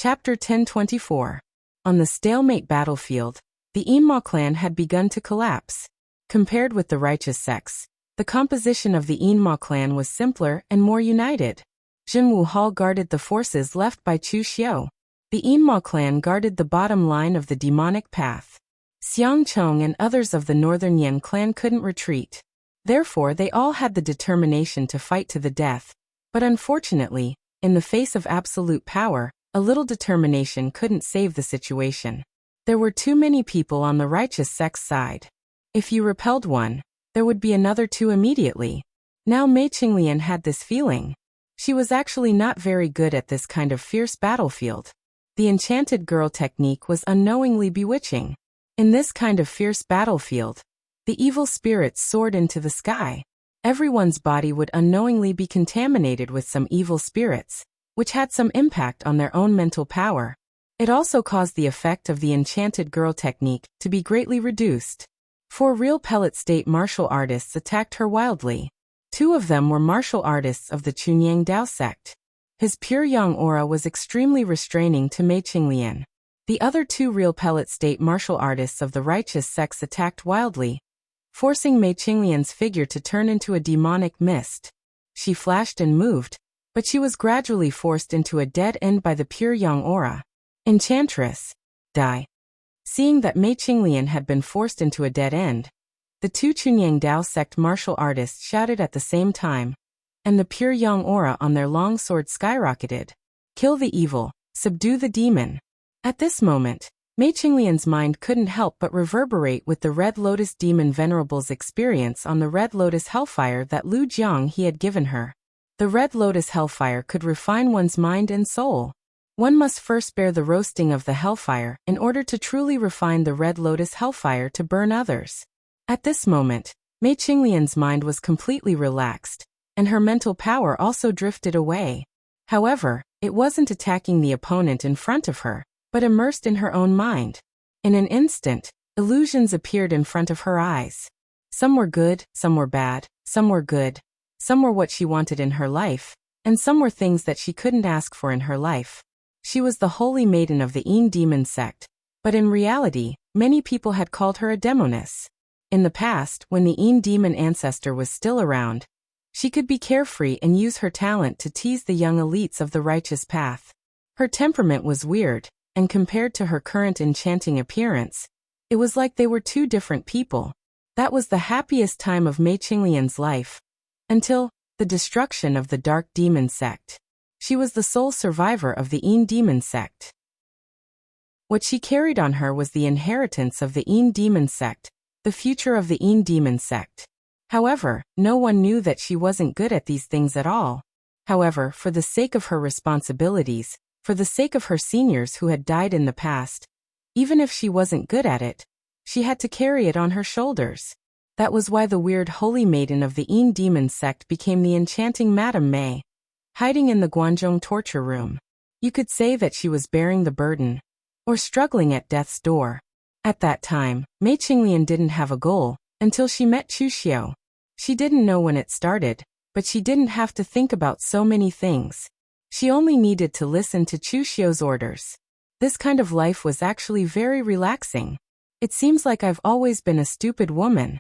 Chapter 1024. On the stalemate battlefield, the Inma clan had begun to collapse. Compared with the righteous sects, the composition of the Inma clan was simpler and more united. Jinwu Hall guarded the forces left by Chu Xiu. The Inma clan guarded the bottom line of the demonic path. Xiang Chong and others of the Northern Yan clan couldn't retreat. Therefore, they all had the determination to fight to the death. But unfortunately, in the face of absolute power, a little determination couldn't save the situation. There were too many people on the righteous sect's side. If you repelled one, there would be another two immediately. Now Mei Qinglian had this feeling. She was actually not very good at this kind of fierce battlefield. The enchanted girl technique was unknowingly bewitching. In this kind of fierce battlefield, the evil spirits soared into the sky. Everyone's body would unknowingly be contaminated with some evil spirits, which had some impact on their own mental power. It also caused the effect of the enchanted girl technique to be greatly reduced. 4 real pellet state martial artists attacked her wildly. 2 of them were martial artists of the Chunyang Dao sect. His pure young aura was extremely restraining to Mei Qinglian. The other 2 real pellet state martial artists of the righteous sects attacked wildly, forcing Mei Qinglian's figure to turn into a demonic mist. She flashed and moved, but she was gradually forced into a dead end by the pure young aura. Enchantress, die. Seeing that Mei Qinglian had been forced into a dead end, the 2 Chunyang Dao sect martial artists shouted at the same time, and the pure young aura on their long swords skyrocketed. Kill the evil, subdue the demon. At this moment, Mei Qinglian's mind couldn't help but reverberate with the Red Lotus Demon Venerable's experience on the Red Lotus Hellfire that Lu Jiang he had given her. The Red Lotus Hellfire could refine one's mind and soul. One must first bear the roasting of the hellfire in order to truly refine the Red Lotus Hellfire to burn others. At this moment, Mei Qinglian's mind was completely relaxed, and her mental power also drifted away. However, it wasn't attacking the opponent in front of her, but immersed in her own mind. In an instant, illusions appeared in front of her eyes. Some were good, some were bad, some were good. Some were what she wanted in her life, and some were things that she couldn't ask for in her life. She was the holy maiden of the Yin demon sect, but in reality, many people had called her a demoness. In the past, when the Yin demon ancestor was still around, she could be carefree and use her talent to tease the young elites of the righteous path. Her temperament was weird, and compared to her current enchanting appearance, it was like they were 2 different people. That was the happiest time of Mei Qinglian's life. Until the destruction of the Dark Demon sect. She was the sole survivor of the Yin demon sect. What she carried on her was the inheritance of the Yin demon sect, the future of the Yin demon sect. However, no one knew that she wasn't good at these things at all. However, for the sake of her responsibilities, for the sake of her seniors who had died in the past, even if she wasn't good at it, she had to carry it on her shoulders. That was why the weird holy maiden of the Yin demon sect became the enchanting Madame Mei, hiding in the Guanzhong torture room. You could say that she was bearing the burden, or struggling at death's door. At that time, Mei Qinglian didn't have a goal, until she met Chu Xiu. She didn't know when it started, but she didn't have to think about so many things. She only needed to listen to Chu Xiu's orders. This kind of life was actually very relaxing. It seems like I've always been a stupid woman.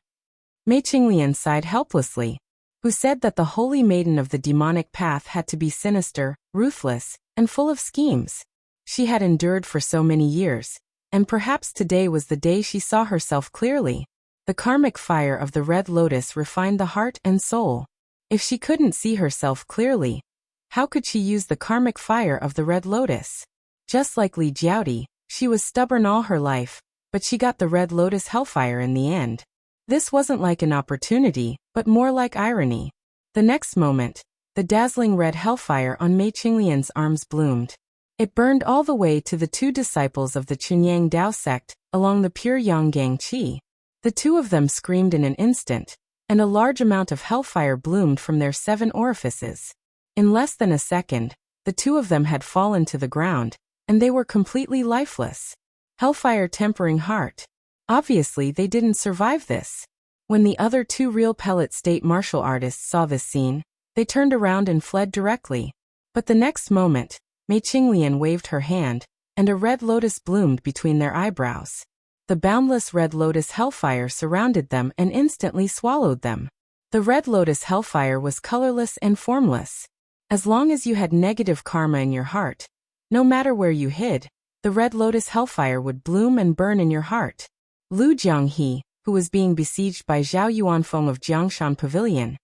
Mei Qinglian sighed helplessly. Who said that the holy maiden of the demonic path had to be sinister, ruthless, and full of schemes? She had endured for so many years, and perhaps today was the day she saw herself clearly. The karmic fire of the Red Lotus refined the heart and soul. If she couldn't see herself clearly, how could she use the karmic fire of the Red Lotus? Just like Li Jiaodi, she was stubborn all her life, but she got the Red Lotus hellfire in the end. This wasn't like an opportunity, but more like irony. The next moment, the dazzling red hellfire on Mei Qinglian's arms bloomed. It burned all the way to the 2 disciples of the Chunyang Dao sect, along the pure Yanggang Qi. The 2 of them screamed in an instant, and a large amount of hellfire bloomed from their 7 orifices. In less than a second, the 2 of them had fallen to the ground, and they were completely lifeless. Hellfire tempering heart. Obviously, they didn't survive this. When the other 2 real pellet state martial artists saw this scene, they turned around and fled directly. But the next moment, Mei Qinglian waved her hand, and a red lotus bloomed between their eyebrows. The boundless red lotus hellfire surrounded them and instantly swallowed them. The red lotus hellfire was colorless and formless. As long as you had negative karma in your heart, no matter where you hid, the red lotus hellfire would bloom and burn in your heart. Lu Jianghe, who was being besieged by Zhao Yuanfeng of Jiangshan Pavilion,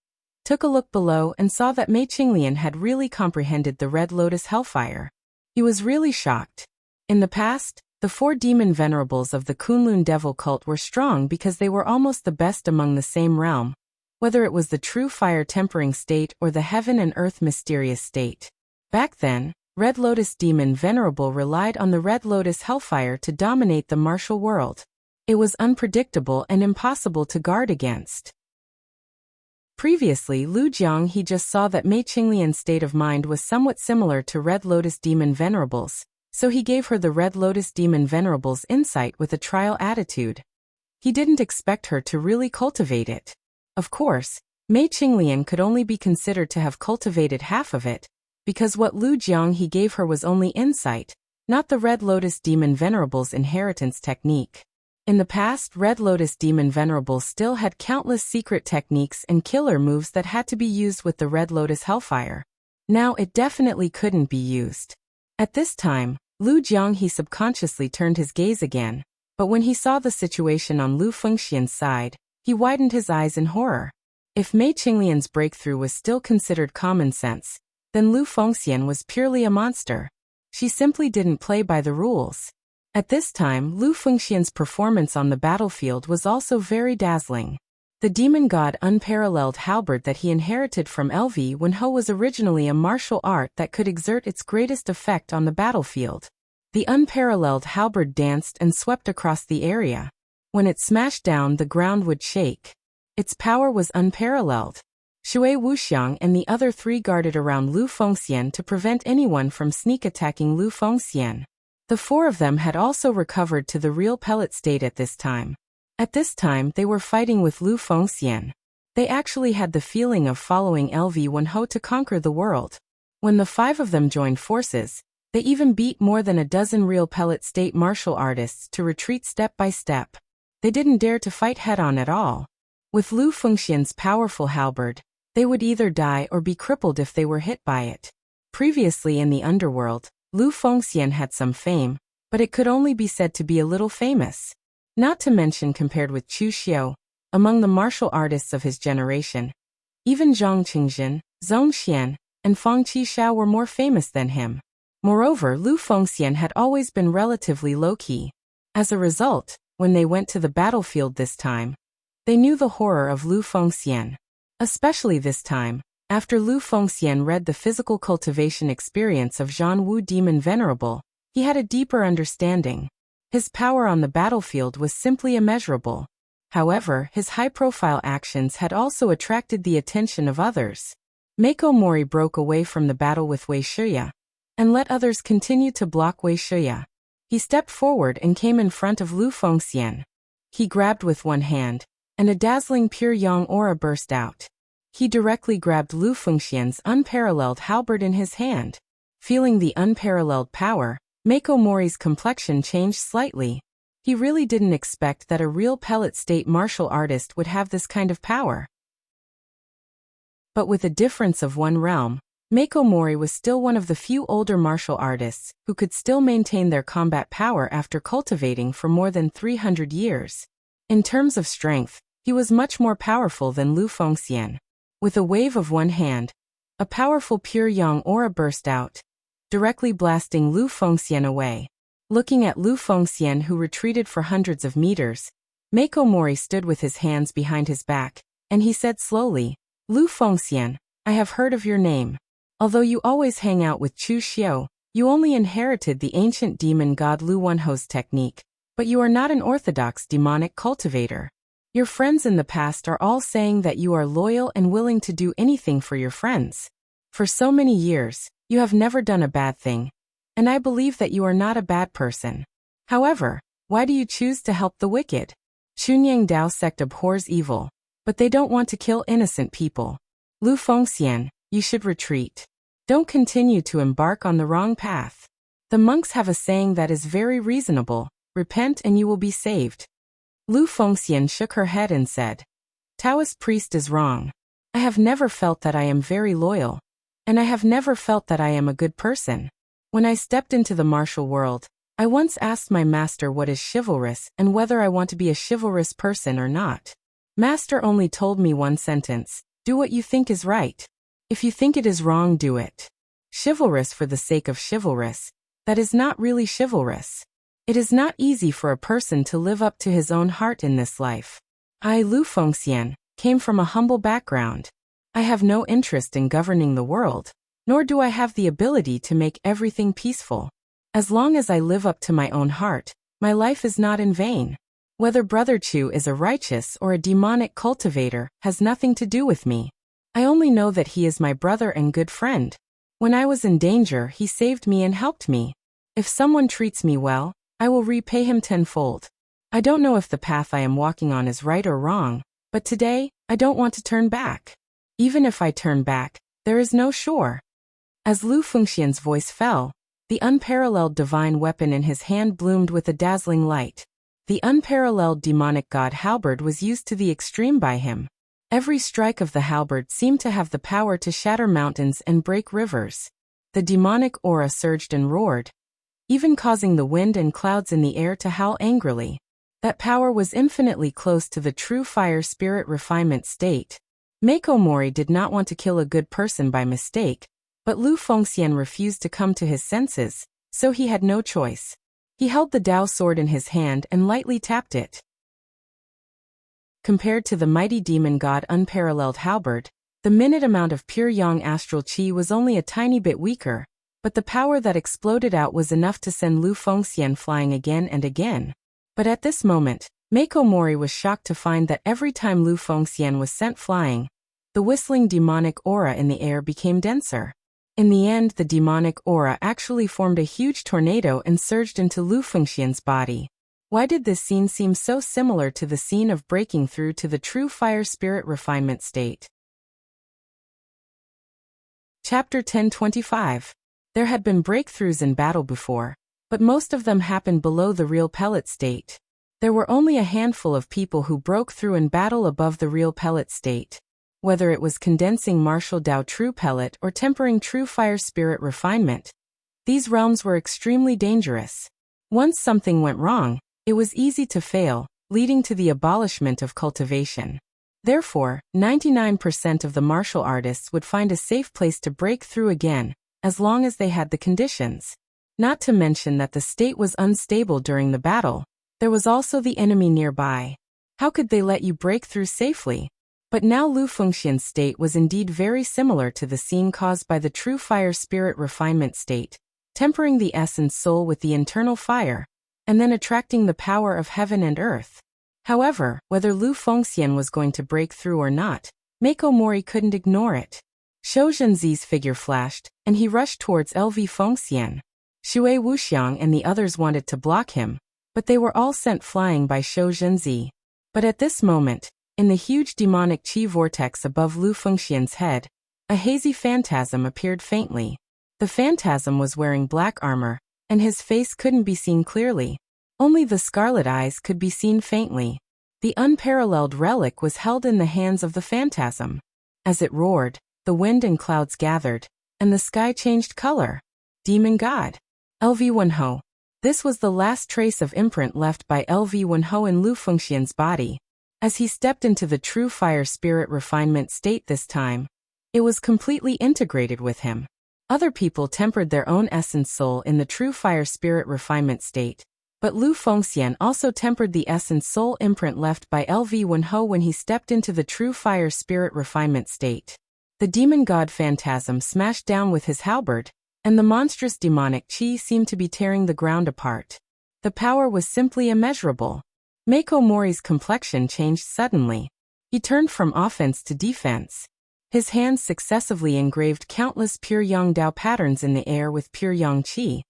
took a look below and saw that Mei Qinglian had really comprehended the red lotus hellfire. He was really shocked. In the past, the 4 demon venerables of the Kunlun devil cult were strong because they were almost the best among the same realm, whether it was the true fire tempering state or the heaven and earth mysterious state. Back then, Red Lotus Demon Venerable relied on the Red Lotus Hellfire to dominate the martial world. It was unpredictable and impossible to guard against. Previously, Lu Jianghe just saw that Mei Qinglian's state of mind was somewhat similar to Red Lotus Demon Venerables, so he gave her the Red Lotus Demon Venerable's insight with a trial attitude. He didn't expect her to really cultivate it. Of course, Mei Qinglian could only be considered to have cultivated half of it, because what Lu Jianghe gave her was only insight, not the Red Lotus Demon Venerable's inheritance technique. In the past, Red Lotus Demon Venerables still had countless secret techniques and killer moves that had to be used with the Red Lotus Hellfire. Now it definitely couldn't be used. At this time, Lu Jianghe subconsciously turned his gaze again, but when he saw the situation on Lu Fengxian's side, he widened his eyes in horror. If Mei Qinglian's breakthrough was still considered common sense, then Lu Fengxian was purely a monster. She simply didn't play by the rules. At this time, Lu Fengxian's performance on the battlefield was also very dazzling. The demon god unparalleled halberd that he inherited from LV Wenho was originally a martial art that could exert its greatest effect on the battlefield. The unparalleled halberd danced and swept across the area. When it smashed down, the ground would shake. Its power was unparalleled. Shui Wuxiang and the other 3 guarded around Lu Fengxian to prevent anyone from sneak attacking Lu Fengxian. The 4 of them had also recovered to the real pellet state at this time. At this time, they were fighting with Lu Fengxian. They actually had the feeling of following LV Wenho to conquer the world. When the 5 of them joined forces, they even beat more than a dozen real pellet state martial artists to retreat step by step. They didn't dare to fight head-on at all. With Lu Fengxian's powerful halberd, they would either die or be crippled if they were hit by it. Previously in the underworld, Lu Fengxian had some fame, but it could only be said to be a little famous. Not to mention compared with Chu Xiu, among the martial artists of his generation, even Zhang Qingjin, Zhong Xian, and Fang Qishao were more famous than him. Moreover, Lu Fengxian had always been relatively low-key. As a result, when they went to the battlefield this time, they knew the horror of Lu Fengxian. Especially this time, after Lu Fengxian read the physical cultivation experience of Zhan Wu Demon Venerable, he had a deeper understanding. His power on the battlefield was simply immeasurable. However, his high-profile actions had also attracted the attention of others. Mako Mori broke away from the battle with Wei Shiya, and let others continue to block Wei Shiya. He stepped forward and came in front of Lu Fengxian. He grabbed with one hand, and a dazzling pure yang aura burst out. He directly grabbed Lu Fengxian's unparalleled halberd in his hand. Feeling the unparalleled power, Mako Mori's complexion changed slightly. He really didn't expect that a real pellet state martial artist would have this kind of power. But with a difference of one realm, Mako Mori was still one of the few older martial artists who could still maintain their combat power after cultivating for more than 300 years. In terms of strength, he was much more powerful than Lu Fengxian. With a wave of one hand, a powerful pure yang aura burst out, directly blasting Lu Fengxian away. Looking at Lu Fengxian, who retreated for hundreds of meters, Mako Mori stood with his hands behind his back, and he said slowly, "Lu Fengxian, I have heard of your name. Although you always hang out with Chu Xiu, you only inherited the ancient demon god Lu Wenho's technique, but you are not an orthodox demonic cultivator. Your friends in the past are all saying that you are loyal and willing to do anything for your friends. For so many years, you have never done a bad thing, and I believe that you are not a bad person. However, why do you choose to help the wicked? Chunyang Dao sect abhors evil, but they don't want to kill innocent people. Lu Fengxian, you should retreat. Don't continue to embark on the wrong path. The monks have a saying that is very reasonable: repent and you will be saved. Lu Fengxian shook her head and said, Taoist priest is wrong. I have never felt that I am very loyal. And I have never felt that I am a good person. When I stepped into the martial world, I once asked my master what is chivalrous and whether I want to be a chivalrous person or not. Master only told me one sentence: do what you think is right. If you think it is wrong, do it. Chivalrous for the sake of chivalrous, that is not really chivalrous. It is not easy for a person to live up to his own heart in this life. I, Lu Fengxian, came from a humble background. I have no interest in governing the world, nor do I have the ability to make everything peaceful. As long as I live up to my own heart, my life is not in vain. Whether Brother Chu is a righteous or a demonic cultivator has nothing to do with me. I only know that he is my brother and good friend. When I was in danger, he saved me and helped me. If someone treats me well, I will repay him tenfold. I don't know if the path I am walking on is right or wrong, but today, I don't want to turn back. Even if I turn back, there is no shore. As Lu Fengxian's voice fell, the unparalleled divine weapon in his hand bloomed with a dazzling light. The unparalleled demonic god halberd was used to the extreme by him. Every strike of the halberd seemed to have the power to shatter mountains and break rivers. The demonic aura surged and roared, even causing the wind and clouds in the air to howl angrily. That power was infinitely close to the true fire spirit refinement state. Meiko Mori did not want to kill a good person by mistake, but Lu Fengxian refused to come to his senses, so he had no choice. He held the Dao sword in his hand and lightly tapped it. Compared to the mighty demon god unparalleled halberd, the minute amount of pure yang astral qi was only a tiny bit weaker, but the power that exploded out was enough to send Lu Fengxian flying again and again. But at this moment, Meiko Mori was shocked to find that every time Lu Fengxian was sent flying, the whistling demonic aura in the air became denser. In the end, the demonic aura actually formed a huge tornado and surged into Lu Fengxian's body. Why did this scene seem so similar to the scene of breaking through to the true fire spirit refinement state? Chapter 1025. There had been breakthroughs in battle before, but most of them happened below the real pellet state. There were only a handful of people who broke through in battle above the real pellet state. Whether it was condensing martial Dao true pellet or tempering true fire spirit refinement, these realms were extremely dangerous. Once something went wrong, it was easy to fail, leading to the abolishment of cultivation. Therefore, 99% of the martial artists would find a safe place to break through again, as long as they had the conditions. Not to mention that the state was unstable during the battle. There was also the enemy nearby. How could they let you break through safely? But now Lu Fengxian's state was indeed very similar to the scene caused by the true fire spirit refinement state, tempering the essence soul with the internal fire, and then attracting the power of heaven and earth. However, whether Lu Fengxian was going to break through or not, Meiko Mori couldn't ignore it. Shou Zhenzi's figure flashed, and he rushed towards LV Fengxian. Xue Wuxiang and the others wanted to block him, but they were all sent flying by Shou Zhenzi. But at this moment, in the huge demonic qi vortex above Lu Fengxian's head, a hazy phantasm appeared faintly. The phantasm was wearing black armor, and his face couldn't be seen clearly. Only the scarlet eyes could be seen faintly. The unparalleled relic was held in the hands of the phantasm. As it roared, the wind and clouds gathered, and the sky changed color. Demon God. LV Wenhou. This was the last trace of imprint left by LV Wenhou in Lu Fengxian's body. As he stepped into the true fire spirit refinement state this time, it was completely integrated with him. Other people tempered their own essence soul in the true fire spirit refinement state, but Lu Fengxian also tempered the essence soul imprint left by LV Wenhou when he stepped into the true fire spirit refinement state. The demon god phantasm smashed down with his halberd, and the monstrous demonic qi seemed to be tearing the ground apart. The power was simply immeasurable. Meiko Mori's complexion changed suddenly. He turned from offense to defense. His hands successively engraved countless pure yang Dao patterns in the air with pure yang qi,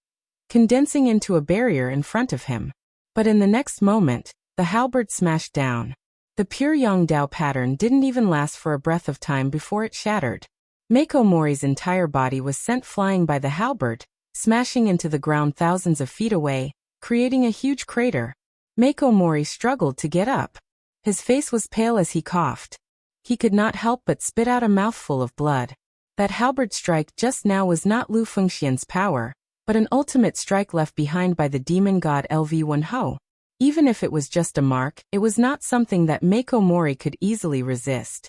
condensing into a barrier in front of him. But in the next moment, the halberd smashed down. The pure yang Dao pattern didn't even last for a breath of time before it shattered. Mako Mori's entire body was sent flying by the halberd, smashing into the ground thousands of feet away, creating a huge crater. Mako Mori struggled to get up. His face was pale as he coughed. He could not help but spit out a mouthful of blood. That halberd strike just now was not Lu Fengxian's power, but an ultimate strike left behind by the demon god Lv1Ho. Even if it was just a mark, it was not something that Mako Mori could easily resist.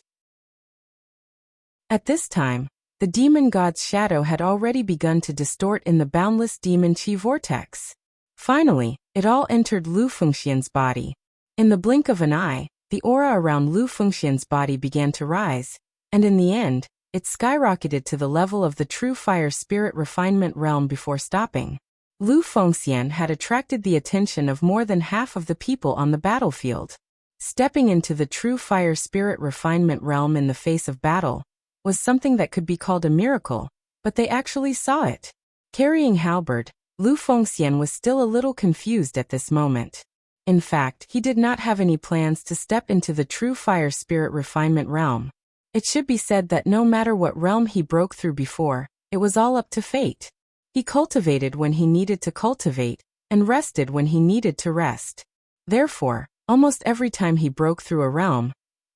At this time, the demon god's shadow had already begun to distort in the boundless demon chi vortex. Finally, it all entered Lu Fengxian's body. In the blink of an eye, the aura around Lu Fengxian's body began to rise, and in the end, it skyrocketed to the level of the true fire spirit refinement realm before stopping. Lu Fengxian had attracted the attention of more than half of the people on the battlefield. Stepping into the true fire spirit refinement realm in the face of battle was something that could be called a miracle, but they actually saw it. Carrying halberd, Lu Fengxian was still a little confused at this moment. In fact, he did not have any plans to step into the true fire spirit refinement realm. It should be said that no matter what realm he broke through before, it was all up to fate. He cultivated when he needed to cultivate, and rested when he needed to rest. Therefore, almost every time he broke through a realm,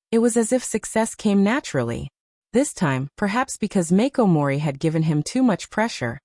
it was as if success came naturally. This time, perhaps because Mako Mori had given him too much pressure.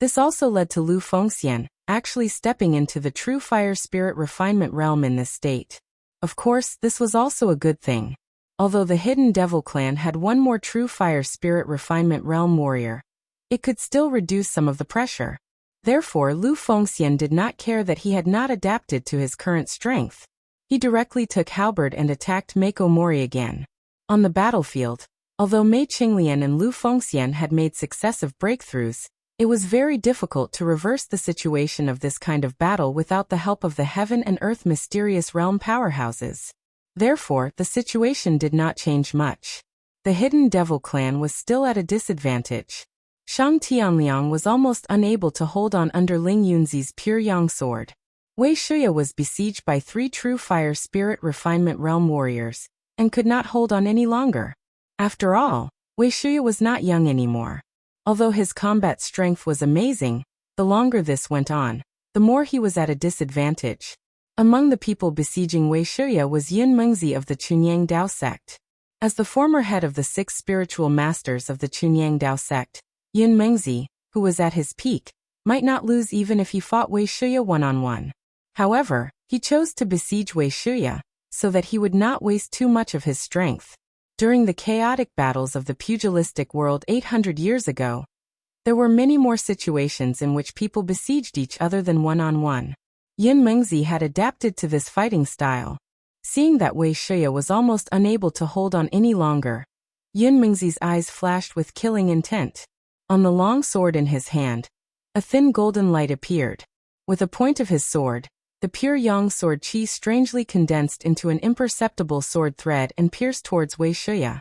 This also led to Lu Fengxian actually stepping into the true fire spirit refinement realm in this state. Of course, this was also a good thing. Although the Hidden Devil clan had one more true fire spirit refinement realm warrior, it could still reduce some of the pressure. Therefore, Lu Fengxian did not care that he had not adapted to his current strength. He directly took halberd and attacked Mako Mori again. On the battlefield, although Mei Qinglian and Lu Fengxian had made successive breakthroughs, it was very difficult to reverse the situation of this kind of battle without the help of the heaven and earth mysterious realm powerhouses. Therefore, the situation did not change much. The Hidden Devil clan was still at a disadvantage. Shang Tianliang was almost unable to hold on under Ling Yunzi's pure yang sword. Wei Shuya was besieged by 3 true fire spirit refinement realm warriors, and could not hold on any longer. After all, Wei Shuya was not young anymore. Although his combat strength was amazing, the longer this went on, the more he was at a disadvantage. Among the people besieging Wei Shuya was Yun Mengzi of the Chunyang Dao sect. As the former head of the 6 spiritual masters of the Chunyang Dao sect, Yun Mengzi, who was at his peak, might not lose even if he fought Wei Shuya one-on-one. However, he chose to besiege Wei Shuya, so that he would not waste too much of his strength. During the chaotic battles of the pugilistic world 800 years ago, there were many more situations in which people besieged each other than one-on-one. Yun Mengzi had adapted to this fighting style. Seeing that Wei Shuya was almost unable to hold on any longer, Yun Mengzi's eyes flashed with killing intent. On the long sword in his hand, a thin golden light appeared. With a point of his sword, the pure yang sword chi strangely condensed into an imperceptible sword thread and pierced towards Wei Shuya.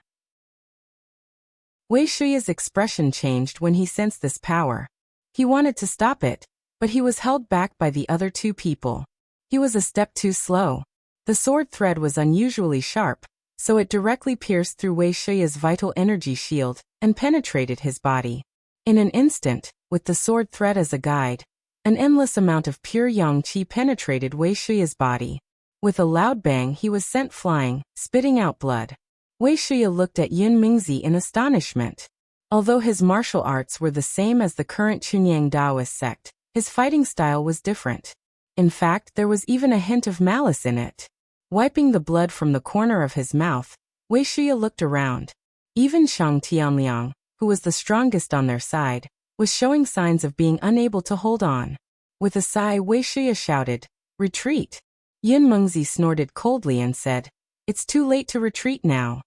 Wei Shuya's expression changed when he sensed this power. He wanted to stop it, but he was held back by the other 2 people. He was a step too slow. The sword thread was unusually sharp, so it directly pierced through Wei Shuya's vital energy shield and penetrated his body. In an instant, with the sword thread as a guide, an endless amount of pure yang qi penetrated Wei Shuya's body. With a loud bang, he was sent flying, spitting out blood. Wei Shuya looked at Yun Mengzi in astonishment. Although his martial arts were the same as the current Chunyang Daoist sect, his fighting style was different. In fact, there was even a hint of malice in it. Wiping the blood from the corner of his mouth, Wei Shuya looked around. Even Shang Tianliang, who was the strongest on their side, was showing signs of being unable to hold on. With a sigh, Wei Shuya shouted, "Retreat!" Yun Mengzi snorted coldly and said, "It's too late to retreat now."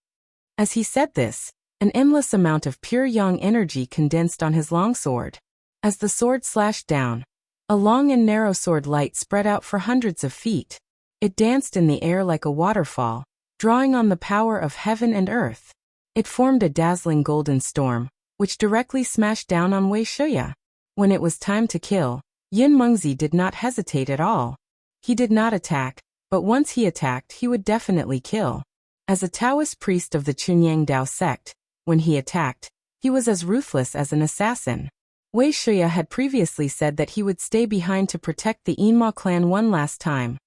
As he said this, an endless amount of pure yang energy condensed on his longsword. As the sword slashed down, a long and narrow sword light spread out for hundreds of feet. It danced in the air like a waterfall, drawing on the power of heaven and earth. It formed a dazzling golden storm, which directly smashed down on Wei Shuya. When it was time to kill, Yun Mengzi did not hesitate at all. He did not attack, but once he attacked, he would definitely kill. As a Taoist priest of the Chunyang Dao sect, when he attacked, He was as ruthless as an assassin. Wei Shuya had previously said that he would stay behind to protect the Yinma clan one last time,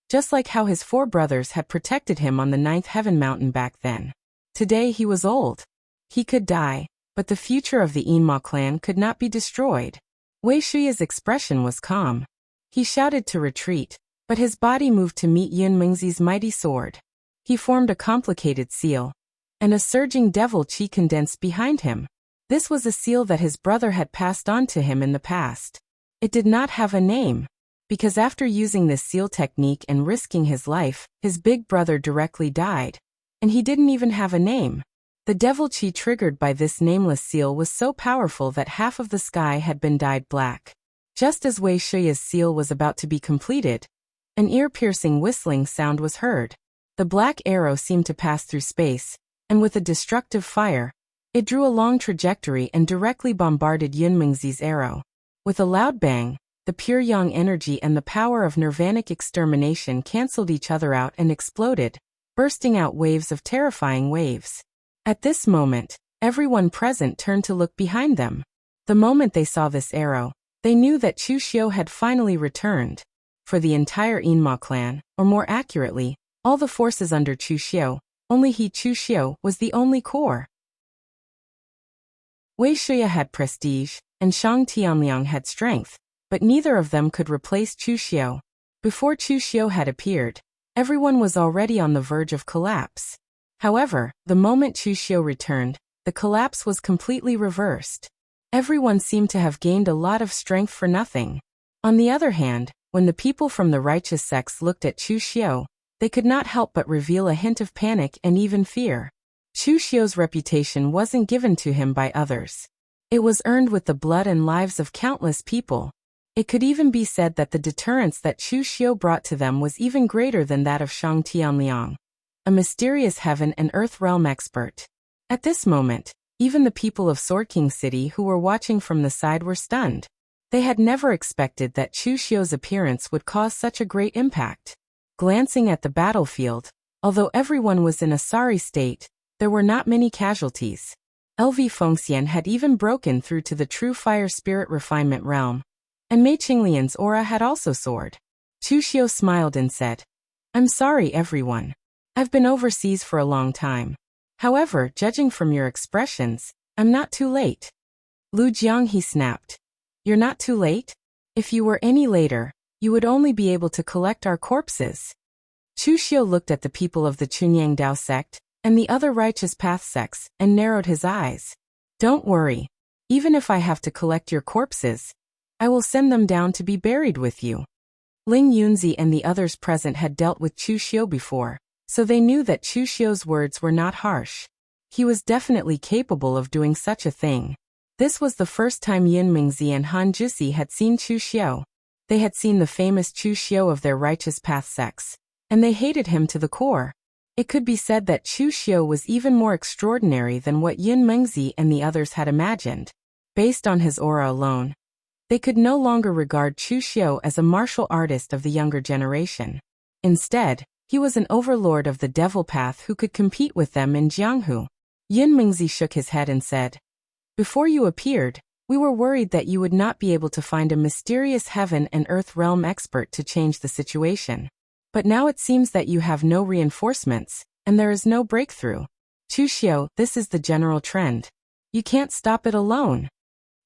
just like how his 4 brothers had protected him on the 9th Heaven Mountain back then. Today he was old. He could die, but the future of the Yinma clan could not be destroyed. Wei Shuya's expression was calm. He shouted to retreat, but his body moved to meet Yun Mengzi's mighty sword. He formed a complicated seal, and a surging devil chi condensed behind him. This was a seal that his brother had passed on to him in the past. It did not have a name, because after using this seal technique and risking his life, his big brother directly died. And he didn't even have a name. The devil chi triggered by this nameless seal was so powerful that half of the sky had been dyed black. Just as Wei Shuya's seal was about to be completed, an ear-piercing whistling sound was heard. The black arrow seemed to pass through space, and with a destructive fire, it drew a long trajectory and directly bombarded Yun Mengzi's arrow. With a loud bang, the pure yang energy and the power of nirvanic extermination cancelled each other out and exploded, bursting out waves of terrifying waves. At this moment, everyone present turned to look behind them. The moment they saw this arrow, they knew that Chu Xiu had finally returned. For the entire Yinma clan, or more accurately, all the forces under Chu Xiu, only he Chu Xiu was the only core. Wei Shuya had prestige, and Shang Tianliang had strength, but neither of them could replace Chu Xiu. Before Chu Xiu had appeared, everyone was already on the verge of collapse. However, the moment Chu Xiu returned, the collapse was completely reversed. Everyone seemed to have gained a lot of strength for nothing. On the other hand, when the people from the righteous sects looked at Chu Xiu, they could not help but reveal a hint of panic and even fear. Chu Xiu's reputation wasn't given to him by others. It was earned with the blood and lives of countless people. It could even be said that the deterrence that Chu Xiu brought to them was even greater than that of Shang Tianliang, a mysterious heaven and earth realm expert. At this moment, even the people of Sword King City who were watching from the side were stunned. They had never expected that Chu Xiu's appearance would cause such a great impact. Glancing at the battlefield, although everyone was in a sorry state, there were not many casualties. LV Fengxian had even broken through to the true fire spirit refinement realm, and Mei Qinglian's aura had also soared. Chu Xiu smiled and said, "I'm sorry everyone. I've been overseas for a long time. However, judging from your expressions, I'm not too late." Lu Jiang, he snapped. "You're not too late? If you were any later, you would only be able to collect our corpses." Chu Xiu looked at the people of the Chunyang Dao sect, and the other righteous path sects, and narrowed his eyes. "Don't worry. Even if I have to collect your corpses, I will send them down to be buried with you." Ling Yunzi and the others present had dealt with Chu Xiu before, so they knew that Chu Xiu's words were not harsh. He was definitely capable of doing such a thing. This was the first time Yin Mingzi and Han Jusi had seen Chu Xiu. They had seen the famous Chu Xiu of their righteous path sects, and they hated him to the core. It could be said that Chu Xiu was even more extraordinary than what Yin Mengzi and the others had imagined. Based on his aura alone, they could no longer regard Chu Xiu as a martial artist of the younger generation. Instead, he was an overlord of the devil path who could compete with them in Jianghu. Yin Mengzi shook his head and said, "Before you appeared, we were worried that you would not be able to find a mysterious heaven and earth realm expert to change the situation. But now it seems that you have no reinforcements, and there is no breakthrough. Chu Xiu, this is the general trend. You can't stop it alone."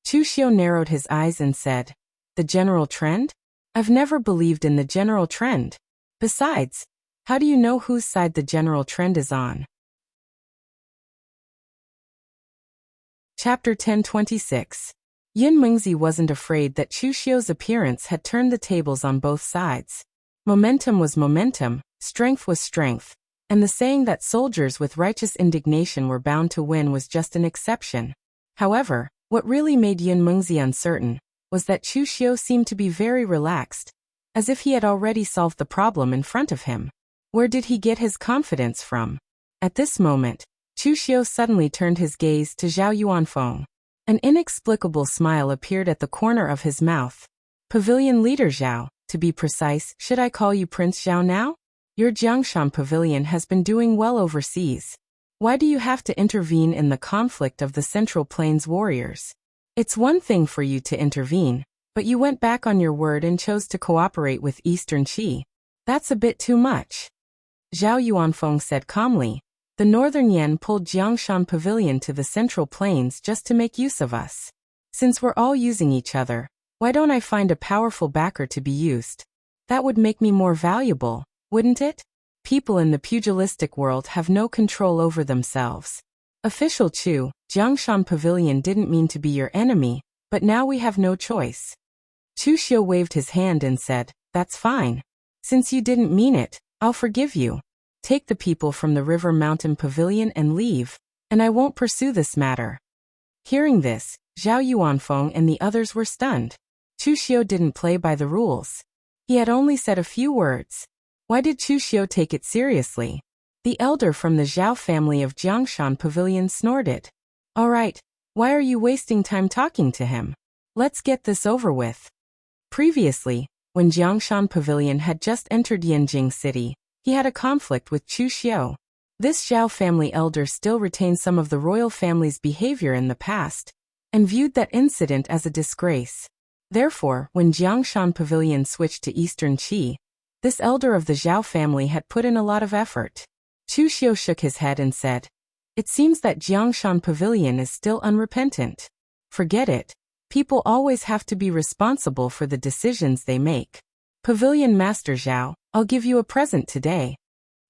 Chu Xiu narrowed his eyes and said, "The general trend? I've never believed in the general trend. Besides, how do you know whose side the general trend is on?" Chapter 1026. Yin Mengzi wasn't afraid that Chu Xiu's appearance had turned the tables on both sides. Momentum was momentum, strength was strength, and the saying that soldiers with righteous indignation were bound to win was just an exception. However, what really made Yin Mengzi uncertain was that Chu Xiu seemed to be very relaxed, as if he had already solved the problem in front of him. Where did he get his confidence from? At this moment, Chu Xiu suddenly turned his gaze to Zhao Yuanfeng. An inexplicable smile appeared at the corner of his mouth. "Pavilion leader Zhao, to be precise, should I call you Prince Zhao now? Your Jiangshan pavilion has been doing well overseas. Why do you have to intervene in the conflict of the Central Plains warriors? It's one thing for you to intervene, but you went back on your word and chose to cooperate with Eastern Qi. That's a bit too much. Zhao Yuanfeng said calmly. The Northern Yan pulled Jiangshan Pavilion to the Central Plains just to make use of us. Since we're all using each other, why don't I find a powerful backer to be used? That would make me more valuable, wouldn't it? People in the pugilistic world have no control over themselves. Official Chu, Jiangshan Pavilion didn't mean to be your enemy, but now we have no choice. Chu Xiu waved his hand and said, That's fine. Since you didn't mean it, I'll forgive you. Take the people from the River Mountain Pavilion and leave, and I won't pursue this matter. Hearing this, Zhao Yuanfeng and the others were stunned. Chu Xiu didn't play by the rules. He had only said a few words. Why did Chu Xiu take it seriously? The elder from the Zhao family of Jiangshan Pavilion snorted. All right, why are you wasting time talking to him? Let's get this over with. Previously, when Jiangshan Pavilion had just entered Yanjing City, he had a conflict with Chu Xiu. This Zhao family elder still retained some of the royal family's behavior in the past, and viewed that incident as a disgrace. Therefore, when Jiangshan Pavilion switched to Eastern Qi, this elder of the Zhao family had put in a lot of effort. Chu Xiu shook his head and said, It seems that Jiangshan Pavilion is still unrepentant. Forget it. People always have to be responsible for the decisions they make. Pavilion Master Zhao, I'll give you a present today.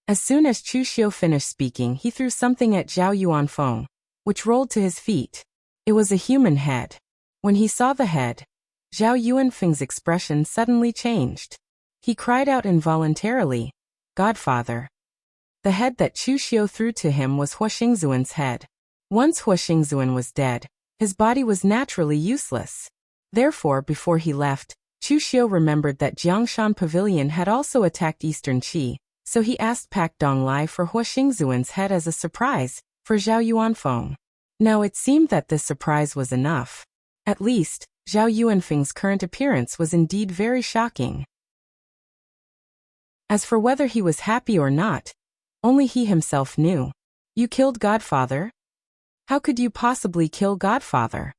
As soon as Chu Xiu finished speaking, he threw something at Zhao Yuanfeng, which rolled to his feet. It was a human head. When he saw the head, Zhao Yuanfeng's expression suddenly changed. He cried out involuntarily, Godfather. The head that Chu Xiu threw to him was Hua Xingzuan's head. Once Hua Xingzuan was dead, his body was naturally useless. Therefore, before he left, Chu Xiu remembered that Jiangshan Pavilion had also attacked Eastern Qi, so he asked Pak Donglai for Hua Xingzuan's head as a surprise for Zhao Yuanfeng. Now it seemed that this surprise was enough. At least, Zhao Yuanfeng's current appearance was indeed very shocking. As for whether he was happy or not, only he himself knew. You killed Godfather? How could you possibly kill Godfather?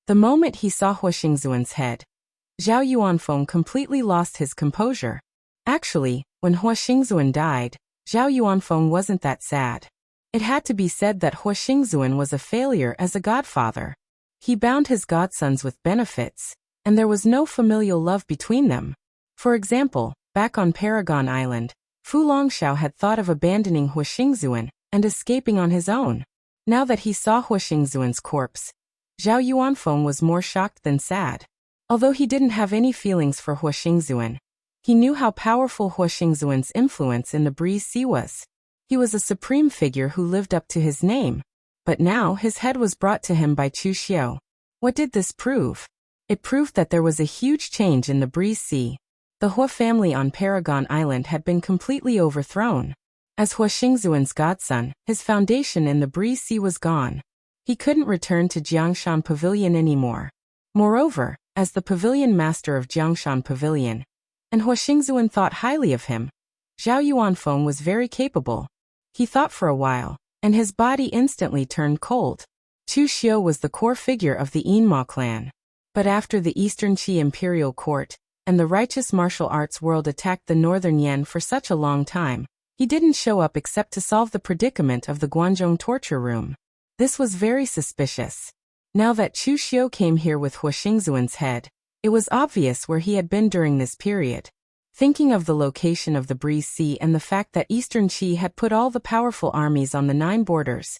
The moment he saw Hua Xingzuan's head, Zhao Yuanfeng completely lost his composure. Actually, when Hua Xingzuan died, Zhao Yuanfeng wasn't that sad. It had to be said that Hua Xingzuan was a failure as a godfather. He bound his godsons with benefits, and there was no familial love between them. For example, back on Paragon Island, Fu Longxiao had thought of abandoning Hua Xingzuan and escaping on his own. Now that he saw Hua Xingzuan's corpse, Zhao Yuanfeng was more shocked than sad. Although he didn't have any feelings for Hua Xingzuan, he knew how powerful Hua Xingzuan's influence in the Breeze Sea was. He was a supreme figure who lived up to his name. But now his head was brought to him by Chu Xiu. What did this prove? It proved that there was a huge change in the Breeze Sea. The Hua family on Paragon Island had been completely overthrown. As Hua Xingzuan's godson, his foundation in the Breeze Sea was gone. He couldn't return to Jiangshan Pavilion anymore. Moreover, as the pavilion master of Jiangshan Pavilion, and Hua Xingzuan thought highly of him, Zhao Yuanfeng was very capable. He thought for a while, and his body instantly turned cold. Chu Xiu was the core figure of the Yinma clan. But after the Eastern Qi imperial court and the righteous martial arts world attacked the Northern Yan for such a long time, he didn't show up except to solve the predicament of the Guanzhong torture room. This was very suspicious. Now that Chu Xiu came here with Hua Xingzuan's head, it was obvious where he had been during this period. Thinking of the location of the Breeze Sea and the fact that Eastern Qi had put all the powerful armies on the 9 borders,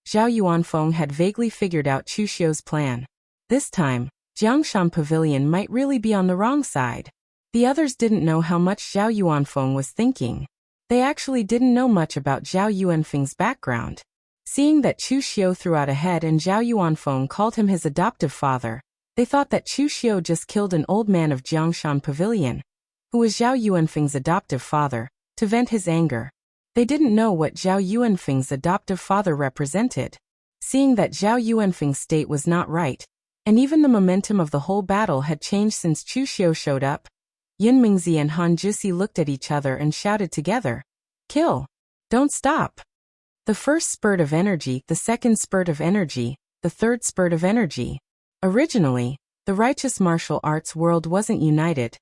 Zhao Yuanfeng had vaguely figured out Chu Xiu's plan. This time, Jiangshan Pavilion might really be on the wrong side. The others didn't know how much Zhao Yuanfeng was thinking. They actually didn't know much about Zhao Yuanfeng's background. Seeing that Chu Xiu threw out a head and Zhao Yuanfeng called him his adoptive father, they thought that Chu Xiu just killed an old man of Jiangshan Pavilion, who was Zhao Yuanfeng's adoptive father, to vent his anger. They didn't know what Zhao Yuanfeng's adoptive father represented. Seeing that Zhao Yuanfeng's state was not right, and even the momentum of the whole battle had changed since Chu Xiu showed up, Yin Mingzi and Han Jusi looked at each other and shouted together, "Kill! Don't stop!" The first spurt of energy, the second spurt of energy, the third spurt of energy. Originally, the righteous martial arts world wasn't united,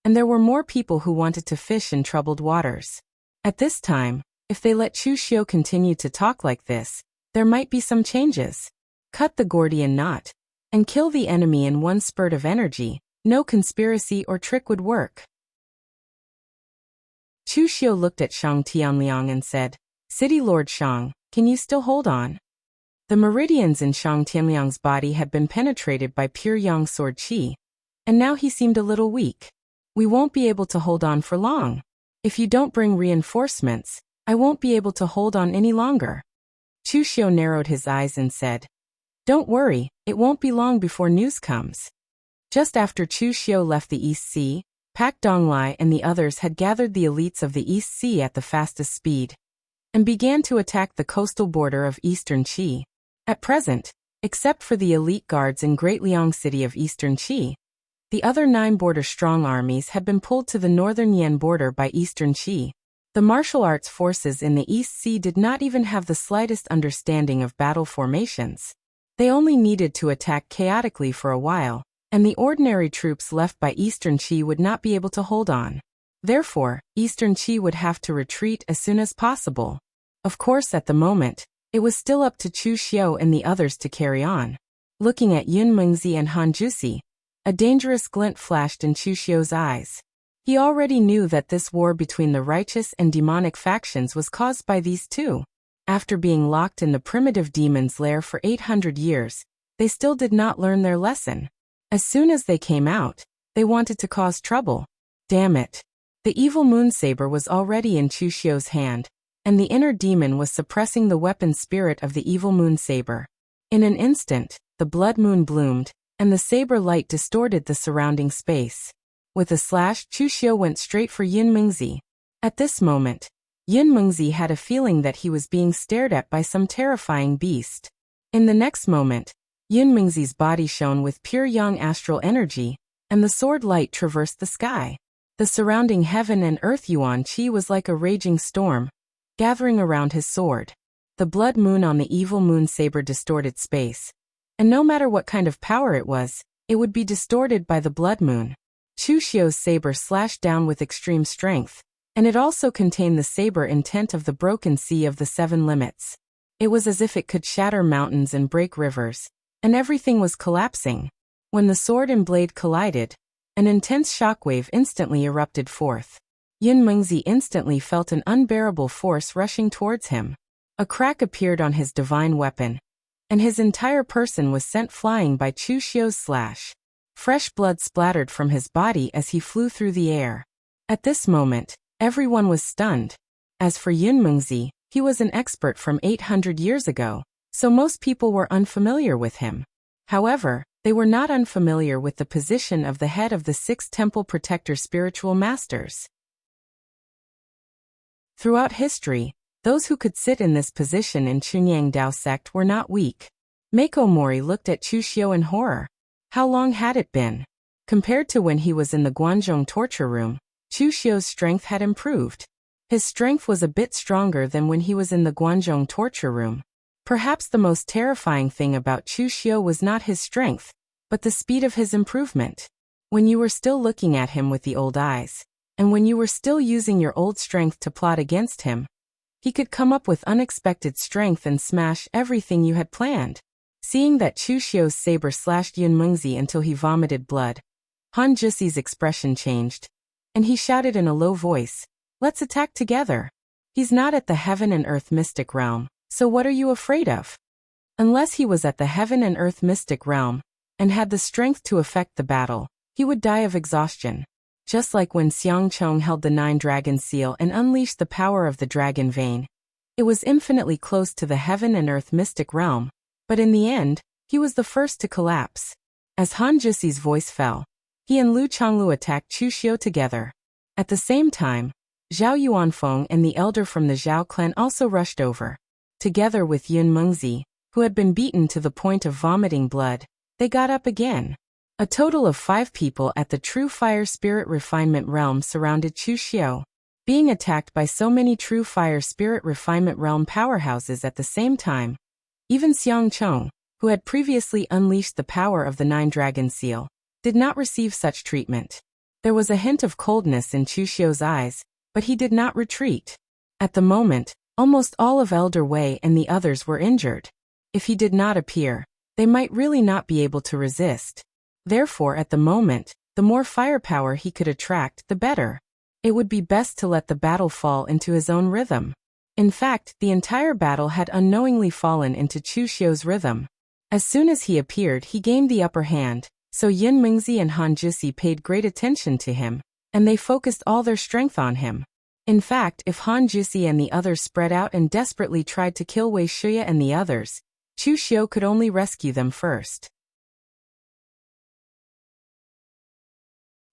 and there were more people who wanted to fish in troubled waters. At this time, if they let Chu Xiu continue to talk like this, there might be some changes. Cut the Gordian knot and kill the enemy in one spurt of energy. No conspiracy or trick would work. Chu Xiu looked at Shang Tianliang and said, City Lord Shang, can you still hold on? The meridians in Shang Tianliang's body had been penetrated by pure yang sword qi, and now he seemed a little weak. We won't be able to hold on for long. If you don't bring reinforcements, I won't be able to hold on any longer. Chu Xiu narrowed his eyes and said, Don't worry, it won't be long before news comes. Just after Chu Xiu left the East Sea, Pak Donglai and the others had gathered the elites of the East Sea at the fastest speed and began to attack the coastal border of Eastern Qi. At present, except for the elite guards in Great Liang City of Eastern Qi, the other 9 border-strong armies had been pulled to the northern Yan border by Eastern Qi. The martial arts forces in the East Sea did not even have the slightest understanding of battle formations. They only needed to attack chaotically for a while, and the ordinary troops left by Eastern Qi would not be able to hold on. Therefore, Eastern Qi would have to retreat as soon as possible. Of course, at the moment, it was still up to Chu Xiu and the others to carry on. Looking at Yun Mengzi and Han Jusi, a dangerous glint flashed in Chu Xiu's eyes. He already knew that this war between the righteous and demonic factions was caused by these two. After being locked in the primitive demon's lair for 800 years, they still did not learn their lesson. As soon as they came out, they wanted to cause trouble. Damn it. The evil moon saber was already in Chu Xiu's hand, and the inner demon was suppressing the weapon spirit of the evil moon saber. In an instant, the blood moon bloomed, and the saber light distorted the surrounding space. With a slash, Chu Xiu went straight for Yun Mengzi. At this moment, Yun Mengzi had a feeling that he was being stared at by some terrifying beast. In the next moment, Yun Mengzi's body shone with pure yang astral energy, and the sword light traversed the sky. The surrounding heaven and earth yuan qi was like a raging storm, gathering around his sword. The blood moon on the evil moon saber distorted space, and no matter what kind of power it was, it would be distorted by the blood moon. Chu Xiu's saber slashed down with extreme strength, and it also contained the saber intent of the broken sea of the 7 limits. It was as if it could shatter mountains and break rivers, and everything was collapsing. When the sword and blade collided, an intense shockwave instantly erupted forth. Yun Mengzi instantly felt an unbearable force rushing towards him. A crack appeared on his divine weapon, and his entire person was sent flying by Chu Xiu's slash. Fresh blood splattered from his body as he flew through the air. At this moment, everyone was stunned. As for Yun Mengzi, he was an expert from 800 years ago, so most people were unfamiliar with him. However, they were not unfamiliar with the position of the head of the 6 Temple Protector spiritual masters. Throughout history, those who could sit in this position in Chunyang Dao sect were not weak. Mako Mori looked at Chu Xiu in horror. How long had it been? Compared to when he was in the Guanzhong torture room, Chu Xiu's strength had improved. His strength was a bit stronger than when he was in the Guanzhong torture room. Perhaps the most terrifying thing about Chu Xiu was not his strength, but the speed of his improvement. When you were still looking at him with the old eyes, and when you were still using your old strength to plot against him, he could come up with unexpected strength and smash everything you had planned. Seeing that Chu Xiu's saber slashed Yun Mengzi until he vomited blood, Han Jusi's expression changed, and he shouted in a low voice, "Let's attack together. He's not at the heaven and earth mystic realm, so what are you afraid of?" Unless he was at the heaven and earth mystic realm, and had the strength to effect the battle, he would die of exhaustion. Just like when Xiang Chong held the 9 dragon seal and unleashed the power of the dragon vein. It was infinitely close to the heaven and earth mystic realm, but in the end, he was the first to collapse. As Han Jusi's voice fell, he and Lu Chonglu attacked Chu Xiu together. At the same time, Zhao Yuanfeng and the elder from the Zhao clan also rushed over. Together with Yun Mengzi, who had been beaten to the point of vomiting blood, they got up again. A total of 5 people at the True Fire Spirit Refinement realm surrounded Chu Xiu. Being attacked by so many true fire spirit refinement realm powerhouses at the same time, even Xiang Chong, who had previously unleashed the power of the Nine Dragon Seal, did not receive such treatment. There was a hint of coldness in Chu Xiu's eyes, but he did not retreat. At the moment, almost all of Elder Wei and the others were injured. If he did not appear, they might really not be able to resist. Therefore, at the moment, the more firepower he could attract, the better. It would be best to let the battle fall into his own rhythm. In fact, the entire battle had unknowingly fallen into Chu Xiu's rhythm. As soon as he appeared, he gained the upper hand, so Yin Mingzi and Han Jisi paid great attention to him, and they focused all their strength on him. In fact, if Han Jisi and the others spread out and desperately tried to kill Wei Shuya and the others, Chu Xiu could only rescue them first.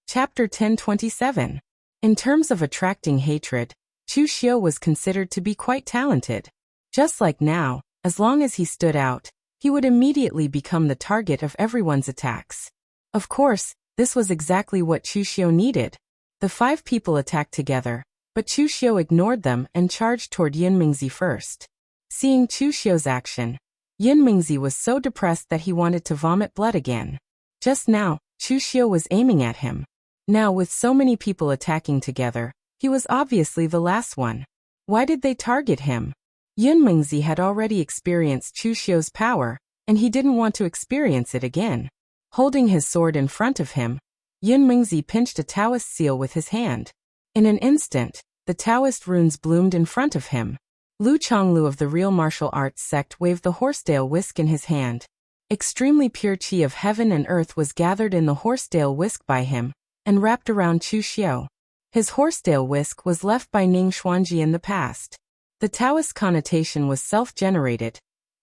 Chapter 1027. In terms of attracting hatred, Chu Xiu was considered to be quite talented. Just like now, as long as he stood out, he would immediately become the target of everyone's attacks. Of course, this was exactly what Chu Xiu needed. The 5 people attacked together, but Chu Xiu ignored them and charged toward Yin Mingzi first. Seeing Chu Xiu's action, Yin Mingzi was so depressed that he wanted to vomit blood again. Just now, Chu Xiu was aiming at him. Now, with so many people attacking together, he was obviously the last one. Why did they target him? Yin Mingzi had already experienced Chu Xiu's power, and he didn't want to experience it again. Holding his sword in front of him, Yin Mingzi pinched a Taoist seal with his hand. In an instant, the Taoist runes bloomed in front of him. Lu Chonglu of the real martial arts sect waved the horsetail whisk in his hand. Extremely pure qi of heaven and earth was gathered in the horsetail whisk by him, and wrapped around Chu Xiu. His horsetail whisk was left by Ning Xuanji in the past. The Taoist connotation was self-generated,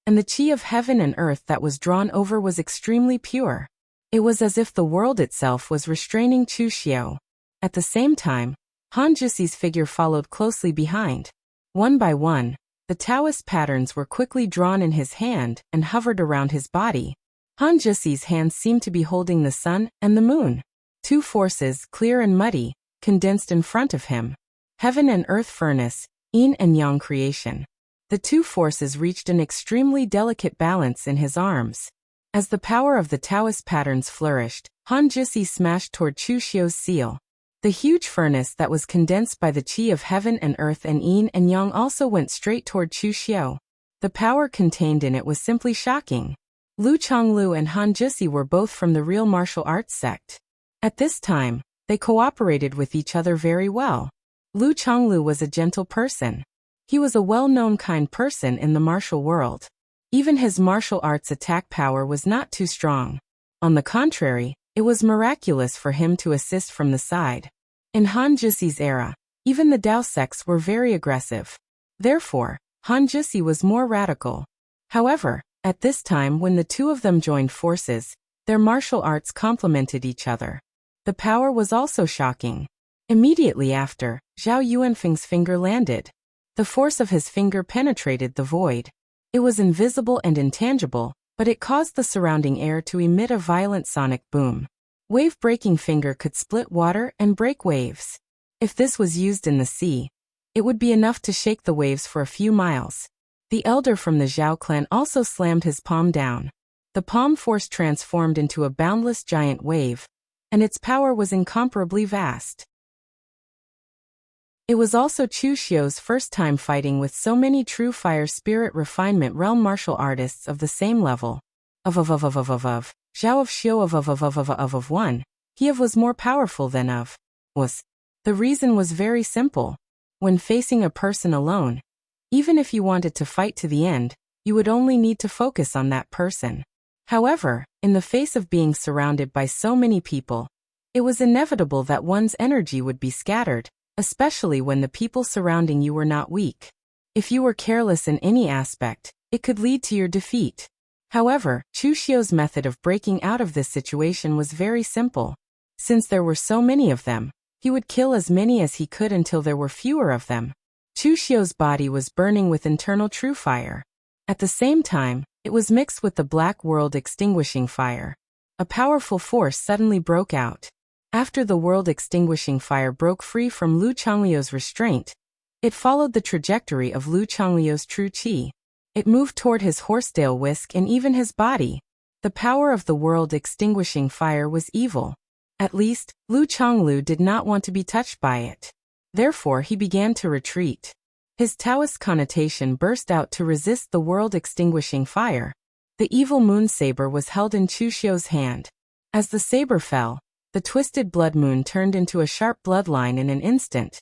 and the qi of heaven and earth that was drawn over was extremely pure. It was as if the world itself was restraining Chu Xiu. At the same time, Han Jisi's figure followed closely behind. One by one, the Taoist patterns were quickly drawn in his hand and hovered around his body. Han Jisi's hands seemed to be holding the sun and the moon. 2 forces, clear and muddy, condensed in front of him. Heaven and earth furnace, yin and yang creation. The 2 forces reached an extremely delicate balance in his arms. As the power of the Taoist patterns flourished, Han Jisi smashed toward Chu Xiu's seal. The huge furnace that was condensed by the qi of heaven and earth and yin and yang also went straight toward Chu Xiu. The power contained in it was simply shocking. Lu Chonglu and Han Jisi were both from the real martial arts sect. At this time, they cooperated with each other very well. Lu Chonglu was a gentle person. He was a well-known kind person in the martial world. Even his martial arts attack power was not too strong. On the contrary, it was miraculous for him to assist from the side. In Han Jisi's era, even the Dao sects were very aggressive. Therefore, Han Jisi was more radical. However, at this time when the 2 of them joined forces, their martial arts complemented each other. The power was also shocking. Immediately after, Zhao Yuanfeng's finger landed. The force of his finger penetrated the void. It was invisible and intangible, but it caused the surrounding air to emit a violent sonic boom. Wave-breaking finger could split water and break waves. If this was used in the sea, it would be enough to shake the waves for a few miles. The elder from the Zhao clan also slammed his palm down. The palm force transformed into a boundless giant wave, and its power was incomparably vast. It was also Chu Xiu's first time fighting with so many true fire spirit refinement realm martial artists of the same level. Zhao of Xiu of 1, he of was more powerful than of was. The reason was very simple. When facing a person alone, even if you wanted to fight to the end, you would only need to focus on that person. However, in the face of being surrounded by so many people, it was inevitable that one's energy would be scattered, especially when the people surrounding you were not weak. If you were careless in any aspect, it could lead to your defeat. However, Chu Xiu's method of breaking out of this situation was very simple. Since there were so many of them, he would kill as many as he could until there were fewer of them. Chu Xiu's body was burning with internal true fire. At the same time, it was mixed with the black world extinguishing fire. A powerful force suddenly broke out. After the world-extinguishing fire broke free from Lu Changliu's restraint, it followed the trajectory of Lu Changliu's true qi. It moved toward his horsetail whisk and even his body. The power of the world-extinguishing fire was evil. At least, Lu Changlu did not want to be touched by it. Therefore he began to retreat. His Taoist connotation burst out to resist the world-extinguishing fire. The evil moon saber was held in Chu Xiu's hand. As the saber fell, the twisted blood moon turned into a sharp bloodline in an instant,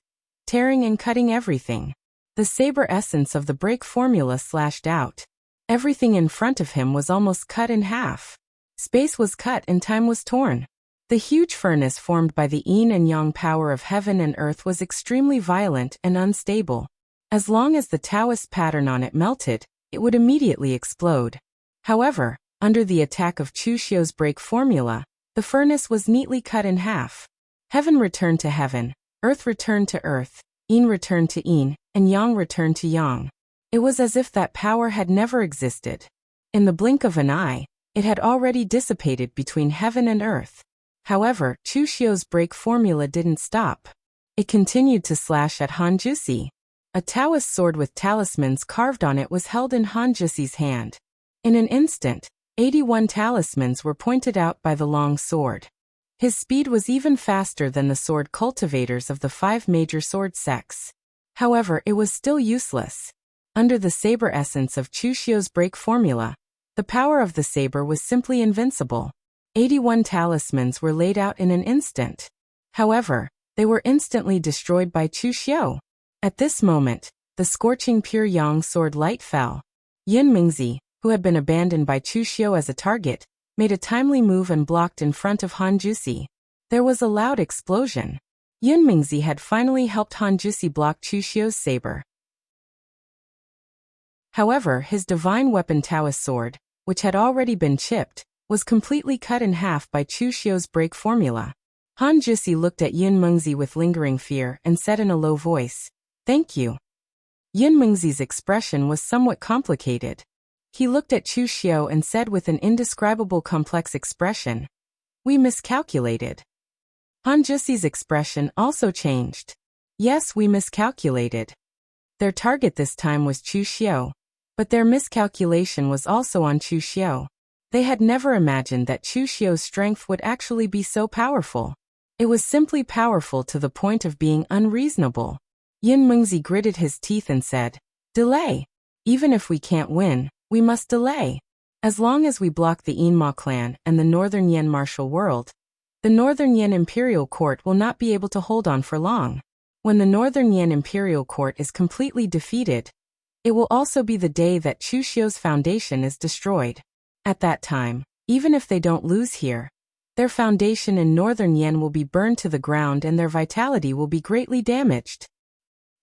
tearing and cutting everything. The saber essence of the break formula slashed out. Everything in front of him was almost cut in half. Space was cut and time was torn. The huge furnace formed by the yin and yang power of heaven and earth was extremely violent and unstable. As long as the Taoist pattern on it melted, it would immediately explode. However, under the attack of Chu Xiu's break formula, the furnace was neatly cut in half. Heaven returned to heaven, earth returned to earth, yin returned to yin, and yang returned to yang. It was as if that power had never existed. In the blink of an eye, it had already dissipated between heaven and earth. However, Chu Xiu's break formula didn't stop. It continued to slash at Han Jusi. A Taoist sword with talismans carved on it was held in Han Jusi's hand. In an instant, 81 talismans were pointed out by the long sword. His speed was even faster than the sword cultivators of the 5 major sword sects. However, it was still useless. Under the saber essence of Chu Xiu's break formula, the power of the saber was simply invincible. 81 talismans were laid out in an instant. However, they were instantly destroyed by Chu Xiu. At this moment, the scorching pure yang sword light fell. Yin Mingzi, who had been abandoned by Chu Xiu as a target, made a timely move and blocked in front of Han Jusi. There was a loud explosion. Yin Mingzi had finally helped Han Jusi block Chu Xiu's saber. However, his divine weapon Taoist sword, which had already been chipped, was completely cut in half by Chu Xiu's break formula. Han Jusi looked at Yin Mingzi with lingering fear and said in a low voice, "Thank you." Yin Mingzi's expression was somewhat complicated. He looked at Chu Xiu and said with an indescribable complex expression, "We miscalculated." Han Jusi's expression also changed. "Yes, we miscalculated." Their target this time was Chu Xiu. But their miscalculation was also on Chu Xiu. They had never imagined that Chu Xiu's strength would actually be so powerful. It was simply powerful to the point of being unreasonable. Yin Mingzi gritted his teeth and said, "Delay. Even if we can't win, we must delay. As long as we block the Yinma clan and the Northern Yan martial world, the Northern Yan Imperial Court will not be able to hold on for long. When the Northern Yan Imperial Court is completely defeated, it will also be the day that Chu Xiu's foundation is destroyed. At that time, even if they don't lose here, their foundation in Northern Yan will be burned to the ground and their vitality will be greatly damaged."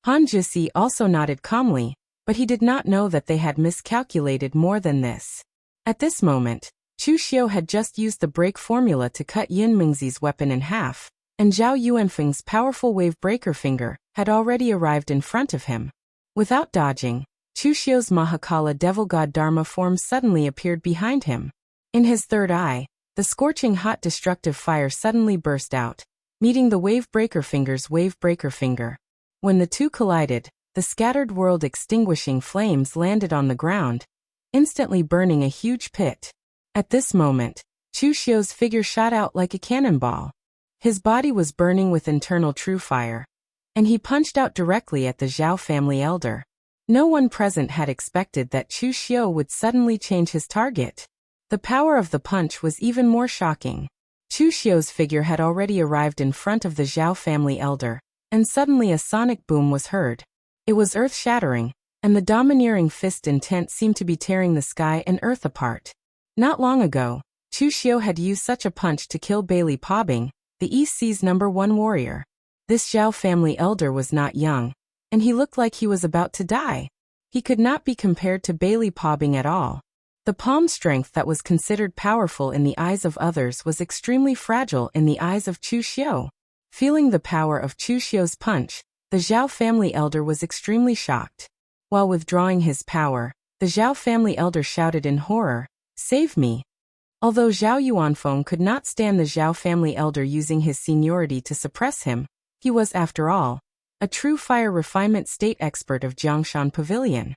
Han Jusi also nodded calmly, but he did not know that they had miscalculated more than this. At this moment, Chu Xiu had just used the break formula to cut Yin Mingzi's weapon in half, and Zhao Yuanfeng's powerful wave breaker finger had already arrived in front of him. Without dodging, Chu Xiu's Mahakala devil god Dharma form suddenly appeared behind him. In his third eye, the scorching hot destructive fire suddenly burst out, meeting the wave breaker finger's wave breaker finger. When the two collided, the scattered world extinguishing flames landed on the ground, instantly burning a huge pit. At this moment, Chu Xiu's figure shot out like a cannonball. His body was burning with internal true fire, and he punched out directly at the Zhao family elder. No one present had expected that Chu Xiu would suddenly change his target. The power of the punch was even more shocking. Chu Xiu's figure had already arrived in front of the Zhao family elder, and suddenly a sonic boom was heard. It was earth-shattering, and the domineering fist intent seemed to be tearing the sky and earth apart. Not long ago, Chu Xiu had used such a punch to kill Bailey Pobbing, the East Sea's #1 warrior. This Zhao family elder was not young, and he looked like he was about to die. He could not be compared to Bailey Pobbing at all. The palm strength that was considered powerful in the eyes of others was extremely fragile in the eyes of Chu Xiu. Feeling the power of Chu Xiu's punch, the Zhao family elder was extremely shocked. While withdrawing his power, the Zhao family elder shouted in horror, "Save me!" Although Zhao Yuanfeng could not stand the Zhao family elder using his seniority to suppress him, he was, after all, a true fire refinement state expert of Jiangshan Pavilion.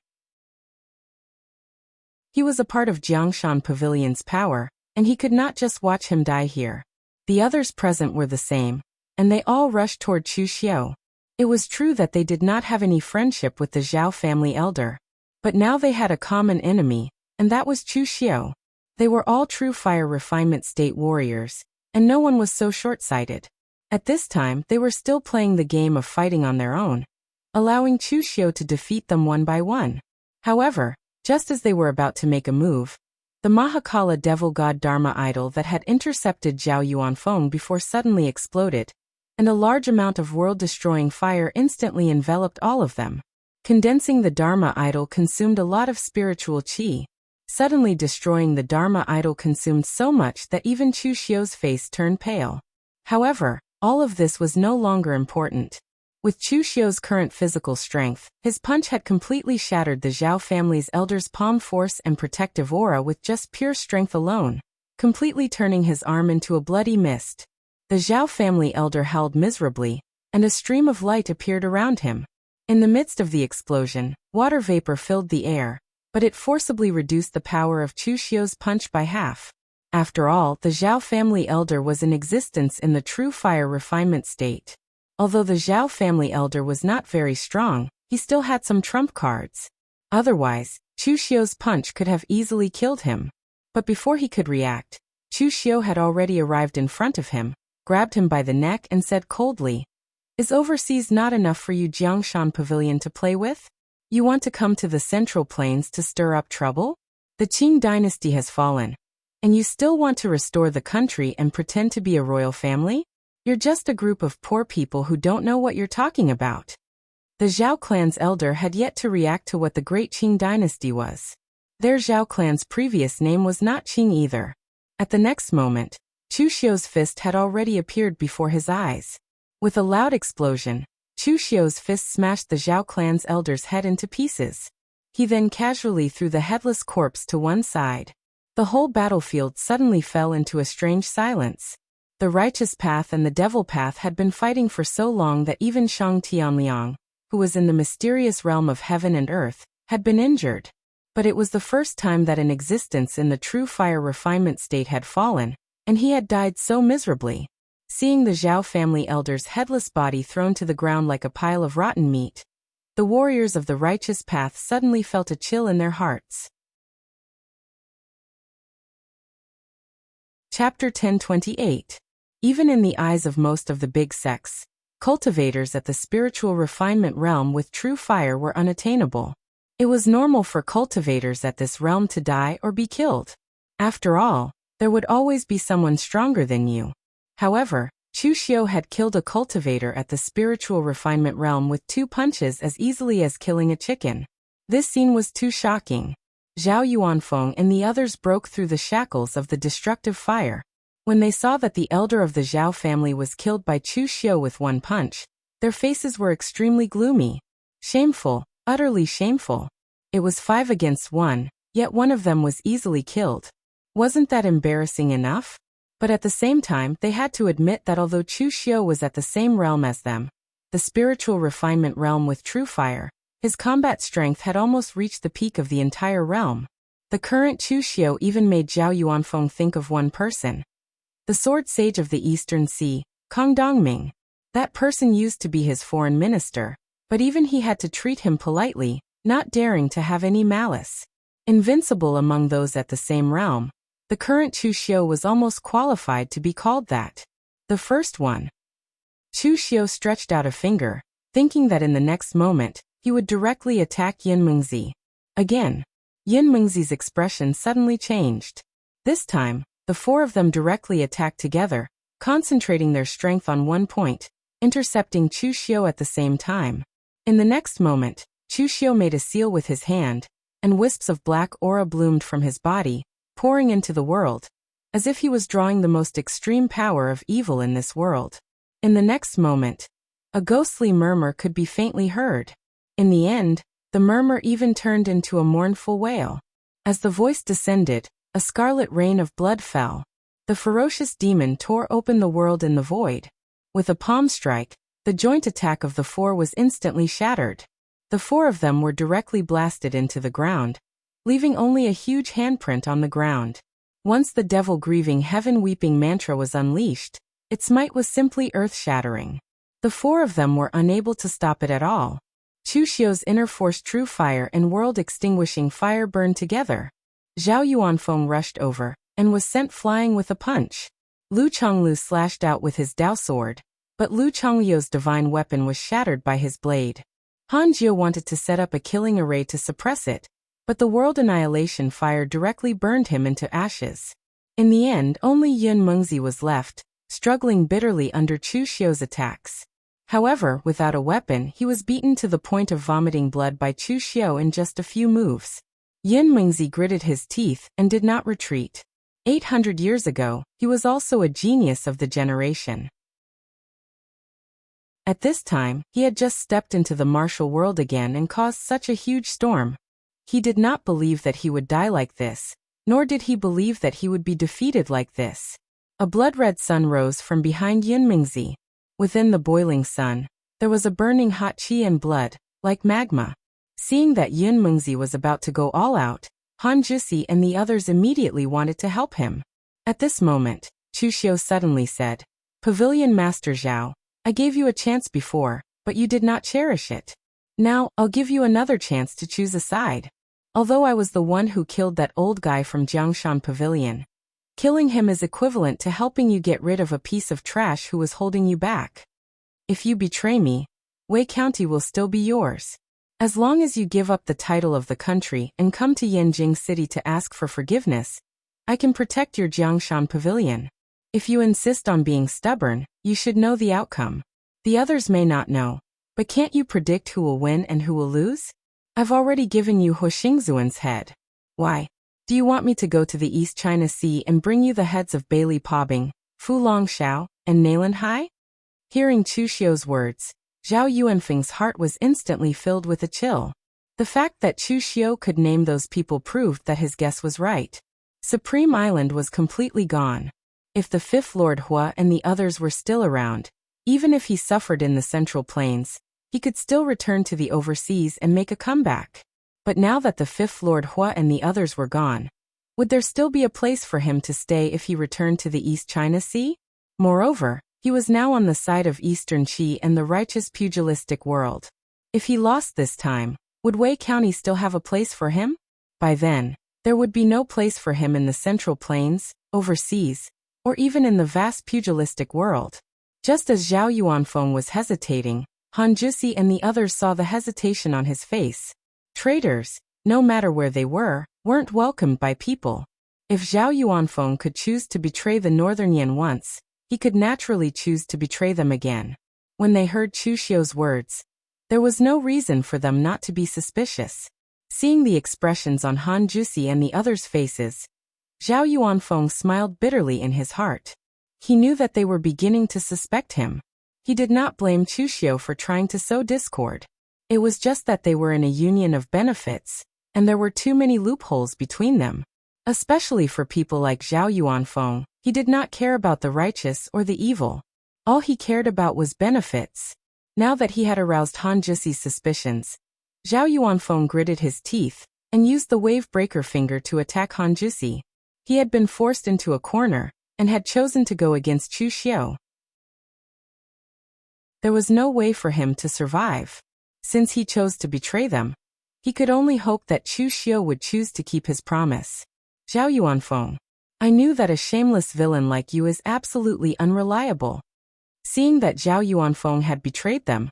He was a part of Jiangshan Pavilion's power, and he could not just watch him die here. The others present were the same, and they all rushed toward Chu Xiu. It was true that they did not have any friendship with the Zhao family elder, but now they had a common enemy, and that was Chu Xiu. They were all true fire refinement state warriors, and no one was so short-sighted. At this time, they were still playing the game of fighting on their own, allowing Chu Xiu to defeat them one by one. However, just as they were about to make a move, the Mahakala devil god Dharma idol that had intercepted Zhao Yuanfeng before suddenly exploded, and a large amount of world-destroying fire instantly enveloped all of them. Condensing the Dharma idol consumed a lot of spiritual qi. Suddenly destroying the Dharma idol consumed so much that even Chu Xiu's face turned pale. However, all of this was no longer important. With Chu Xiu's current physical strength, his punch had completely shattered the Zhao family's elder's palm force and protective aura with just pure strength alone, completely turning his arm into a bloody mist. The Zhao family elder howled miserably, and a stream of light appeared around him. In the midst of the explosion, water vapor filled the air, but it forcibly reduced the power of Chu Xiu's punch by half. After all, the Zhao family elder was in existence in the true fire refinement state. Although the Zhao family elder was not very strong, he still had some trump cards. Otherwise, Chu Xiu's punch could have easily killed him. But before he could react, Chu Xiu had already arrived in front of him, grabbed him by the neck and said coldly, "Is overseas not enough for you Jiangshan Pavilion to play with? You want to come to the Central Plains to stir up trouble? The Qing dynasty has fallen, and you still want to restore the country and pretend to be a royal family? You're just a group of poor people who don't know what you're talking about." The Zhao clan's elder had yet to react to what the great Qing dynasty was. Their Zhao clan's previous name was not Qing either. At the next moment, Chu Xiu's fist had already appeared before his eyes. With a loud explosion, Chu Xiu's fist smashed the Zhao clan's elder's head into pieces. He then casually threw the headless corpse to one side. The whole battlefield suddenly fell into a strange silence. The righteous path and the devil path had been fighting for so long that even Shang Tianliang, who was in the mysterious realm of heaven and earth, had been injured. But it was the first time that an existence in the true fire refinement state had fallen, and he had died so miserably. Seeing the Zhao family elder's headless body thrown to the ground like a pile of rotten meat, the warriors of the righteous path suddenly felt a chill in their hearts. Chapter 1028. Even in the eyes of most of the big sects, cultivators at the spiritual refinement realm with true fire were unattainable. It was normal for cultivators at this realm to die or be killed. After all, there would always be someone stronger than you. However, Chu Xiu had killed a cultivator at the spiritual refinement realm with 2 punches as easily as killing a chicken. This scene was too shocking. Zhao Yuanfeng and the others broke through the shackles of the destructive fire. When they saw that the elder of the Zhao family was killed by Chu Xiu with 1 punch, their faces were extremely gloomy. Shameful, utterly shameful. It was 5 against 1, yet one of them was easily killed. Wasn't that embarrassing enough? But at the same time, they had to admit that although Chu Xiu was at the same realm as them, the spiritual refinement realm with true fire, his combat strength had almost reached the peak of the entire realm. The current Chu Xiu even made Zhao Yuanfeng think of one person. The sword sage of the Eastern Sea, Kang Dongming. That person used to be his foreign minister, but even he had to treat him politely, not daring to have any malice. Invincible among those at the same realm, the current Chu Xiu was almost qualified to be called that. The first one. Chu Xiu stretched out a finger, thinking that in the next moment, he would directly attack Yin Mengzi. Again, Yin Mengzi's expression suddenly changed. This time, the 4 of them directly attacked together, concentrating their strength on one point, intercepting Chu Xiu at the same time. In the next moment, Chu Xiu made a seal with his hand, and wisps of black aura bloomed from his body, pouring into the world, as if he was drawing the most extreme power of evil in this world. In the next moment, a ghostly murmur could be faintly heard. In the end, the murmur even turned into a mournful wail. As the voice descended, A scarlet rain of blood fell. The ferocious demon tore open the world in the void. With a palm strike, the joint attack of the four was instantly shattered. The four of them were directly blasted into the ground, leaving only a huge handprint on the ground. Once the devil-grieving heaven-weeping mantra was unleashed, its might was simply earth-shattering. The four of them were unable to stop it at all. Chu Xiu's inner force, true fire and world-extinguishing fire burned together. Zhao Yuanfeng rushed over, and was sent flying with a punch. Lu Chonglu slashed out with his Dao sword, but Lu Chonglio's divine weapon was shattered by his blade. Han Jie wanted to set up a killing array to suppress it, but the world annihilation fire directly burned him into ashes. In the end, only Yun Mengzi was left, struggling bitterly under Chu Xiu's attacks. However, without a weapon, he was beaten to the point of vomiting blood by Chu Xiu in just a few moves. Yun Mengzi gritted his teeth and did not retreat. 800 years ago, he was also a genius of the generation. At this time, he had just stepped into the martial world again and caused such a huge storm. He did not believe that he would die like this, nor did he believe that he would be defeated like this. A blood-red sun rose from behind Yun Mengzi. Within the boiling sun, there was a burning hot qi and blood, like magma. Seeing that Yun Mengzi was about to go all out, Han Jusi and the others immediately wanted to help him. At this moment, Chu Xiu suddenly said, "Pavilion Master Zhao, I gave you a chance before, but you did not cherish it. Now, I'll give you another chance to choose a side. Although I was the one who killed that old guy from Jiangshan Pavilion, killing him is equivalent to helping you get rid of a piece of trash who was holding you back. If you betray me, Wei County will still be yours. As long as you give up the title of the country and come to Yanjing City to ask for forgiveness, I can protect your Jiangshan Pavilion. If you insist on being stubborn, you should know the outcome. The others may not know, but can't you predict who will win and who will lose? I've already given you Hu Xingzuan's head. Why? Do you want me to go to the East China Sea and bring you the heads of Bailey Pobing, Fu Longxiao, and Nayland Hai?" Hearing Chu Xiu's words, Zhao Yuanfeng's heart was instantly filled with a chill. The fact that Chu Xiu could name those people proved that his guess was right. Supreme Island was completely gone. If the Fifth Lord Hua and the others were still around, even if he suffered in the Central Plains, he could still return to the overseas and make a comeback. But now that the Fifth Lord Hua and the others were gone, would there still be a place for him to stay if he returned to the East China Sea? Moreover, he was now on the side of Eastern Qi and the righteous pugilistic world. If he lost this time, would Wei County still have a place for him? By then, there would be no place for him in the Central Plains, overseas, or even in the vast pugilistic world. Just as Zhao Yuanfeng was hesitating, Han Jusi and the others saw the hesitation on his face. Traitors, no matter where they were, weren't welcomed by people. If Zhao Yuanfeng could choose to betray the Northern Yan once, he could naturally choose to betray them again. When they heard Chu Xiu's words, there was no reason for them not to be suspicious. Seeing the expressions on Han Jusi and the others' faces, Zhao Yuanfeng smiled bitterly in his heart. He knew that they were beginning to suspect him. He did not blame Chu Xiu for trying to sow discord. It was just that they were in a union of benefits, and there were too many loopholes between them. Especially for people like Zhao Yuanfeng, he did not care about the righteous or the evil. All he cared about was benefits. Now that he had aroused Han Jusi's suspicions, Zhao Yuanfeng gritted his teeth and used the wave breaker finger to attack Han Jusi. He had been forced into a corner and had chosen to go against Chu Xiu. There was no way for him to survive. Since he chose to betray them, he could only hope that Chu Xiu would choose to keep his promise. Zhao Yuanfeng, I knew that a shameless villain like you is absolutely unreliable. Seeing that Zhao Yuanfeng had betrayed them,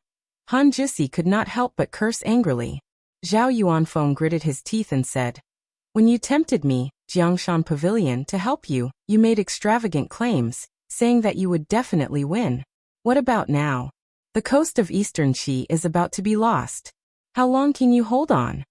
Han Jusi could not help but curse angrily. Zhao Yuanfeng gritted his teeth and said, "When you tempted me, Jiangshan Pavilion, to help you, you made extravagant claims, saying that you would definitely win. What about now? The coast of Eastern Qi is about to be lost. How long can you hold on?"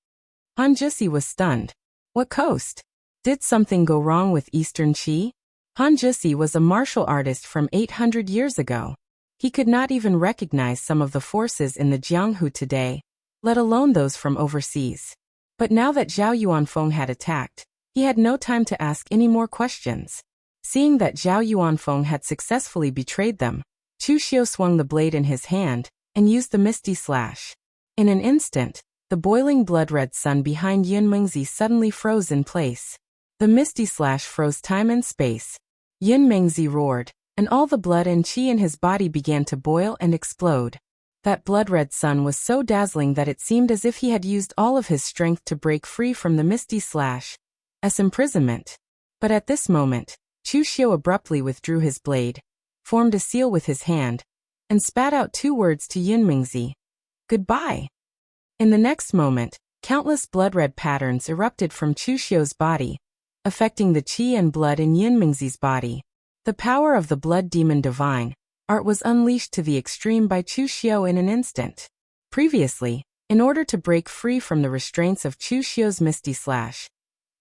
Han Jusi was stunned. What coast? Did something go wrong with Eastern Qi? Han Jusi was a martial artist from 800 years ago. He could not even recognize some of the forces in the Jianghu today, let alone those from overseas. But now that Zhao Yuanfeng had attacked, He had no time to ask any more questions. Seeing that Zhao Yuanfeng had successfully betrayed them, Chu Xiu swung the blade in his hand and used the misty slash. In an instant, the boiling blood-red sun behind Yun Mengzi suddenly froze in place. The misty slash froze time and space. Yun Mengzi roared, and all the blood and qi in his body began to boil and explode. That blood-red sun was so dazzling that it seemed as if he had used all of his strength to break free from the misty slash's imprisonment. But at this moment, Chu Xiu abruptly withdrew his blade, formed a seal with his hand, and spat out 2 words to Yun Mengzi. Goodbye. In the next moment, countless blood-red patterns erupted from Chu Xiu's body, affecting the qi and blood in Yun Mengzi's body. The power of the blood demon divine art was unleashed to the extreme by Chu Xiu in an instant. Previously, in order to break free from the restraints of Chu Xiu's misty slash,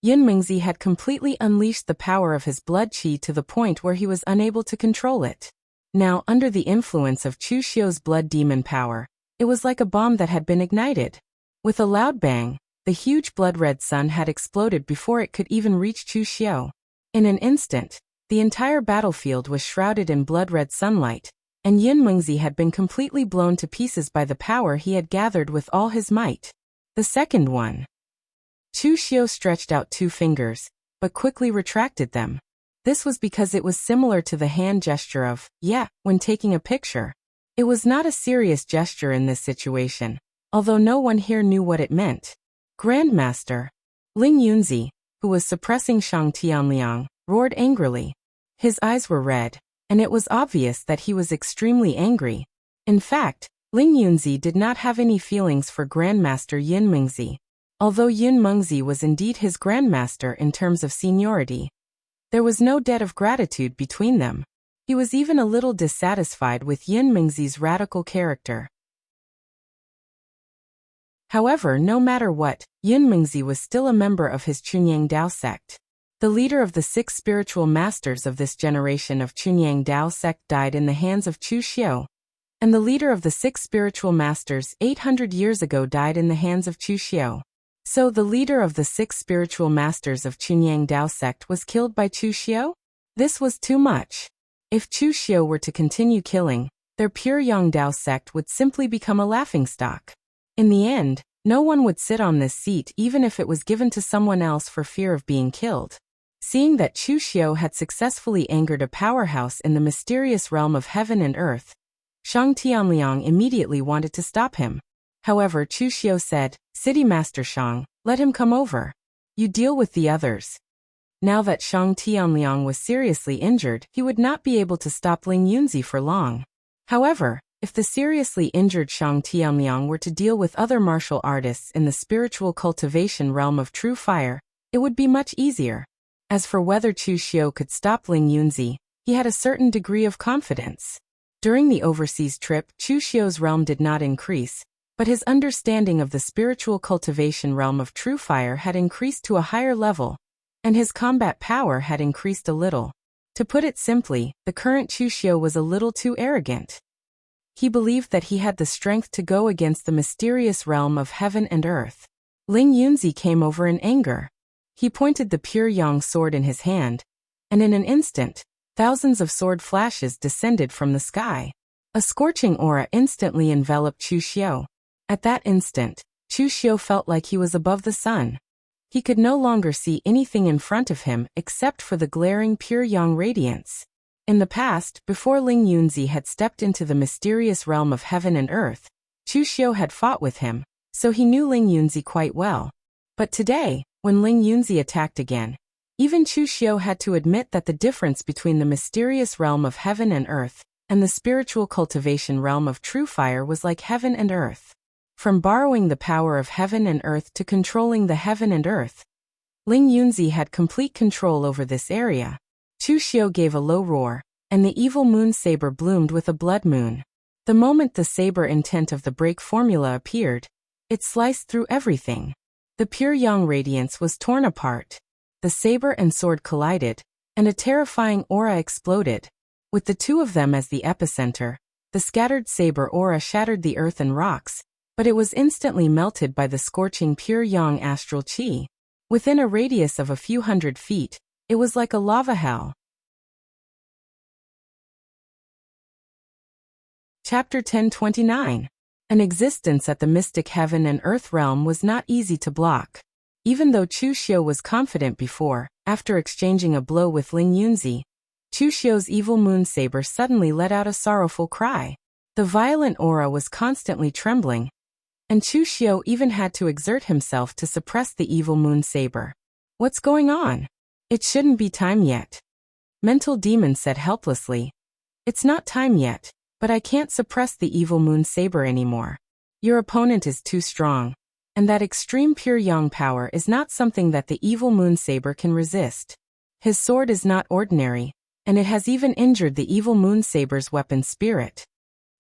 Yun Mengzi had completely unleashed the power of his blood qi to the point where he was unable to control it. Now, under the influence of Chu Xiu's blood demon power, it was like a bomb that had been ignited. With a loud bang, the huge blood-red sun had exploded before it could even reach Chu Xiu. In an instant, the entire battlefield was shrouded in blood-red sunlight, and Yun Mengzi had been completely blown to pieces by the power he had gathered with all his might. The second one. Chu Xiu stretched out 2 fingers, but quickly retracted them. This was because it was similar to the hand gesture of, yeah, when taking a picture. It was not a serious gesture in this situation, although no one here knew what it meant. Grandmaster Ling Yunzi, who was suppressing Shang Tianliang, roared angrily. His eyes were red, and it was obvious that he was extremely angry. In fact, Ling Yunzi did not have any feelings for Grandmaster Yun Mengzi. Although Yun Mengzi was indeed his grandmaster in terms of seniority, there was no debt of gratitude between them. He was even a little dissatisfied with Yun Mengzi's radical character. However, no matter what, Yun Mengzi was still a member of his Chunyang Dao sect. The leader of the 6 spiritual masters of this generation of Chunyang Dao sect died in the hands of Chu Xiu, and the leader of the 6 spiritual masters 800 years ago died in the hands of Chu Xiu. So the leader of the 6 spiritual masters of Chunyang Dao sect was killed by Chu Xiu? This was too much. If Chu Xiu were to continue killing, their pure Yang Dao sect would simply become a laughingstock. In the end, no one would sit on this seat even if it was given to someone else for fear of being killed. Seeing that Chu Xiu had successfully angered a powerhouse in the mysterious realm of heaven and earth, Shang Tianliang immediately wanted to stop him. However, Chu Xiu said, City Master Shang, let him come over. You deal with the others. Now that Shang Tianliang was seriously injured, he would not be able to stop Ling Yunzi for long. However, if the seriously injured Shang Tianliang were to deal with other martial artists in the spiritual cultivation realm of true fire, it would be much easier. As for whether Chu Xiu could stop Ling Yunzi, he had a certain degree of confidence. During the overseas trip, Chu Xiu's realm did not increase, but his understanding of the spiritual cultivation realm of true fire had increased to a higher level, and his combat power had increased a little. To put it simply, the current Chu Xiu was a little too arrogant. He believed that he had the strength to go against the mysterious realm of heaven and earth. Ling Yunzi came over in anger. He pointed the pure yang sword in his hand, and in an instant, thousands of sword flashes descended from the sky. A scorching aura instantly enveloped Chu Xiu. At that instant, Chu Xiu felt like he was above the sun. He could no longer see anything in front of him except for the glaring pure yang radiance. In the past, before Ling Yunzi had stepped into the mysterious realm of heaven and earth, Chu Xiu had fought with him, so he knew Ling Yunzi quite well. But today, when Ling Yunzi attacked again, even Chu Xiu had to admit that the difference between the mysterious realm of heaven and earth and the spiritual cultivation realm of true fire was like heaven and earth. From borrowing the power of heaven and earth to controlling the heaven and earth, Ling Yunzi had complete control over this area. Chu Xiu gave a low roar, and the evil moon saber bloomed with a blood moon. The moment the saber intent of the break formula appeared, it sliced through everything. The pure yang radiance was torn apart. The saber and sword collided, and a terrifying aura exploded. With the two of them as the epicenter, the scattered saber aura shattered the earth and rocks, but it was instantly melted by the scorching pure yang astral qi. Within a radius of a few hundred feet, it was like a lava hell. Chapter 1029. An existence at the mystic heaven and earth realm was not easy to block. Even though Chu Xiu was confident before, after exchanging a blow with Ling Yunzi, Chu Xiu's evil moon saber suddenly let out a sorrowful cry. The violent aura was constantly trembling, and Chu Xiu even had to exert himself to suppress the evil moon saber. What's going on? It shouldn't be time yet. Mental Demon said helplessly. It's not time yet, but I can't suppress the evil moon saber anymore. Your opponent is too strong, and that extreme pure yang power is not something that the evil moon saber can resist. His sword is not ordinary, and it has even injured the evil moon saber's weapon spirit.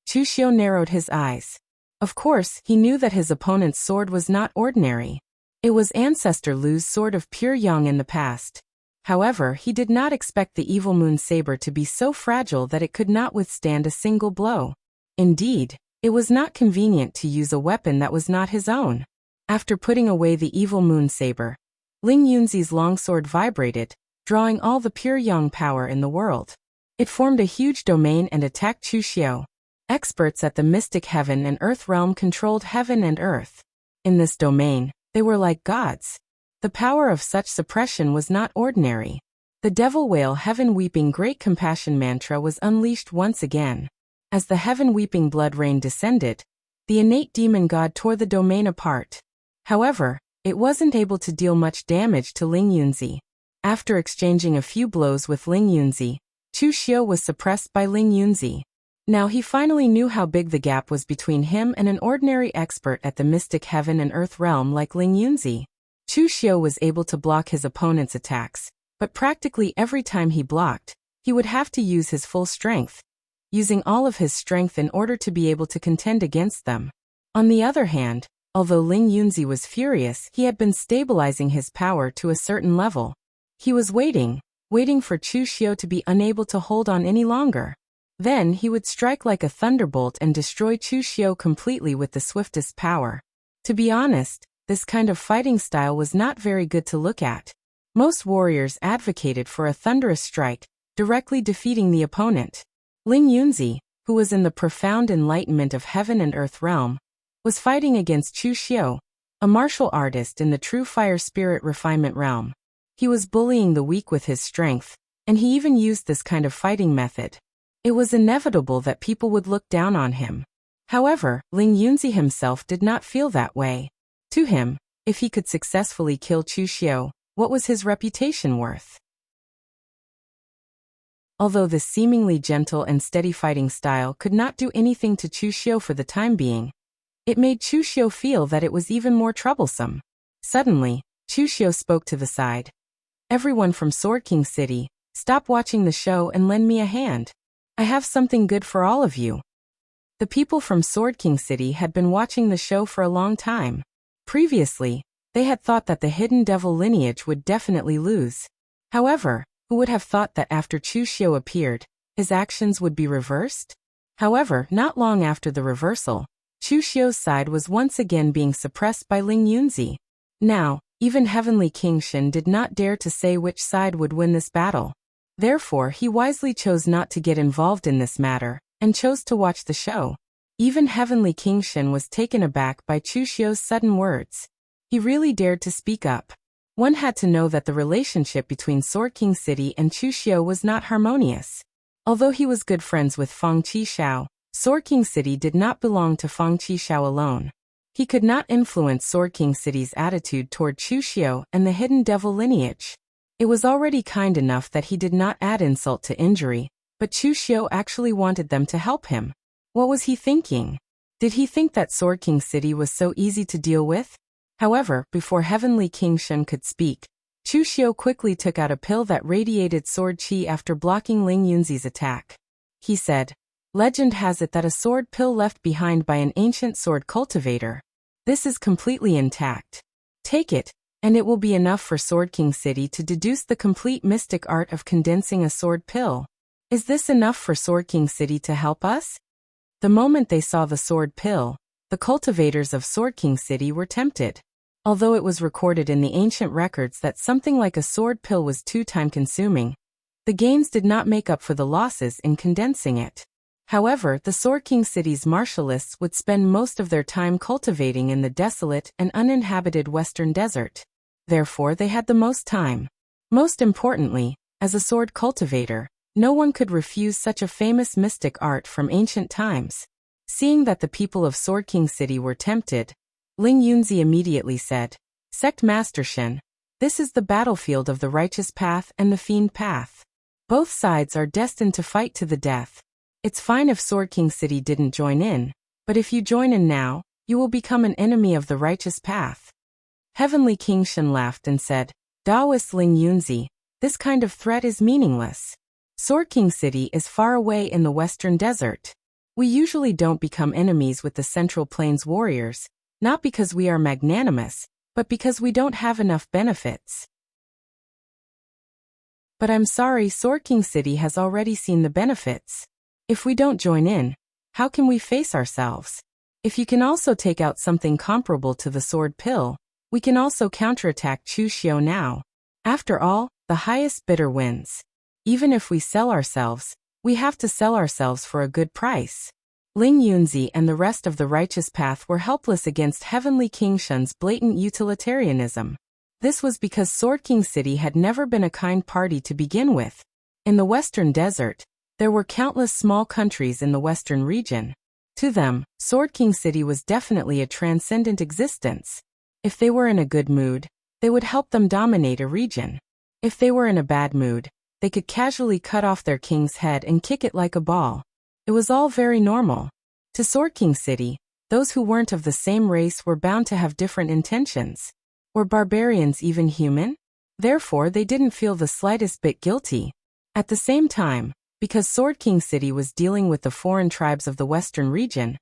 Chu Xiu narrowed his eyes. Of course, he knew that his opponent's sword was not ordinary. It was Ancestor Lu's sword of pure yang in the past. However, he did not expect the evil moon saber to be so fragile that it could not withstand a single blow. Indeed, it was not convenient to use a weapon that was not his own. After putting away the evil moon saber, Ling Yunzi's longsword vibrated, drawing all the pure yang power in the world. It formed a huge domain and attacked Chu Xiu. Experts at the mystic heaven and earth realm controlled heaven and earth. In this domain, they were like gods. The power of such suppression was not ordinary. The devil whale heaven weeping great compassion mantra was unleashed once again. As the heaven weeping blood rain descended, the innate demon god tore the domain apart. However, it wasn't able to deal much damage to Ling Yunzi. After exchanging a few blows with Ling Yunzi, Chu Xiu was suppressed by Ling Yunzi. Now he finally knew how big the gap was between him and an ordinary expert at the mystic heaven and earth realm like Ling Yunzi. Chu Xiu was able to block his opponent's attacks, but practically every time he blocked, he would have to use his full strength, using all of his strength in order to be able to contend against them. On the other hand, although Ling Yunzi was furious, he had been stabilizing his power to a certain level. He was waiting for Chu Xiu to be unable to hold on any longer. Then he would strike like a thunderbolt and destroy Chu Xiu completely with the swiftest power. To be honest, this kind of fighting style was not very good to look at. Most warriors advocated for a thunderous strike, directly defeating the opponent. Ling Yunzi, who was in the profound enlightenment of heaven and earth realm, was fighting against Chu Xiu, a martial artist in the true fire spirit refinement realm. He was bullying the weak with his strength, and he even used this kind of fighting method. It was inevitable that people would look down on him. However, Ling Yunzi himself did not feel that way. To him, if he could successfully kill Chu Xiu, what was his reputation worth? Although this seemingly gentle and steady fighting style could not do anything to Chu Xiu for the time being, it made Chu Xiu feel that it was even more troublesome. Suddenly, Chu Xiu spoke to the side. Everyone from Sword King City, stop watching the show and lend me a hand. I have something good for all of you. The people from Sword King City had been watching the show for a long time. Previously, they had thought that the hidden devil lineage would definitely lose. However, who would have thought that after Chu Xiu appeared, his actions would be reversed? However, not long after the reversal, Chu Xiu's side was once again being suppressed by Ling Yunzi. Now, even Heavenly King Shen did not dare to say which side would win this battle. Therefore, he wisely chose not to get involved in this matter, and chose to watch the show. Even Heavenly King Shen was taken aback by Chu Xiu's sudden words. He really dared to speak up. One had to know that the relationship between Sword King City and Chu Xiu was not harmonious. Although he was good friends with Fang Qishao, Sword King City did not belong to Fang Qishao alone. He could not influence Sword King City's attitude toward Chu Xiu and the hidden devil lineage. It was already kind enough that he did not add insult to injury, but Chu Xiu actually wanted them to help him. What was he thinking? Did he think that Sword King City was so easy to deal with? However, before Heavenly King Shen could speak, Chu Xiu quickly took out a pill that radiated sword chi after blocking Ling Yunzi's attack. He said, "Legend has it that a sword pill left behind by an ancient sword cultivator. This is completely intact. Take it, and it will be enough for Sword King City to deduce the complete mystic art of condensing a sword pill. Is this enough for Sword King City to help us?" The moment they saw the sword pill, the cultivators of Sword King City were tempted. Although it was recorded in the ancient records that something like a sword pill was too time-consuming, the gains did not make up for the losses in condensing it. However, the Sword King city's martialists would spend most of their time cultivating in the desolate and uninhabited western desert. Therefore, they had the most time. Most importantly, as a sword cultivator, no one could refuse such a famous mystic art from ancient times. Seeing that the people of Sword King City were tempted, Ling Yunzi immediately said, "Sect Master Shen, this is the battlefield of the righteous path and the fiend path. Both sides are destined to fight to the death. It's fine if Sword King City didn't join in, but if you join in now, you will become an enemy of the righteous path." Heavenly King Shen laughed and said, "Taoist Ling Yunzi, this kind of threat is meaningless. Sword King City is far away in the western desert. We usually don't become enemies with the Central Plains warriors, not because we are magnanimous, but because we don't have enough benefits. But I'm sorry, Sword King City has already seen the benefits. If we don't join in, how can we face ourselves? If you can also take out something comparable to the sword pill, we can also counterattack Chu Xiu now. After all, the highest bidder wins. Even if we sell ourselves, we have to sell ourselves for a good price." Ling Yunzi and the rest of the righteous path were helpless against Heavenly King Shen's blatant utilitarianism. This was because Sword King City had never been a kind party to begin with. In the western desert, there were countless small countries in the western region. To them, Sword King City was definitely a transcendent existence. If they were in a good mood, they would help them dominate a region. If they were in a bad mood, they could casually cut off their king's head and kick it like a ball. It was all very normal. To Sword King City, those who weren't of the same race were bound to have different intentions. Were barbarians even human? Therefore, they didn't feel the slightest bit guilty. At the same time, because Sword King City was dealing with the foreign tribes of the western region,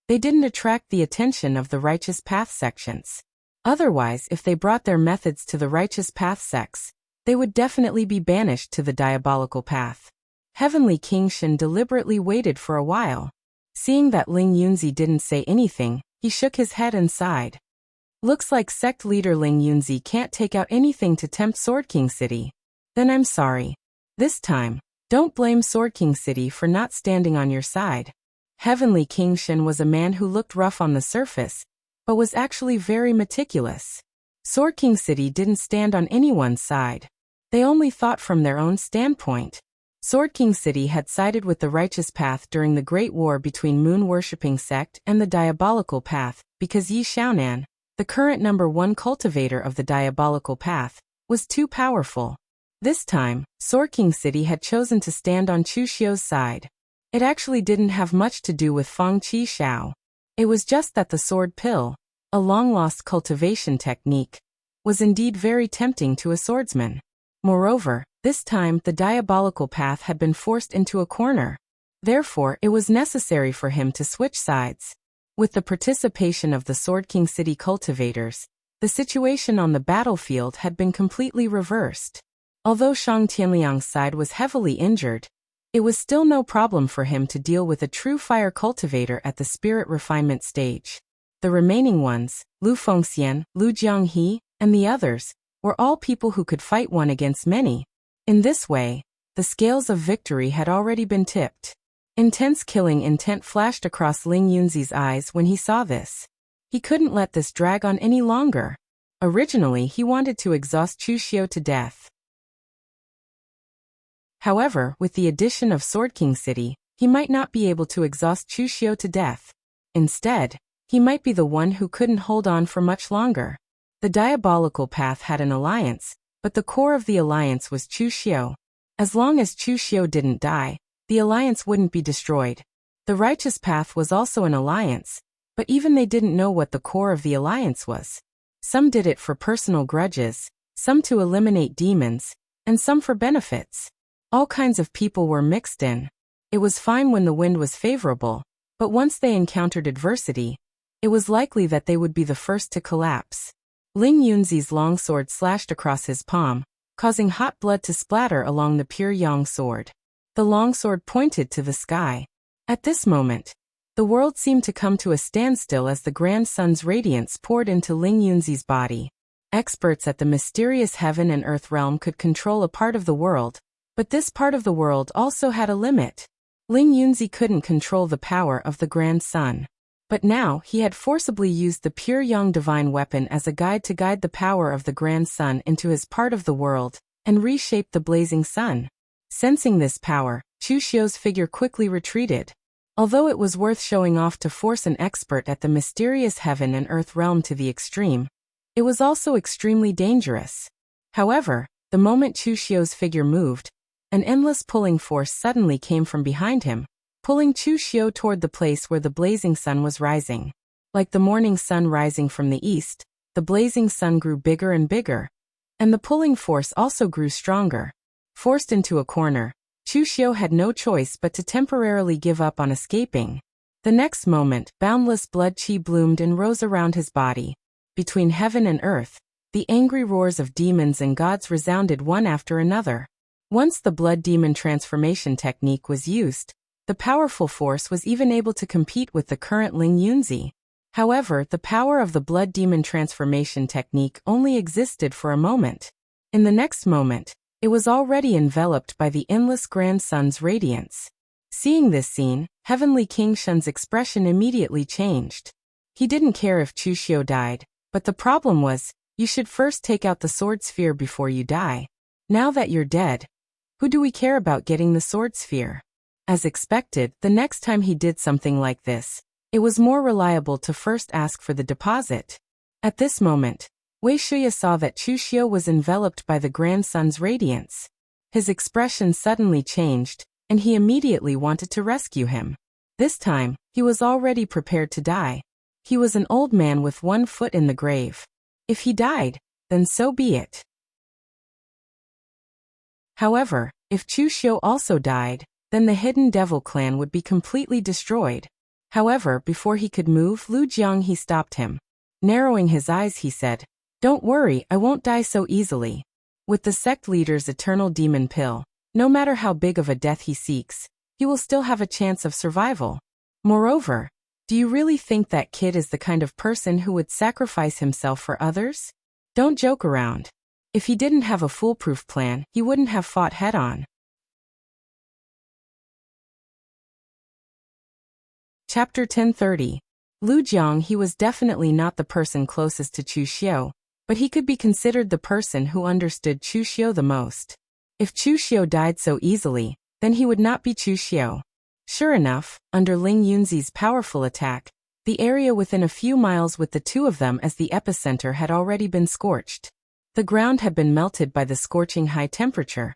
they didn't attract the attention of the righteous path sections. Otherwise, if they brought their methods to the righteous path sects, they would definitely be banished to the diabolical path. Heavenly King Shen deliberately waited for a while. Seeing that Ling Yunzi didn't say anything, he shook his head and sighed. Looks like sect leader Ling Yunzi can't take out anything to tempt Sword King City. Then I'm sorry. This time, don't blame Sword King City for not standing on your side. Heavenly King Shen was a man who looked rough on the surface, but was actually very meticulous. Sword King City didn't stand on anyone's side. They only thought from their own standpoint. Sword King City had sided with the righteous path during the Great War between moon-worshipping sect and the diabolical path, because Yi Xiaonan, the current #1 cultivator of the diabolical path, was too powerful. This time, Sword King City had chosen to stand on Chu Xiu's side. It actually didn't have much to do with Feng Qi Xiao. It was just that the sword pill, a long-lost cultivation technique, was indeed very tempting to a swordsman. Moreover, this time the diabolical path had been forced into a corner. Therefore, it was necessary for him to switch sides. With the participation of the Sword King City cultivators, the situation on the battlefield had been completely reversed. Although Shang Tianliang's side was heavily injured, it was still no problem for him to deal with a true fire cultivator at the spirit refinement stage. The remaining ones, Lu Fengxian, Lu Jianghe, and the others, were all people who could fight one against many. In this way, the scales of victory had already been tipped. Intense killing intent flashed across Ling Yunzi's eyes when he saw this. He couldn't let this drag on any longer. Originally, he wanted to exhaust Chu Xiu to death. However, with the addition of Sword King City, he might not be able to exhaust Chu Xiu to death. Instead, he might be the one who couldn't hold on for much longer. The diabolical path had an alliance, but the core of the alliance was Chu Xiu. As long as Chu Xiu didn't die, the alliance wouldn't be destroyed. The righteous path was also an alliance, but even they didn't know what the core of the alliance was. Some did it for personal grudges, some to eliminate demons, and some for benefits. All kinds of people were mixed in. It was fine when the wind was favorable, but once they encountered adversity, it was likely that they would be the first to collapse. Ling Yunzi's longsword slashed across his palm, causing hot blood to splatter along the pure yang sword. The longsword pointed to the sky. At this moment, The world seemed to come to a standstill as the grand sun's radiance poured into Ling Yunzi's body. Experts at the mysterious heaven and earth realm could control a part of the world, but this part of the world also had a limit. Ling Yunzi couldn't control the power of the grand sun. But now he had forcibly used the pure young divine weapon as a guide to guide the power of the grand sun into his part of the world, and reshape the blazing sun. Sensing this power, Chu Xiu's figure quickly retreated. Although it was worth showing off to force an expert at the mysterious heaven and earth realm to the extreme, it was also extremely dangerous. However, the moment Chu Xiu's figure moved, an endless pulling force suddenly came from behind him, pulling Chu Xiu toward the place where the blazing sun was rising. Like the morning sun rising from the east, the blazing sun grew bigger and bigger, and the pulling force also grew stronger. Forced into a corner, Chu Xiu had no choice but to temporarily give up on escaping. The next moment, boundless blood qi bloomed and rose around his body. Between heaven and earth, the angry roars of demons and gods resounded one after another. Once the blood demon transformation technique was used, the powerful force was even able to compete with the current Ling Yunzi. However, the power of the blood demon transformation technique only existed for a moment. In the next moment, it was already enveloped by the endless grand sun's radiance. Seeing this scene, Heavenly King Shun's expression immediately changed. He didn't care if Chu Xiu died, but the problem was, you should first take out the sword sphere before you die. Now that you're dead, who do we care about getting the sword sphere? As expected, the next time he did something like this, it was more reliable to first ask for the deposit. At this moment, Wei Shuya saw that Chu Xiu was enveloped by the grand sun's radiance. His expression suddenly changed, and he immediately wanted to rescue him. This time, he was already prepared to die. He was an old man with one foot in the grave. If he died, then so be it. However, if Chu Xiu also died, then the Hidden Devil clan would be completely destroyed. However, before he could move Lu Jiang, stopped him. Narrowing his eyes, he said, "Don't worry, I won't die so easily." With the sect leader's eternal demon pill, no matter how big of a death he seeks, he will still have a chance of survival. Moreover, do you really think that kid is the kind of person who would sacrifice himself for others? Don't joke around. If he didn't have a foolproof plan, he wouldn't have fought head-on. Chapter 1030. Lu Jiang. He was definitely not the person closest to Chu Xiu, but he could be considered the person who understood Chu Xiu the most. If Chu Xiu died so easily, then he would not be Chu Xiu. Sure enough, under Ling Yunzi's powerful attack, the area within a few miles with the two of them as the epicenter had already been scorched. The ground had been melted by the scorching high temperature,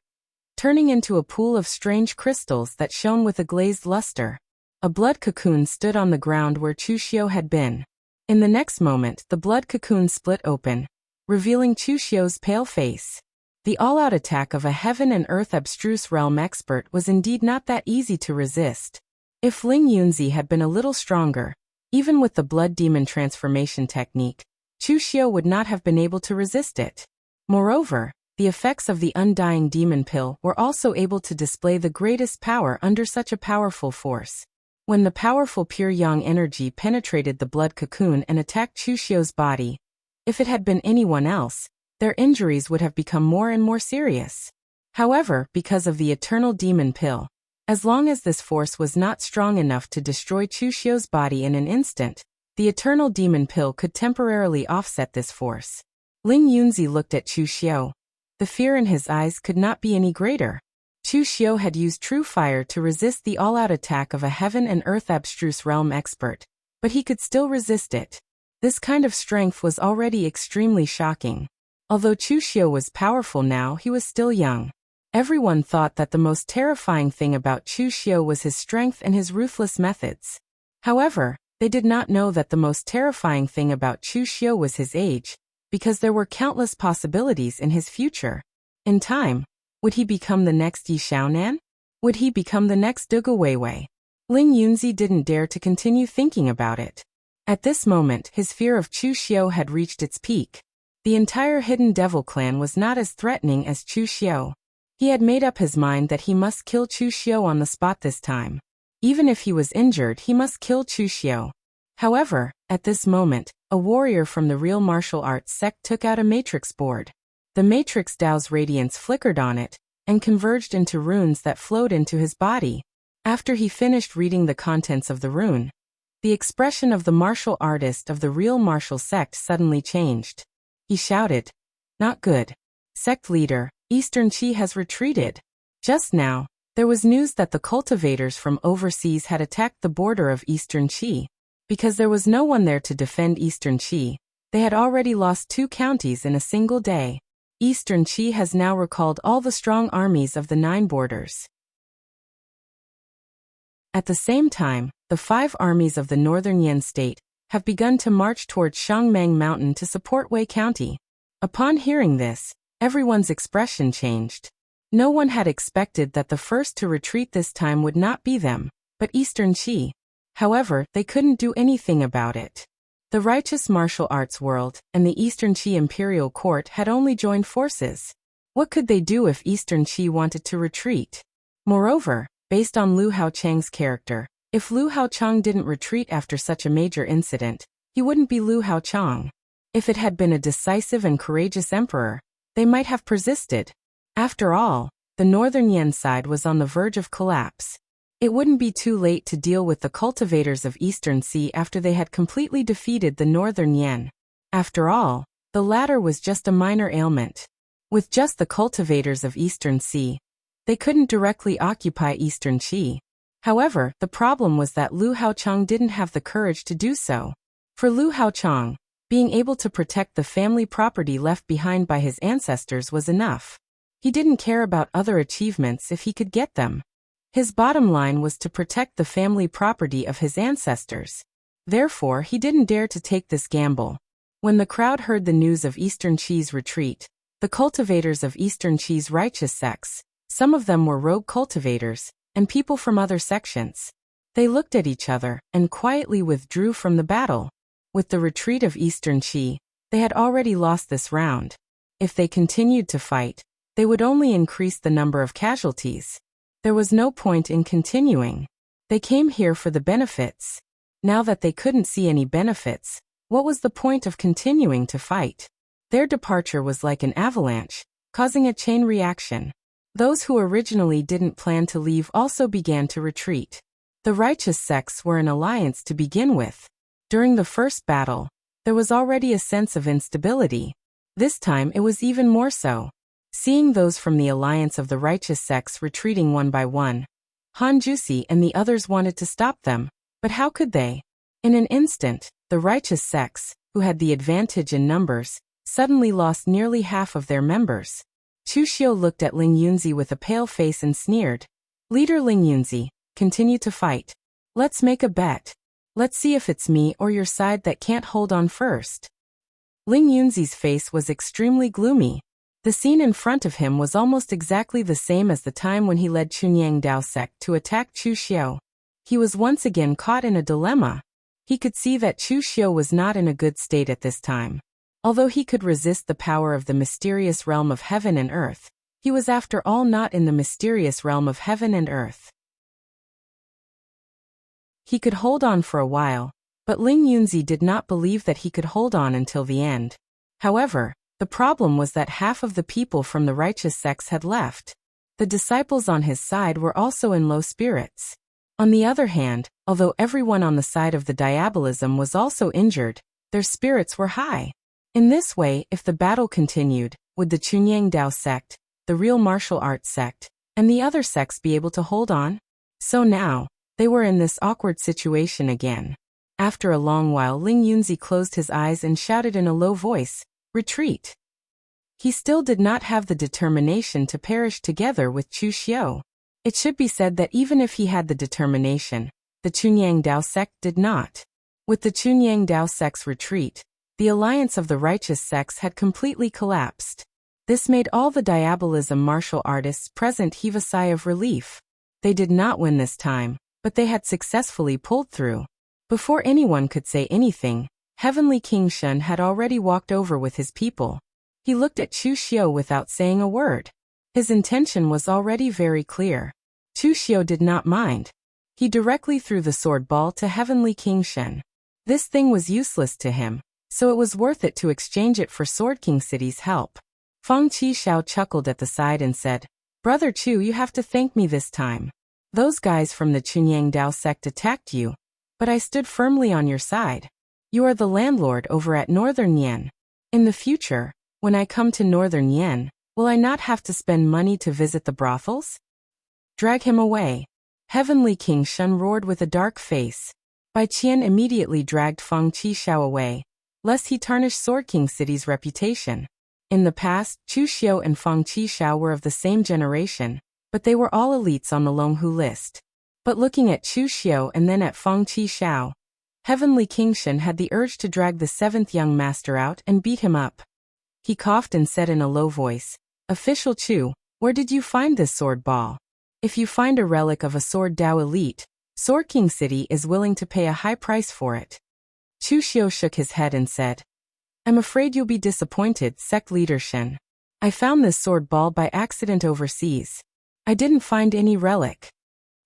turning into a pool of strange crystals that shone with a glazed luster. A blood cocoon stood on the ground where Chu Xiu had been. In the next moment, the blood cocoon split open, revealing Chu Xiu's pale face. The all-out attack of a heaven and earth abstruse realm expert was indeed not that easy to resist. If Ling Yunzi had been a little stronger, even with the blood demon transformation technique, Chu Xiu would not have been able to resist it. Moreover, the effects of the undying demon pill were also able to display the greatest power under such a powerful force. When the powerful pure yang energy penetrated the blood cocoon and attacked Chu Xiu's body, if it had been anyone else, their injuries would have become more and more serious. However, because of the eternal demon pill, as long as this force was not strong enough to destroy Chu Xiu's body in an instant, the eternal demon pill could temporarily offset this force. Ling Yunzi looked at Chu Xiu. The fear in his eyes could not be any greater. Chu Xiu had used true fire to resist the all-out attack of a heaven and earth abstruse realm expert, but he could still resist it. This kind of strength was already extremely shocking. Although Chu Xiu was powerful now, he was still young. Everyone thought that the most terrifying thing about Chu Xiu was his strength and his ruthless methods. However, they did not know that the most terrifying thing about Chu Xiu was his age, because there were countless possibilities in his future. In time, would he become the next Yi Xiaonan? Would he become the next Duge Weiwei? Ling Yunzi didn't dare to continue thinking about it. At this moment, his fear of Chu Xiu had reached its peak. The entire Hidden Devil clan was not as threatening as Chu Xiu. He had made up his mind that he must kill Chu Xiu on the spot this time. Even if he was injured, he must kill Chu Xiu. However, at this moment, a warrior from the real martial arts sect took out a matrix board. The matrix Dao's radiance flickered on it and converged into runes that flowed into his body. After he finished reading the contents of the rune, the expression of the martial artist of the real martial sect suddenly changed. He shouted, "Not good. Sect leader, Eastern Qi has retreated." Just now, there was news that the cultivators from overseas had attacked the border of Eastern Qi. Because there was no one there to defend Eastern Qi, they had already lost 2 counties in a single day. Eastern Qi has now recalled all the strong armies of the 9 borders. At the same time, the 5 armies of the northern Yan state have begun to march toward Shangmeng Mountain to support Wei County. Upon hearing this, everyone's expression changed. No one had expected that the first to retreat this time would not be them, but Eastern Qi. However, they couldn't do anything about it. The righteous martial arts world and the Eastern Qi imperial court had only joined forces. What could they do if Eastern Qi wanted to retreat? Moreover, based on Lu Haochang's character, if Lu Haochang didn't retreat after such a major incident, he wouldn't be Lu Haochang. If it had been a decisive and courageous emperor, they might have persisted. After all, the northern Yan side was on the verge of collapse. It wouldn't be too late to deal with the cultivators of Eastern Qi after they had completely defeated the northern Yan. After all, the latter was just a minor ailment. With just the cultivators of Eastern Qi, they couldn't directly occupy Eastern Qi. However, the problem was that Lu Haochang didn't have the courage to do so. For Lu Haochang, being able to protect the family property left behind by his ancestors was enough. He didn't care about other achievements if he could get them. His bottom line was to protect the family property of his ancestors. Therefore, he didn't dare to take this gamble. When the crowd heard the news of Eastern Qi's retreat, the cultivators of Eastern Qi's righteous sects, some of them were rogue cultivators, and people from other sections. They looked at each other and quietly withdrew from the battle. With the retreat of Eastern Qi, they had already lost this round. If they continued to fight, they would only increase the number of casualties. There was no point in continuing. They came here for the benefits. Now that they couldn't see any benefits, what was the point of continuing to fight? Their departure was like an avalanche, causing a chain reaction. Those who originally didn't plan to leave also began to retreat. The righteous sects were an alliance to begin with. During the first battle, there was already a sense of instability. This time it was even more so. Seeing those from the alliance of the righteous sects retreating one by one, Han Jusi and the others wanted to stop them, but how could they? In an instant, the righteous sects, who had the advantage in numbers, suddenly lost nearly half of their members. Chu Xiu looked at Ling Yunzi with a pale face and sneered. "Leader Ling Yunzi, continue to fight. Let's make a bet. Let's see if it's me or your side that can't hold on first." Ling Yunzi's face was extremely gloomy. The scene in front of him was almost exactly the same as the time when he led Chunyang Dao sect to attack Chu Xiu. He was once again caught in a dilemma. He could see that Chu Xiu was not in a good state at this time. Although he could resist the power of the mysterious realm of heaven and earth, he was after all not in the mysterious realm of heaven and earth. He could hold on for a while, but Ling Yunzi did not believe that he could hold on until the end. However, the problem was that half of the people from the righteous sects had left. The disciples on his side were also in low spirits. On the other hand, although everyone on the side of the diabolism was also injured, their spirits were high. In this way, if the battle continued, would the Chunyang Dao sect, the real martial arts sect, and the other sects be able to hold on? So now, they were in this awkward situation again. After a long while, Ling Yunzi closed his eyes and shouted in a low voice, "Retreat." He still did not have the determination to perish together with Chu Xiu. It should be said that even if he had the determination, the Chunyang Dao sect did not. With the Chunyang Dao sect's retreat, the alliance of the righteous sects had completely collapsed. This made all the diabolism martial artists present heave a sigh of relief. They did not win this time, but they had successfully pulled through. Before anyone could say anything, Heavenly King Shun had already walked over with his people. He looked at Chu Xiu without saying a word. His intention was already very clear. Chu Xiu did not mind. He directly threw the sword ball to Heavenly King Shen. This thing was useless to him, so it was worth it to exchange it for Sword King City's help. Feng Qishao chuckled at the side and said, "Brother Chu, you have to thank me this time. Those guys from the Chunyang Dao sect attacked you, but I stood firmly on your side. You are the landlord over at Northern Yen. In the future, when I come to Northern Yen, will I not have to spend money to visit the brothels?" "Drag him away." Heavenly King Shen roared with a dark face. Bai Qian immediately dragged Feng Qishao away, lest he tarnish Sword King City's reputation. In the past, Chu Xiu and Feng Qishao were of the same generation, but they were all elites on the Longhu list. But looking at Chu Xiu and then at Feng Qishao, Heavenly King Shen had the urge to drag the seventh young master out and beat him up. He coughed and said in a low voice, "Official Chu, where did you find this sword ball? If you find a relic of a Sword Dao elite, Sword King City is willing to pay a high price for it." Chu Xiu shook his head and said, "I'm afraid you'll be disappointed, sect leader Shen. I found this sword ball by accident overseas. I didn't find any relic."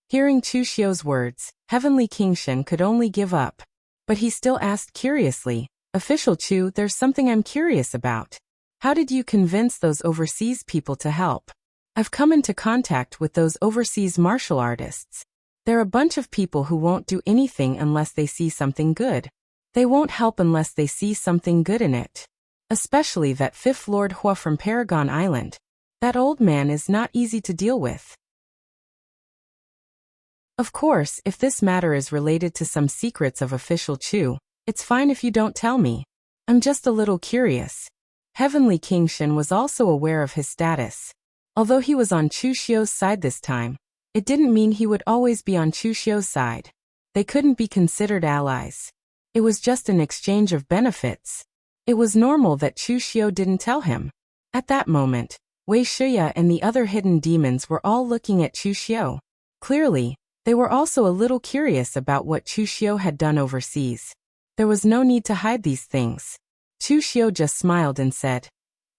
Hearing Chu Xiu's words, Heavenly King Shen could only give up. But he still asked curiously, "Official Chu, there's something I'm curious about. How did you convince those overseas people to help? I've come into contact with those overseas martial artists. They're a bunch of people who won't do anything unless they see something good. They won't help unless they see something good in it. Especially that fifth Lord Hua from Paragon Island. That old man is not easy to deal with. Of course, if this matter is related to some secrets of Official Chu, it's fine if you don't tell me. I'm just a little curious." Heavenly King Shen was also aware of his status. Although he was on Chu Xiu's side this time, it didn't mean he would always be on Chu Xiu's side. They couldn't be considered allies. It was just an exchange of benefits. It was normal that Chu Xiu didn't tell him. At that moment, Wei Shiya and the other hidden demons were all looking at Chu Xiu. Clearly, they were also a little curious about what Chu Xiu had done overseas. There was no need to hide these things. Chu Xiu just smiled and said,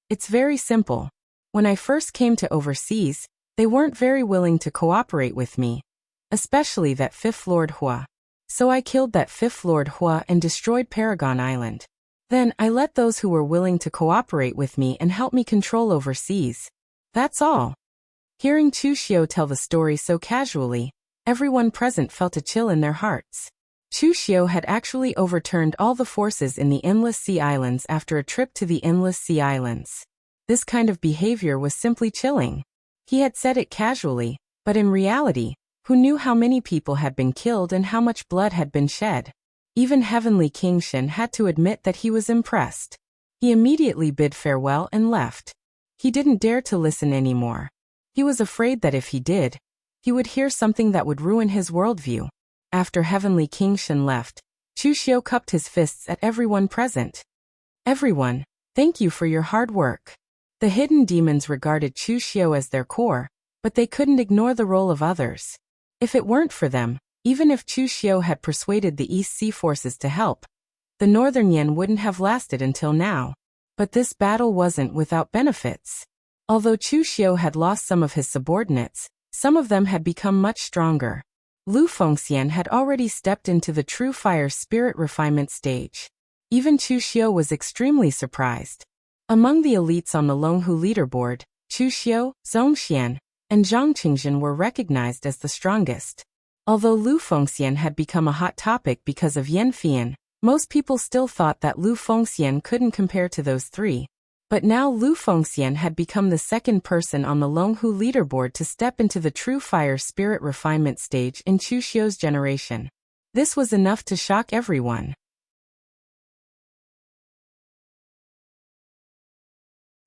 "It's very simple. When I first came to overseas, they weren't very willing to cooperate with me. Especially that fifth Lord Hua. So I killed that fifth Lord Hua and destroyed Paragon Island. Then I let those who were willing to cooperate with me and help me control overseas. That's all." Hearing Chu Xiu tell the story so casually, everyone present felt a chill in their hearts. Chu Xiu had actually overturned all the forces in the Endless Sea Islands after a trip to the Endless Sea Islands. This kind of behavior was simply chilling. He had said it casually, but in reality, who knew how many people had been killed and how much blood had been shed? Even Heavenly King Shen had to admit that he was impressed. He immediately bid farewell and left. He didn't dare to listen anymore. He was afraid that if he did, he would hear something that would ruin his worldview. After Heavenly King Shen left, Chu Xiu cupped his fists at everyone present. "Everyone, thank you for your hard work." The hidden demons regarded Chu Xiu as their core, but they couldn't ignore the role of others. If it weren't for them, even if Chu Xiu had persuaded the East Sea forces to help, the Northern Yen wouldn't have lasted until now. But this battle wasn't without benefits. Although Chu Xiu had lost some of his subordinates, some of them had become much stronger. Lu Fengxian had already stepped into the true fire spirit refinement stage. Even Chu Xiu was extremely surprised. Among the elites on the Longhu leaderboard, Chu Xiu, Zhongxian, and Zhang Qingzhen were recognized as the strongest. Although Lu Fengxian had become a hot topic because of Yan Fian, most people still thought that Lu Fengxian couldn't compare to those three. But now Lu Fengxian had become the second person on the Longhu leaderboard to step into the true fire spirit refinement stage in Chu Xiu's generation. This was enough to shock everyone.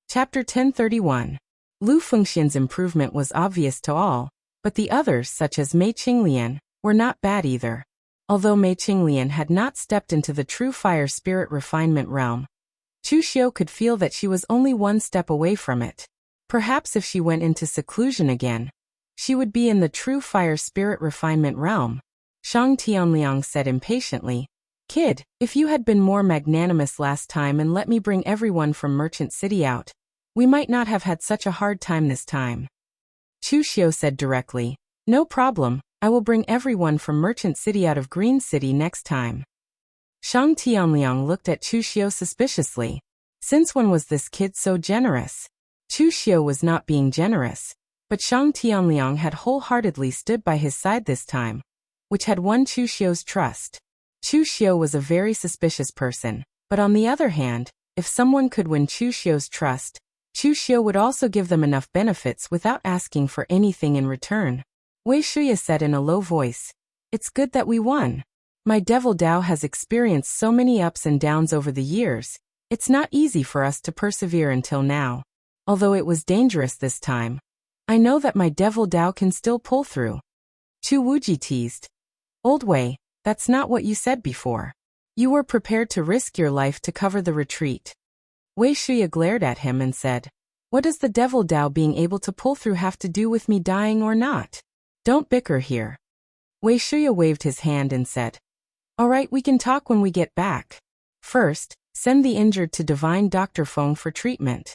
Chapter 1031. Lu Fengxian's improvement was obvious to all, but the others, such as Mei Qinglian, were not bad either. Although Mei Qinglian had not stepped into the true fire spirit refinement realm, Chu Xiu could feel that she was only one step away from it. Perhaps if she went into seclusion again, she would be in the true fire spirit refinement realm. Shang Tianliang said impatiently, "Kid, if you had been more magnanimous last time and let me bring everyone from Merchant City out, we might not have had such a hard time this time." Chu Xiu said directly, "No problem, I will bring everyone from Merchant City out of Green City next time. Shang Tianliang looked at Chu Xiu suspiciously. Since when was this kid so generous? Chu Xiu was not being generous, but Shang Tianliang had wholeheartedly stood by his side this time, which had won Chu Xiu's trust. Chu Xiu was a very suspicious person, but on the other hand, if someone could win Chu Xiu's trust, Chu Xiu would also give them enough benefits without asking for anything in return. Wei Shuya said in a low voice, "It's good that we won. My devil Dao has experienced so many ups and downs over the years. It's not easy for us to persevere until now. Although it was dangerous this time, I know that my devil Dao can still pull through." Chu Wuji teased. "Old Wei, that's not what you said before. You were prepared to risk your life to cover the retreat." Wei Shuya glared at him and said, "What does the devil Dao being able to pull through have to do with me dying or not? Don't bicker here." Wei Shuya waved his hand and said, "All right, we can talk when we get back. First, send the injured to Divine Dr. Feng for treatment."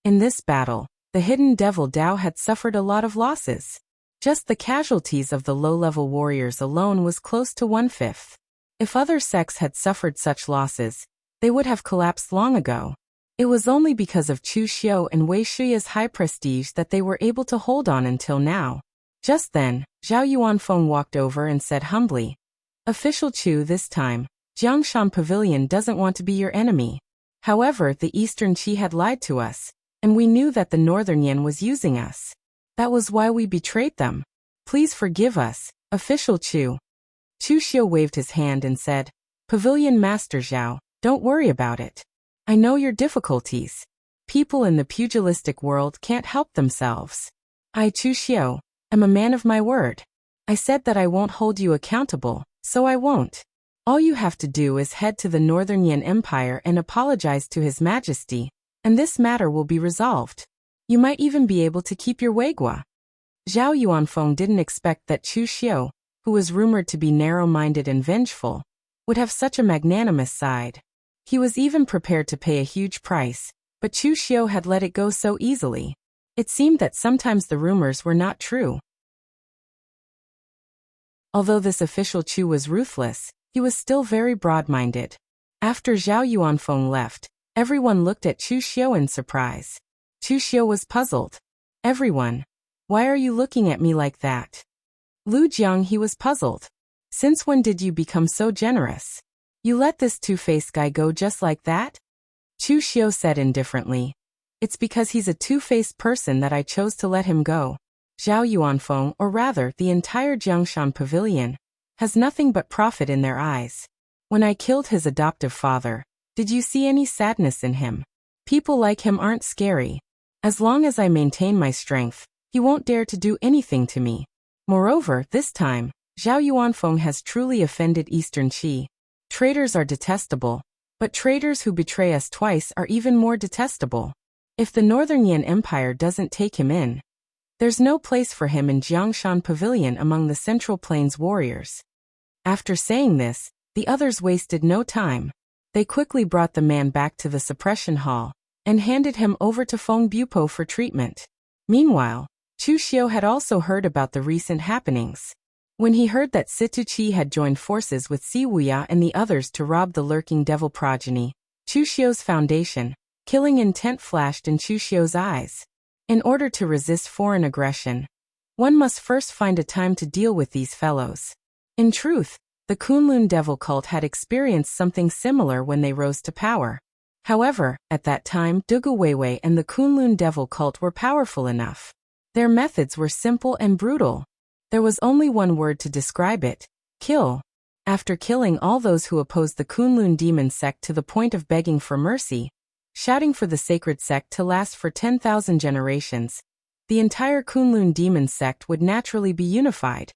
In this battle, the hidden devil Dao had suffered a lot of losses. Just the casualties of the low-level warriors alone was close to 1/5. If other sects had suffered such losses, they would have collapsed long ago. It was only because of Chu Xiu and Wei Shuya's high prestige that they were able to hold on until now. Just then, Zhao Yuanfeng walked over and said humbly, "Official Chu, this time, Jiangshan Pavilion doesn't want to be your enemy. However, the Eastern Qi had lied to us, and we knew that the Northern Yin was using us. That was why we betrayed them. Please forgive us, Official Chu." Chu Xiu waved his hand and said, "Pavilion Master Zhao, don't worry about it. I know your difficulties. People in the pugilistic world can't help themselves. I, Chu Xiu, am a man of my word. I said that I won't hold you accountable, so I won't. All you have to do is head to the Northern Yin Empire and apologize to His Majesty, and this matter will be resolved. You might even be able to keep your Weigua." Zhao Yuanfeng didn't expect that Chu Xiu, who was rumored to be narrow-minded and vengeful, would have such a magnanimous side. He was even prepared to pay a huge price, but Chu Xiu had let it go so easily. It seemed that sometimes the rumors were not true. Although this official Chu was ruthless, he was still very broad-minded. After Zhao Yuanfeng left, everyone looked at Chu Xiu in surprise. Chu Xiu was puzzled. "Everyone, why are you looking at me like that?" Lu Jiang, he was puzzled. "Since when did you become so generous? You let this two-faced guy go just like that?" Chu Xiu said indifferently, "It's because he's a two-faced person that I chose to let him go. Zhao Yuanfeng, or rather the entire Jiangshan Pavilion, has nothing but profit in their eyes. When I killed his adoptive father, did you see any sadness in him? People like him aren't scary. As long as I maintain my strength, he won't dare to do anything to me. Moreover, this time, Zhao Yuanfeng has truly offended Eastern Qi. Traitors are detestable, but traitors who betray us twice are even more detestable. If the Northern Yin Empire doesn't take him in, there's no place for him in Jiangshan Pavilion among the Central Plains warriors." After saying this, the others wasted no time. They quickly brought the man back to the suppression hall and handed him over to Feng Bupo for treatment. Meanwhile, Chu Xiu had also heard about the recent happenings. When he heard that Situ Qi had joined forces with Si Wuya and the others to rob the lurking devil progeny, Chu Xiu's foundation, killing intent flashed in Chu Xiu's eyes. In order to resist foreign aggression, one must first find a time to deal with these fellows. In truth, the Kunlun devil cult had experienced something similar when they rose to power. However, at that time Dugu Weiwei and the Kunlun devil cult were powerful enough. Their methods were simple and brutal. There was only one word to describe it: kill. After killing all those who opposed the Kunlun demon sect to the point of begging for mercy, shouting for the sacred sect to last for 10,000 generations, the entire Kunlun demon sect would naturally be unified,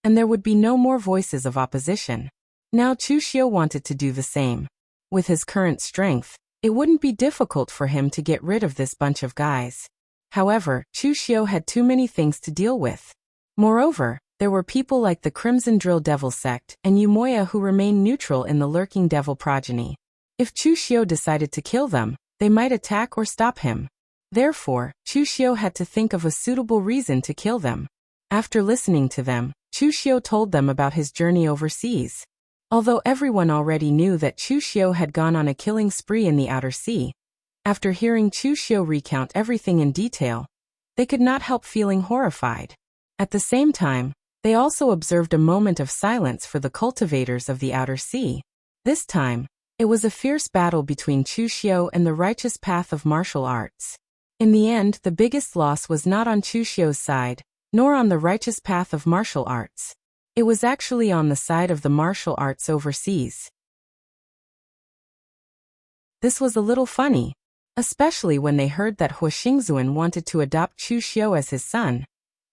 and there would be no more voices of opposition. Now Chu Xiu wanted to do the same. With his current strength, it wouldn't be difficult for him to get rid of this bunch of guys. However, Chu Xiu had too many things to deal with. Moreover, there were people like the Crimson Drill Devil sect and Yumoya who remained neutral in the lurking devil progeny. If Chu Xiu decided to kill them, they might attack or stop him. Therefore, Chu Xiu had to think of a suitable reason to kill them. After listening to them, Chu Xiu told them about his journey overseas. Although everyone already knew that Chu Xiu had gone on a killing spree in the outer sea, after hearing Chu Xiu recount everything in detail, they could not help feeling horrified. At the same time, they also observed a moment of silence for the cultivators of the outer sea. This time, it was a fierce battle between Chu Xiu and the righteous path of martial arts. In the end, the biggest loss was not on Chu Xiu's side, nor on the righteous path of martial arts. It was actually on the side of the martial arts overseas. This was a little funny, especially when they heard that Hu Xingzuan wanted to adopt Chu Xiu as his son.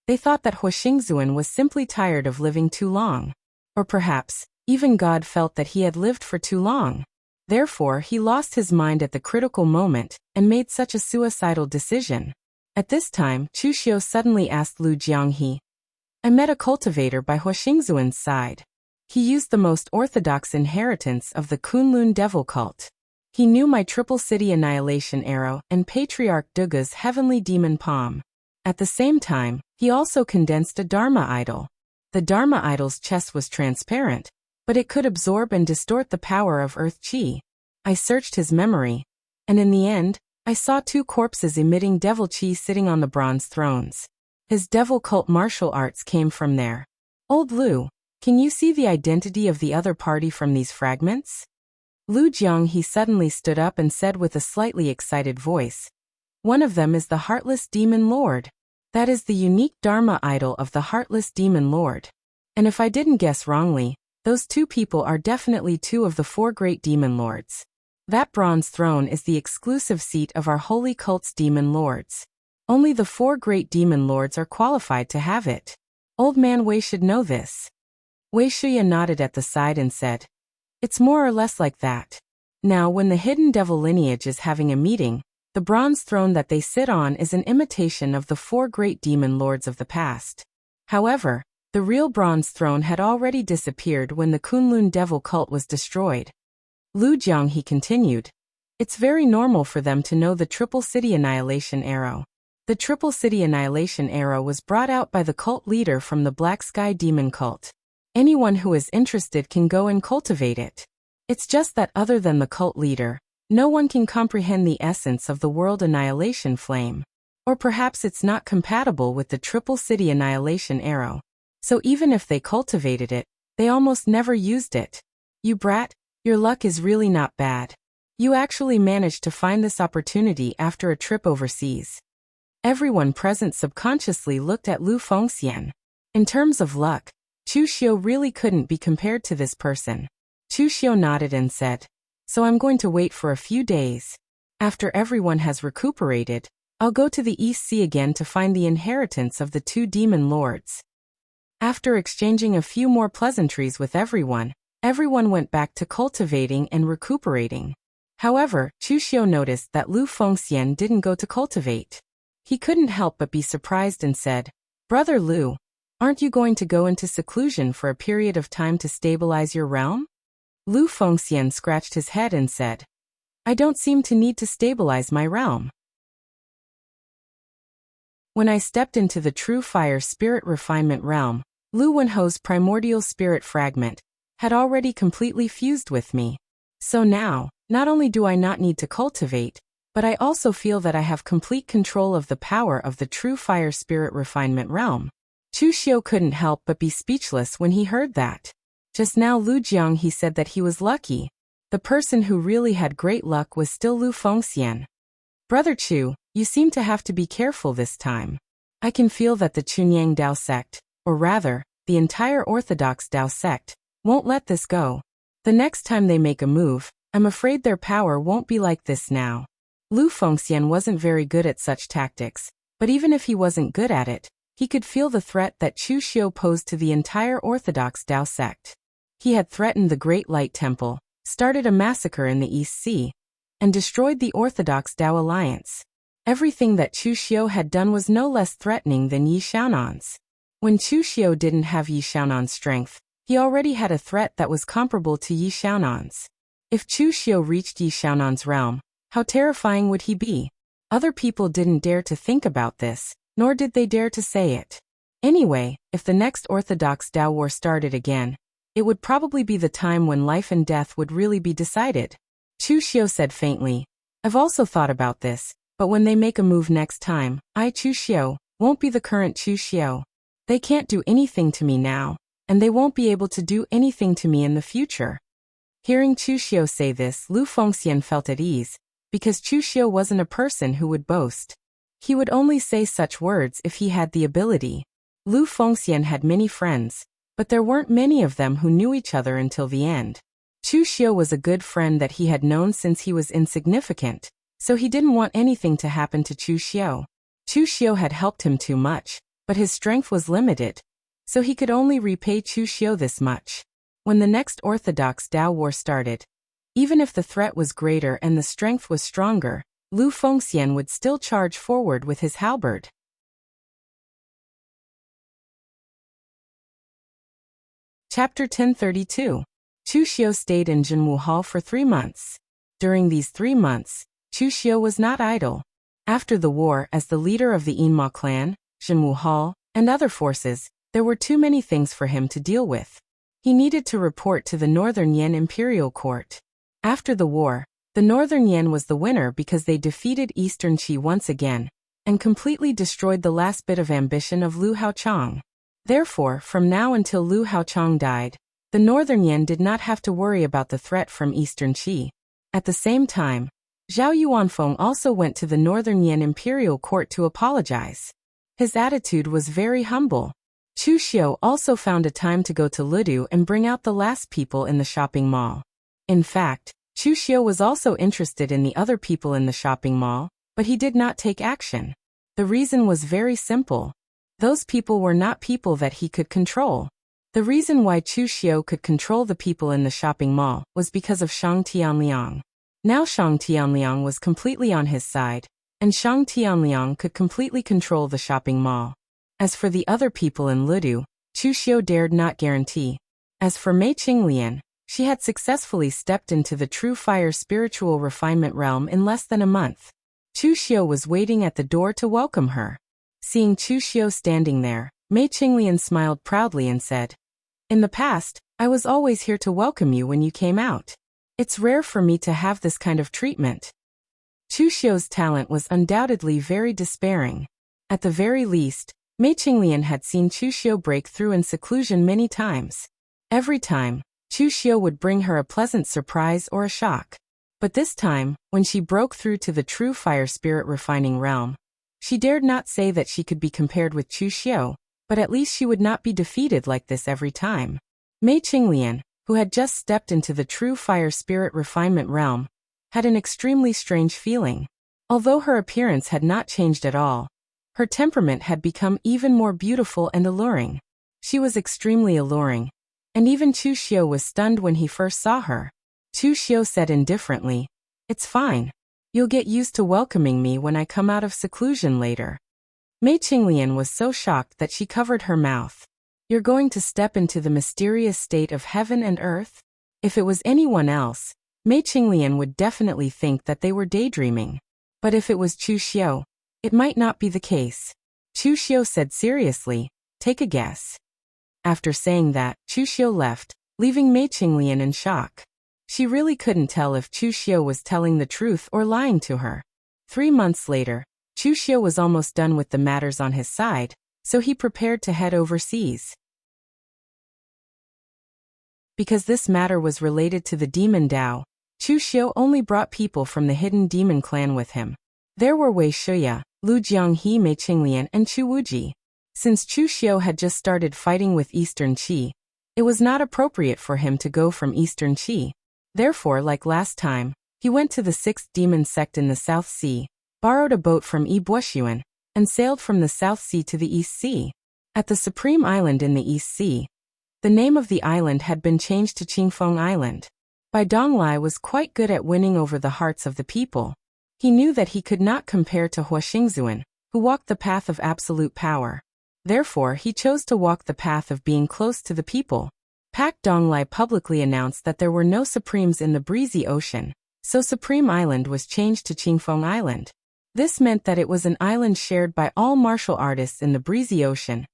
They thought that Hu Xingzuan was simply tired of living too long. Or perhaps, even God felt that he had lived for too long. Therefore, he lost his mind at the critical moment and made such a suicidal decision. At this time, Chu Xiu suddenly asked Lu Jianghe, "I met a cultivator by Hu Xingzuan's side. He used the most orthodox inheritance of the Kunlun devil cult. He knew my Triple City Annihilation Arrow and Patriarch Duga's Heavenly Demon Palm. At the same time, he also condensed a Dharma idol. The Dharma idol's chest was transparent, but it could absorb and distort the power of Earth Qi. I searched his memory, and in the end, I saw two corpses emitting devil Qi sitting on the bronze thrones. His devil cult martial arts came from there. Old Lu, can you see the identity of the other party from these fragments?" Lu Jianghe suddenly stood up and said with a slightly excited voice, "One of them is the Heartless Demon Lord. That is the unique Dharma idol of the Heartless Demon Lord. And if I didn't guess wrongly, those two people are definitely two of the four great demon lords. That bronze throne is the exclusive seat of our holy cult's demon lords. Only the four great demon lords are qualified to have it. Old man Wei should know this." Wei Shuya nodded at the side and said, "It's more or less like that. Now, when the hidden devil lineage is having a meeting, the bronze throne that they sit on is an imitation of the four great demon lords of the past. However, the real bronze throne had already disappeared when the Kunlun devil cult was destroyed." Lu Jianghe continued, "It's very normal for them to know the Triple City Annihilation Arrow. The Triple City Annihilation Arrow was brought out by the cult leader from the Black Sky Demon cult. Anyone who is interested can go and cultivate it. It's just that other than the cult leader, no one can comprehend the essence of the world annihilation flame. Or perhaps it's not compatible with the Triple City Annihilation Arrow. So even if they cultivated it, they almost never used it. You brat, your luck is really not bad. You actually managed to find this opportunity after a trip overseas." Everyone present subconsciously looked at Lu Fengxian. In terms of luck, Chu Xiu really couldn't be compared to this person. Chu Xiu nodded and said, "So I'm going to wait for a few days. After everyone has recuperated, I'll go to the East Sea again to find the inheritance of the two demon lords." After exchanging a few more pleasantries with everyone went back to cultivating and recuperating. However, Chu Xiu noticed that Lu Fengxian didn't go to cultivate. He couldn't help but be surprised and said, "Brother Lu, aren't you going to go into seclusion for a period of time to stabilize your realm?" Lu Fengxian scratched his head and said, "I don't seem to need to stabilize my realm. When I stepped into the true fire spirit refinement realm, Lu Wenho's primordial spirit fragment had already completely fused with me. So now, not only do I not need to cultivate, but I also feel that I have complete control of the power of the true fire spirit refinement realm." Chu Xiu couldn't help but be speechless when he heard that. Just now Lu Jianghe said that he was lucky. The person who really had great luck was still Lu Fengxian. "Brother Chu, you seem to have to be careful this time. I can feel that the Chunyang Dao sect, or rather, the entire Orthodox Dao sect, won't let this go. The next time they make a move, I'm afraid their power won't be like this now." Lu Fengxian wasn't very good at such tactics, but even if he wasn't good at it, he could feel the threat that Chu Xiu posed to the entire Orthodox Dao sect. He had threatened the Great Light Temple, started a massacre in the East Sea, and destroyed the Orthodox Dao Alliance. Everything that Chu Xiu had done was no less threatening than Yi Xiaonan's. When Chu Xiu didn't have Yi Xiaonan's strength, he already had a threat that was comparable to Yi Xiaonan's. If Chu Xiu reached Yi Xiaonan's realm, how terrifying would he be? Other people didn't dare to think about this, nor did they dare to say it. Anyway, if the next Orthodox Tao War started again, it would probably be the time when life and death would really be decided. Chu Xiu said faintly, I've also thought about this, but when they make a move next time, I, Chu Xiu, won't be the current Chu Xiu. They can't do anything to me now, and they won't be able to do anything to me in the future. Hearing Chu Xiu say this, Lu Fengxian felt at ease, because Chu Xiu wasn't a person who would boast. He would only say such words if he had the ability. Lu Fengxian had many friends, but there weren't many of them who knew each other until the end. Chu Xiu was a good friend that he had known since he was insignificant, so he didn't want anything to happen to Chu Xiu. Chu Xiu had helped him too much, but his strength was limited, so he could only repay Chu Xiu this much. When the next Orthodox Tao War started, even if the threat was greater and the strength was stronger, Lu Fengxian would still charge forward with his halberd. Chapter 1032. Chu Xiu stayed in Jinwu Hall for 3 months. During these 3 months, Chu Xiu was not idle. After the war, as the leader of the Yinma clan, Jinwu Hall, and other forces, there were too many things for him to deal with. He needed to report to the Northern Yan Imperial Court. After the war, the Northern Yan was the winner because they defeated Eastern Qi once again, and completely destroyed the last bit of ambition of Lu Haochang. Therefore, from now until Lu Haochang died, the Northern Yan did not have to worry about the threat from Eastern Qi. At the same time, Zhao Yuanfeng also went to the Northern Yan Imperial Court to apologize. His attitude was very humble. Chu Xiu also found a time to go to Ludu and bring out the last people in the shopping mall. In fact, Chu Xiu was also interested in the other people in the shopping mall, but he did not take action. The reason was very simple. Those people were not people that he could control. The reason why Chu Xiu could control the people in the shopping mall was because of Shang Tianliang. Now Shang Tianliang was completely on his side, and Shang Tianliang could completely control the shopping mall. As for the other people in Ludu, Chu Xiu dared not guarantee. As for Mei Qinglian, she had successfully stepped into the true fire spiritual refinement realm in less than a month. Chu Xiu was waiting at the door to welcome her. Seeing Chu Xiu standing there, Mei Qinglian smiled proudly and said, In the past, I was always here to welcome you when you came out. It's rare for me to have this kind of treatment. Chu Xiu's talent was undoubtedly very despairing. At the very least, Mei Qinglian had seen Chu Xiu break through in seclusion many times. Every time, Chu Xiu would bring her a pleasant surprise or a shock. But this time, when she broke through to the true fire spirit refining realm, she dared not say that she could be compared with Chu Xiu, but at least she would not be defeated like this every time. Mei Qinglian, who had just stepped into the true fire spirit refinement realm, had an extremely strange feeling. Although her appearance had not changed at all, her temperament had become even more beautiful and alluring. She was extremely alluring, and even Chu Xiu was stunned when he first saw her. Chu Xiu said indifferently, It's fine. You'll get used to welcoming me when I come out of seclusion later. Mei Qinglian was so shocked that she covered her mouth. You're going to step into the mysterious state of heaven and earth? If it was anyone else, Mei Qinglian would definitely think that they were daydreaming. But if it was Chu Xiu, it might not be the case. Chu Xiu said seriously, Take a guess. After saying that, Chu Xiu left, leaving Mei Qinglian in shock. She really couldn't tell if Chu Xiu was telling the truth or lying to her. 3 months later, Chu Xiu was almost done with the matters on his side, so he prepared to head overseas. Because this matter was related to the demon Dao, Chu Xiu only brought people from the hidden demon clan with him. There were Wei Shuya, Lu Jianghe, Mei Qinglian, and Chu Wuji. Since Chu Xiu had just started fighting with Eastern Qi, it was not appropriate for him to go from Eastern Qi. Therefore, like last time, he went to the 6th demon sect in the South Sea, borrowed a boat from Yi Buoxuan, and sailed from the South Sea to the East Sea. At the Supreme Island in the East Sea, the name of the island had been changed to Qingfeng Island. Bai Donglai was quite good at winning over the hearts of the people. He knew that he could not compare to Hua Xingzuan, who walked the path of absolute power. Therefore, he chose to walk the path of being close to the people. Pak Donglai publicly announced that there were no Supremes in the breezy ocean, so Supreme Island was changed to Qingfeng Island. This meant that it was an island shared by all martial artists in the breezy ocean,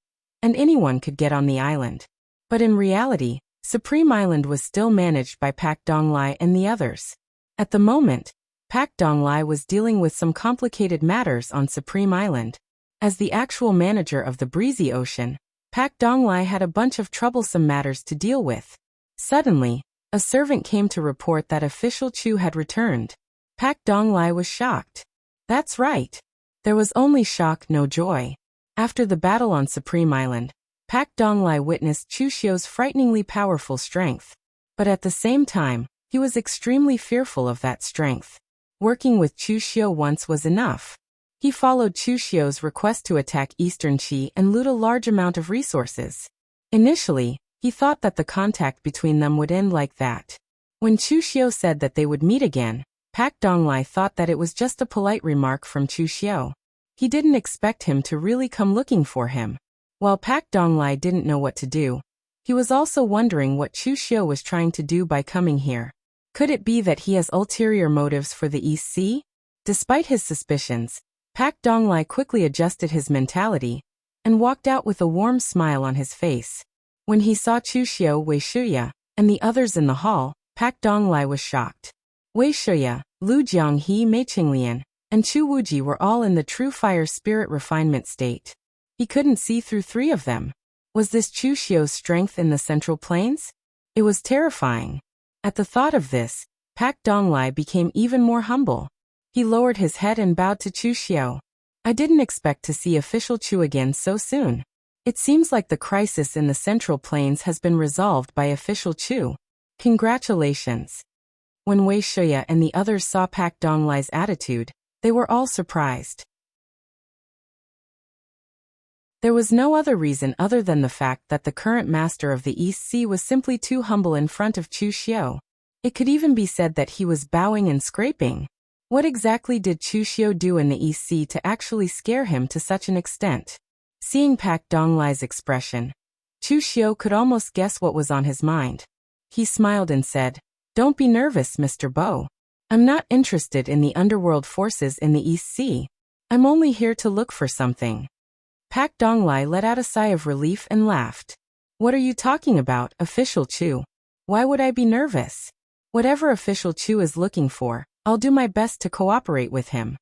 and anyone could get on the island. But in reality, Supreme Island was still managed by Pak Donglai and the others. At the moment, Pak Donglai was dealing with some complicated matters on Supreme Island. As the actual manager of the Breezy Ocean, Pak Donglai had a bunch of troublesome matters to deal with. Suddenly, a servant came to report that Official Chu had returned. Pak Donglai was shocked. That's right. There was only shock, no joy. After the battle on Supreme Island, Pak Donglai witnessed Chu Xiu's frighteningly powerful strength. But at the same time, he was extremely fearful of that strength. Working with Chu Xiu once was enough. He followed Chu Xiu's request to attack Eastern Qi and loot a large amount of resources. Initially, he thought that the contact between them would end like that. When Chu Xiu said that they would meet again, Pak Donglai thought that it was just a polite remark from Chu Xiu. He didn't expect him to really come looking for him. While Pak Donglai didn't know what to do, he was also wondering what Chu Xiu was trying to do by coming here. Could it be that he has ulterior motives for the East Sea? Despite his suspicions, Pak Donglai quickly adjusted his mentality and walked out with a warm smile on his face. When he saw Chu Xiu, Wei Shuya, and the others in the hall, Pak Donglai was shocked. Wei Shuya, Lu Jianghe, Mei Qinglian, and Chu Wuji were all in the true fire spirit refinement state. He couldn't see through three of them. Was this Chu Xiu's strength in the Central Plains? It was terrifying. At the thought of this, Pak Donglai became even more humble. He lowered his head and bowed to Chu Xiu. I didn't expect to see Official Chu again so soon. It seems like the crisis in the Central Plains has been resolved by Official Chu. Congratulations. When Wei Shuya and the others saw Pak Donglai's attitude, they were all surprised. There was no other reason other than the fact that the current master of the East Sea was simply too humble in front of Chu Xiu. It could even be said that he was bowing and scraping. What exactly did Chu Xiu do in the East Sea to actually scare him to such an extent? Seeing Pak Donglai's expression, Chu Xiu could almost guess what was on his mind. He smiled and said, "Don't be nervous, Mr. Bo. I'm not interested in the underworld forces in the East Sea. I'm only here to look for something." Pak Donglai let out a sigh of relief and laughed. "What are you talking about, Official Chu? Why would I be nervous? Whatever Official Chu is looking for, I'll do my best to cooperate with him."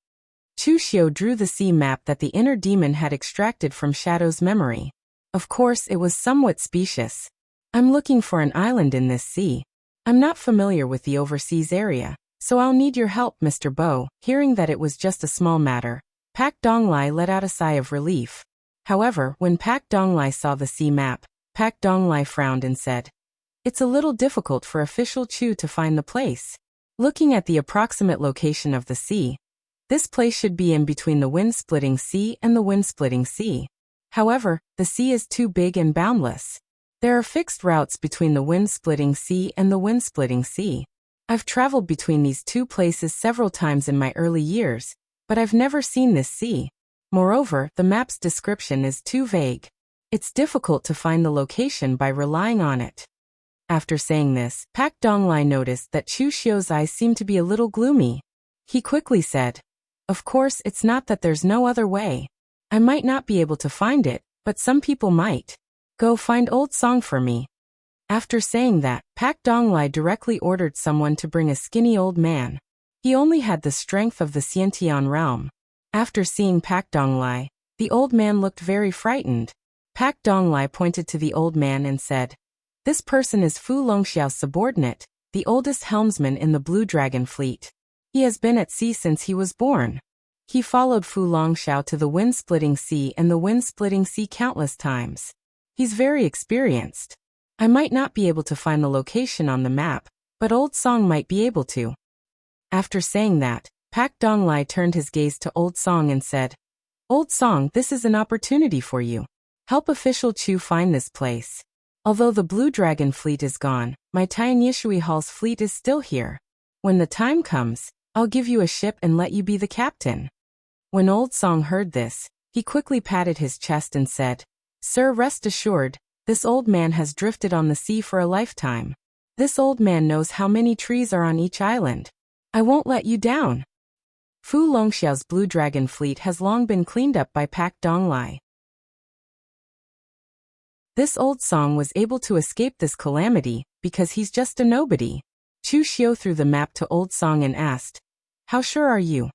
Chu Xiu drew the sea map that the inner demon had extracted from Shadow's memory. Of course, it was somewhat specious. "I'm looking for an island in this sea. I'm not familiar with the overseas area, so I'll need your help, Mr. Bo." Hearing that it was just a small matter, Pak Donglai let out a sigh of relief. However, when Pak Donglai saw the sea map, Pak Donglai frowned and said, "It's a little difficult for Official Chu to find the place. Looking at the approximate location of the sea, this place should be in between the Wind-Splitting Sea and the Wind-Splitting Sea. However, the sea is too big and boundless. There are fixed routes between the Wind-Splitting Sea and the Wind-Splitting Sea. I've traveled between these two places several times in my early years, but I've never seen this sea. Moreover, the map's description is too vague. It's difficult to find the location by relying on it." After saying this, Pak Donglai noticed that Chu Xiu's eyes seemed to be a little gloomy. He quickly said, "Of course, it's not that there's no other way. I might not be able to find it, but some people might. Go find Old Song for me." After saying that, Pak Donglai directly ordered someone to bring a skinny old man. He only had the strength of the Xiantian realm. After seeing Pak Donglai, the old man looked very frightened. Pak Donglai pointed to the old man and said, "This person is Fu Longxiao's subordinate, the oldest helmsman in the Blue Dragon fleet. He has been at sea since he was born. He followed Fu Longxiao to the Wind-Splitting Sea and the Wind-Splitting Sea countless times. He's very experienced. I might not be able to find the location on the map, but Old Song might be able to." After saying that, Pak Donglai turned his gaze to Old Song and said, "Old Song, this is an opportunity for you. Help Official Chu find this place. Although the Blue Dragon fleet is gone, my Tian Yishui Hall's fleet is still here. When the time comes, I'll give you a ship and let you be the captain." When Old Song heard this, he quickly patted his chest and said, "Sir, rest assured, this old man has drifted on the sea for a lifetime. This old man knows how many trees are on each island. I won't let you down." Fu Longxiao's Blue Dragon fleet has long been cleaned up by Pak Donglai. This old song was able to escape this calamity because he's just a nobody. Chu Xiu threw the map to Old Song and asked, "How sure are you?"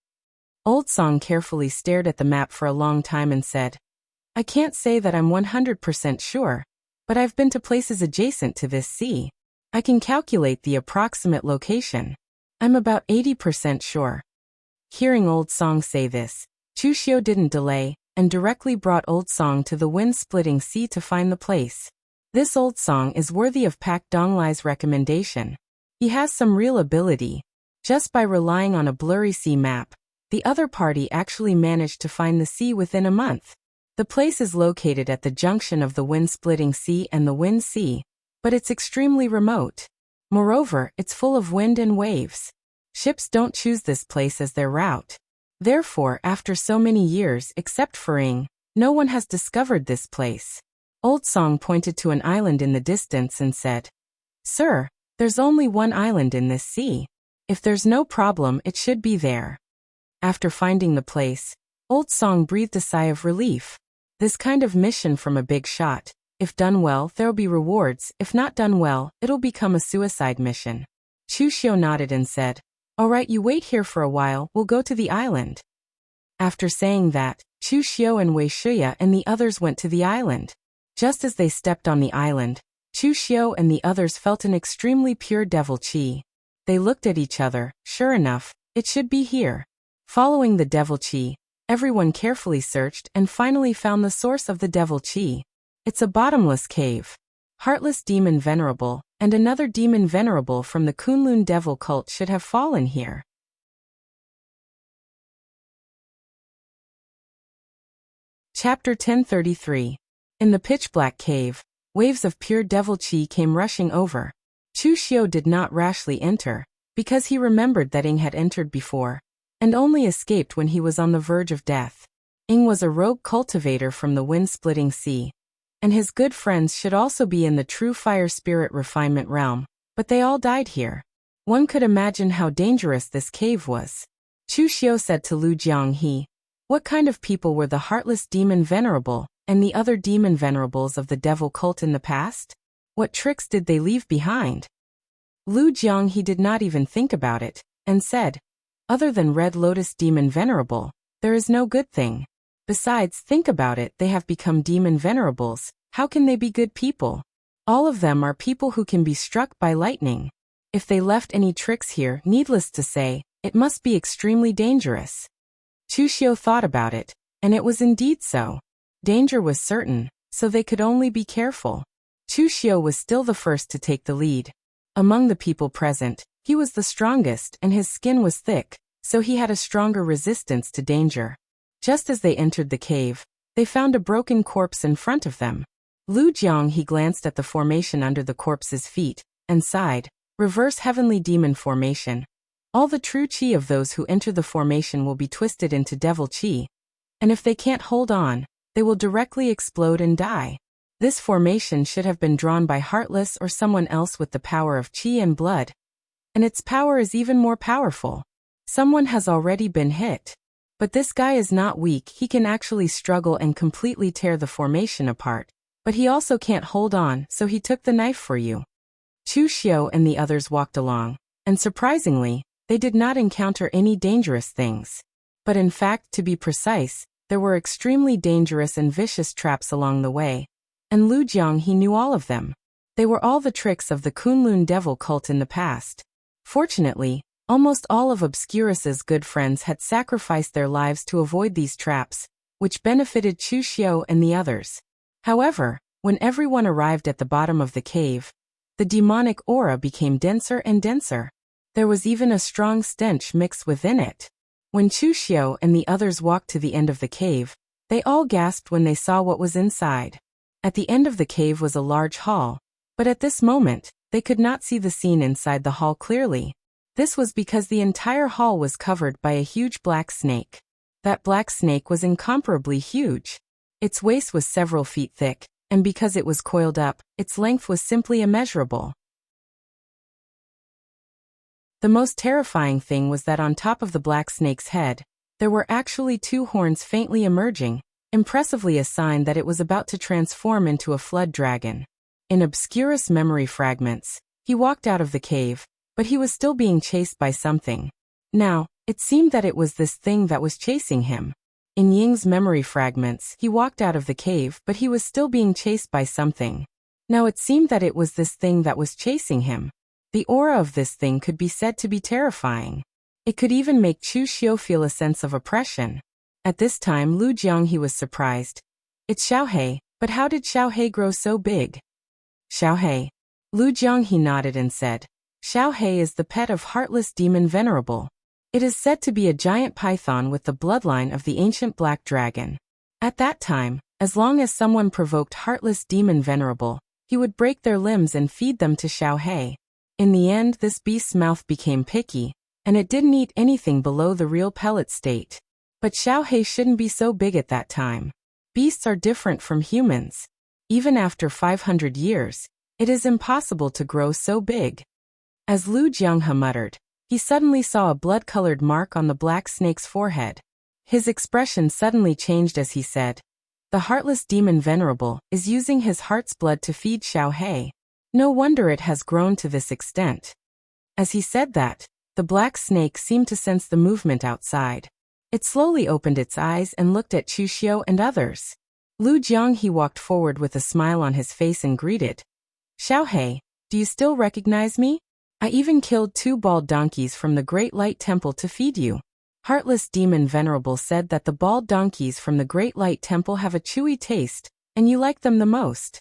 Old Song carefully stared at the map for a long time and said, "I can't say that I'm 100% sure, but I've been to places adjacent to this sea. I can calculate the approximate location. I'm about 80% sure." Hearing Old Song say this, Chu Xiu didn't delay and directly brought Old Song to the wind-splitting sea to find the place. This Old Song is worthy of Pak Donglai's recommendation. He has some real ability. Just by relying on a blurry sea map, the other party actually managed to find the sea within a month. The place is located at the junction of the wind-splitting sea and the Wind Sea, but it's extremely remote. Moreover, it's full of wind and waves. Ships don't choose this place as their route. Therefore, after so many years, except for Ing, no one has discovered this place. Old Song pointed to an island in the distance and said, "Sir, there's only one island in this sea. If there's no problem, it should be there." After finding the place, Old Song breathed a sigh of relief. This kind of mission from a big shot. If done well, there'll be rewards. If not done well, it'll become a suicide mission. Chu Xiu nodded and said, "All right, you wait here for a while, we'll go to the island." After saying that, Chu Xiu and Wei Shuya and the others went to the island. Just as they stepped on the island, Chu Xiu and the others felt an extremely pure devil qi. They looked at each other. Sure enough, it should be here. Following the devil qi, everyone carefully searched and finally found the source of the devil qi. It's a bottomless cave. Heartless Demon Venerable and another Demon Venerable from the Kunlun Devil cult should have fallen here. Chapter 1033. In the pitch-black cave, waves of pure devil qi came rushing over. Chu Xiu did not rashly enter, because he remembered that Ing had entered before, and only escaped when he was on the verge of death. Ing was a rogue cultivator from the wind-splitting sea, and his good friends should also be in the true fire spirit refinement realm, but they all died here. One could imagine how dangerous this cave was. Chu Xiu said to Lu Jianghe, "What kind of people were the heartless demon venerable and the other demon venerables of the devil cult in the past? What tricks did they leave behind?" Lu Jianghe did not even think about it, and said, "Other than Red Lotus Demon Venerable, there is no good thing. Besides, think about it, they have become demon venerables. How can they be good people? All of them are people who can be struck by lightning. If they left any tricks here, needless to say, it must be extremely dangerous." Chu Xiu thought about it, and it was indeed so. Danger was certain, so they could only be careful. Chu Xiu was still the first to take the lead. Among the people present, he was the strongest and his skin was thick, so he had a stronger resistance to danger. Just as they entered the cave, they found a broken corpse in front of them. Lu Jianghe glanced at the formation under the corpse's feet, and sighed, "Reverse heavenly demon formation. All the true qi of those who enter the formation will be twisted into devil qi, and if they can't hold on, they will directly explode and die. This formation should have been drawn by Heartless or someone else with the power of qi and blood, and its power is even more powerful. Someone has already been hit. But this guy is not weak, he can actually struggle and completely tear the formation apart. But he also can't hold on, so he took the knife for you." Chu Xiu and the others walked along, and surprisingly, they did not encounter any dangerous things. But in fact, to be precise, there were extremely dangerous and vicious traps along the way, and Lu Jianghe knew all of them. They were all the tricks of the Kunlun Devil cult in the past. Fortunately, almost all of Obscurus's good friends had sacrificed their lives to avoid these traps, which benefited Chu Xiu and the others. However, when everyone arrived at the bottom of the cave, the demonic aura became denser and denser. There was even a strong stench mixed within it. When Chu Xiu and the others walked to the end of the cave, they all gasped when they saw what was inside. At the end of the cave was a large hall, but at this moment, they could not see the scene inside the hall clearly. This was because the entire hall was covered by a huge black snake. That black snake was incomparably huge. Its waist was several feet thick, and because it was coiled up, its length was simply immeasurable. The most terrifying thing was that on top of the black snake's head, there were actually two horns faintly emerging, impressively a sign that it was about to transform into a flood dragon. In obscurest memory fragments, he walked out of the cave, but he was still being chased by something. Now, it seemed that it was this thing that was chasing him. In Ying's memory fragments, he walked out of the cave, but he was still being chased by something. Now it seemed that it was this thing that was chasing him. The aura of this thing could be said to be terrifying. It could even make Chu Xiu feel a sense of oppression. At this time Lu Jianghe was surprised. It's Xiaohe, but how did Xiaohe grow so big? Xiaohe. Lu Jianghe nodded and said, Xiaohe is the pet of Heartless Demon Venerable. It is said to be a giant python with the bloodline of the ancient black dragon. At that time, as long as someone provoked Heartless Demon Venerable, he would break their limbs and feed them to Xiaohe. In the end, this beast's mouth became picky, and it didn't eat anything below the real pellet state. But Xiaohe shouldn't be so big at that time. Beasts are different from humans. Even after 500 years, it is impossible to grow so big. As Lu Jianghe muttered, he suddenly saw a blood-colored mark on the black snake's forehead. His expression suddenly changed as he said, The Heartless Demon Venerable is using his heart's blood to feed Xiaohe. No wonder it has grown to this extent. As he said that, the black snake seemed to sense the movement outside. It slowly opened its eyes and looked at Chu Xiu and others. Lu Jianghe walked forward with a smile on his face and greeted, Xiaohe, do you still recognize me? I even killed 2 bald donkeys from the Great Light Temple to feed you. Heartless Demon Venerable said that the bald donkeys from the Great Light Temple have a chewy taste, and you like them the most.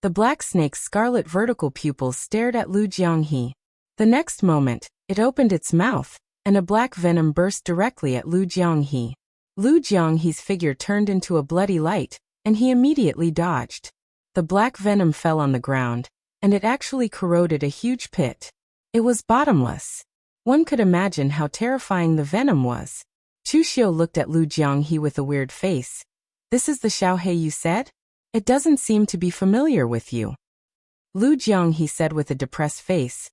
The black snake's scarlet vertical pupils stared at Lu Jianghe. The next moment, it opened its mouth, and a black venom burst directly at Lu Jianghe. Lu Jianghe's figure turned into a bloody light, and he immediately dodged. The black venom fell on the ground, and it actually corroded a huge pit. It was bottomless. One could imagine how terrifying the venom was. Chu Xiu looked at Lu Jianghe with a weird face. This is the Xiaohe you said? It doesn't seem to be familiar with you. Lu Jianghe said with a depressed face.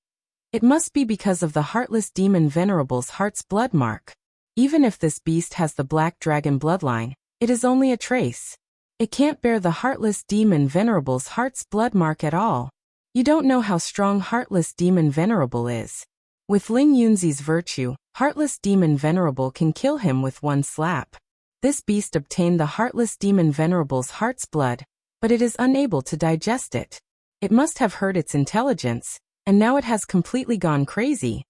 It must be because of the Heartless Demon Venerable's heart's blood mark. Even if this beast has the black dragon bloodline, it is only a trace. It can't bear the Heartless Demon Venerable's heart's blood mark at all. You don't know how strong Heartless Demon Venerable is. With Ling Yunzi's virtue, Heartless Demon Venerable can kill him with one slap. This beast obtained the Heartless Demon Venerable's heart's blood, but it is unable to digest it. It must have hurt its intelligence, and now it has completely gone crazy.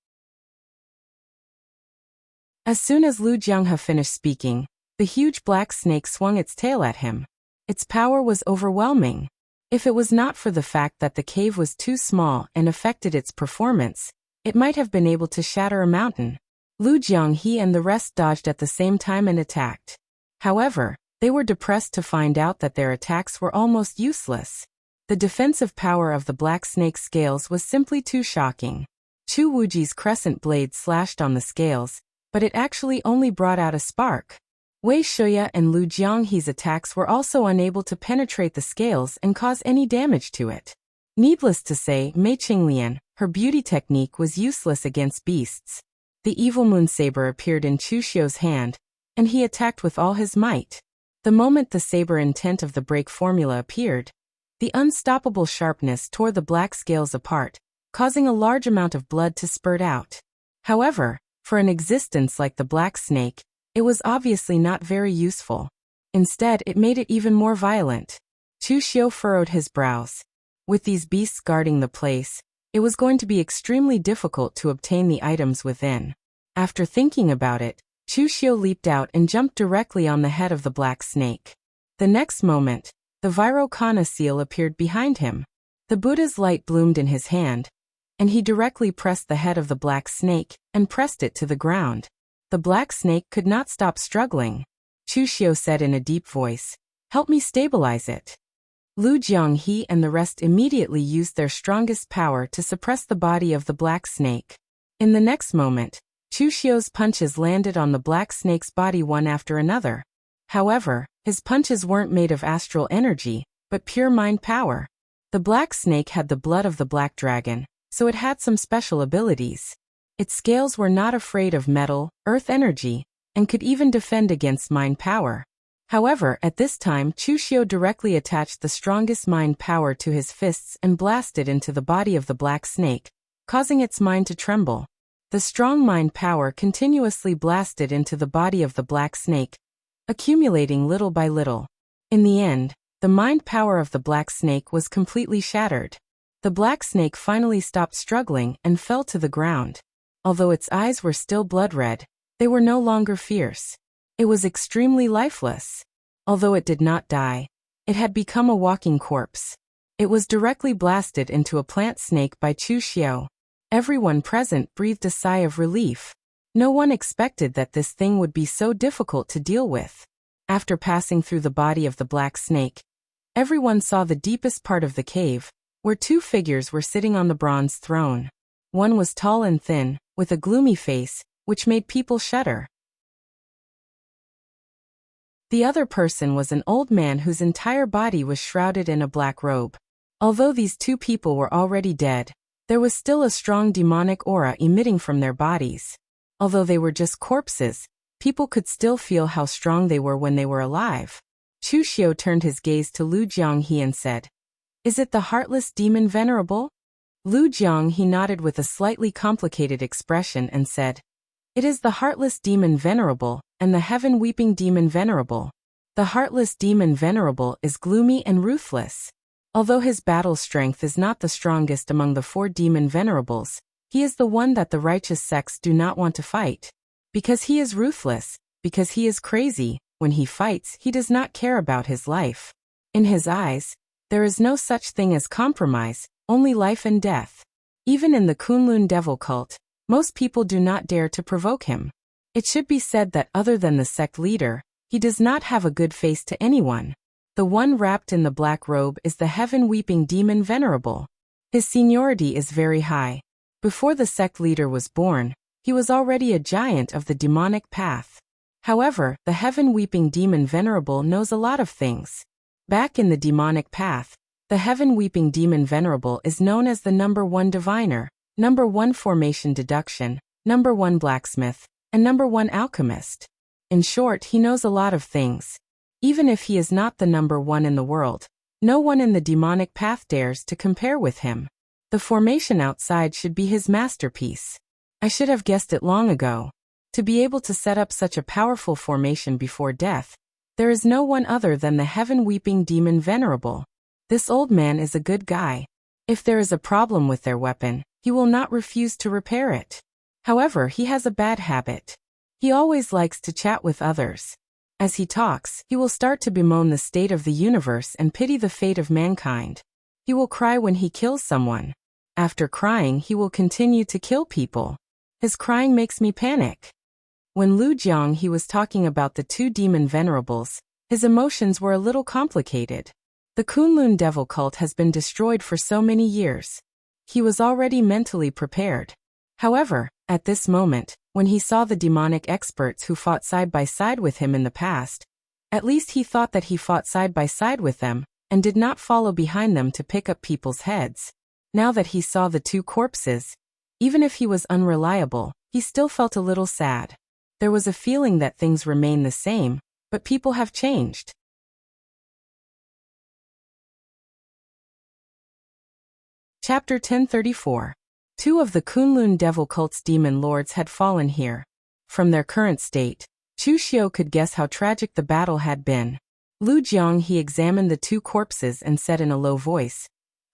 As soon as Lu Jianghe finished speaking, the huge black snake swung its tail at him. Its power was overwhelming. If it was not for the fact that the cave was too small and affected its performance, it might have been able to shatter a mountain. Lu Jianghe and the rest dodged at the same time and attacked. However, they were depressed to find out that their attacks were almost useless. The defensive power of the black snake's scales was simply too shocking. Chu Wuji's crescent blade slashed on the scales, but it actually only brought out a spark. Wei Shuya and Lu Jianghe's attacks were also unable to penetrate the scales and cause any damage to it. Needless to say, Mei Qinglian, her beauty technique was useless against beasts. The evil moon saber appeared in Chu Xiu's hand, and he attacked with all his might. The moment the saber intent of the break formula appeared, the unstoppable sharpness tore the black scales apart, causing a large amount of blood to spurt out. However, for an existence like the black snake, it was obviously not very useful. Instead, it made it even more violent. Chu Xiu furrowed his brows. With these beasts guarding the place, it was going to be extremely difficult to obtain the items within. After thinking about it, Chu Xiu leaped out and jumped directly on the head of the black snake. The next moment, the Vairocana seal appeared behind him. The Buddha's light bloomed in his hand, and he directly pressed the head of the black snake and pressed it to the ground. The black snake could not stop struggling. Chu Xiu said in a deep voice, "Help me stabilize it." Lu Jianghe and the rest immediately used their strongest power to suppress the body of the black snake. In the next moment, Chu Xiu's punches landed on the black snake's body one after another. However, his punches weren't made of astral energy, but pure mind power. The black snake had the blood of the black dragon, so it had some special abilities. Its scales were not afraid of metal, earth energy, and could even defend against mind power. However, at this time Chu Xiu directly attached the strongest mind power to his fists and blasted into the body of the black snake, causing its mind to tremble. The strong mind power continuously blasted into the body of the black snake, accumulating little by little. In the end, the mind power of the black snake was completely shattered. The black snake finally stopped struggling and fell to the ground. Although its eyes were still blood red, they were no longer fierce. It was extremely lifeless. Although it did not die, it had become a walking corpse. It was directly blasted into a plant snake by Chu Xiu. Everyone present breathed a sigh of relief. No one expected that this thing would be so difficult to deal with. After passing through the body of the black snake, everyone saw the deepest part of the cave, where two figures were sitting on the bronze throne. One was tall and thin, with a gloomy face, which made people shudder. The other person was an old man whose entire body was shrouded in a black robe. Although these two people were already dead, there was still a strong demonic aura emitting from their bodies. Although they were just corpses, people could still feel how strong they were when they were alive. Chu Xiu turned his gaze to Lu Jianghe and said, "Is it the heartless demon venerable?" Lu Jianghe nodded with a slightly complicated expression and said, "It is the heartless demon venerable, and the heaven-weeping demon venerable. The heartless demon venerable is gloomy and ruthless. Although his battle strength is not the strongest among the 4 demon venerables, he is the one that the righteous sects do not want to fight. Because he is ruthless, because he is crazy, when he fights he does not care about his life. In his eyes, there is no such thing as compromise, only life and death. Even in the Kunlun devil cult, most people do not dare to provoke him. It should be said that other than the sect leader, he does not have a good face to anyone. The one wrapped in the black robe is the heaven-weeping demon venerable. His seniority is very high. Before the sect leader was born, he was already a giant of the demonic path. However, the heaven-weeping demon venerable knows a lot of things. Back in the demonic path, the heaven-weeping demon venerable is known as the number 1 diviner, number 1 formation deduction, number 1 blacksmith, and number 1 alchemist. In short, he knows a lot of things. Even if he is not the number 1 in the world, no one in the demonic path dares to compare with him. The formation outside should be his masterpiece. I should have guessed it long ago. To be able to set up such a powerful formation before death, there is no one other than the heaven-weeping demon venerable. This old man is a good guy. If there is a problem with their weapon, he will not refuse to repair it. However, he has a bad habit. He always likes to chat with others. As he talks, he will start to bemoan the state of the universe and pity the fate of mankind. He will cry when he kills someone. After crying, he will continue to kill people. His crying makes me panic. When Lu Jianghe was talking about the 2 demon venerables, his emotions were a little complicated. The Kunlun devil cult has been destroyed for so many years. He was already mentally prepared. However, at this moment, when he saw the demonic experts who fought side by side with him in the past, at least he thought that he fought side by side with them, and did not follow behind them to pick up people's heads. Now that he saw the 2 corpses, even if he was unreliable, he still felt a little sad. There was a feeling that things remain the same, but people have changed. Chapter 1034. 2 of the Kunlun devil cult's demon lords had fallen here. From their current state, Chu Xiu could guess how tragic the battle had been. Lu Jianghe examined the 2 corpses and said in a low voice,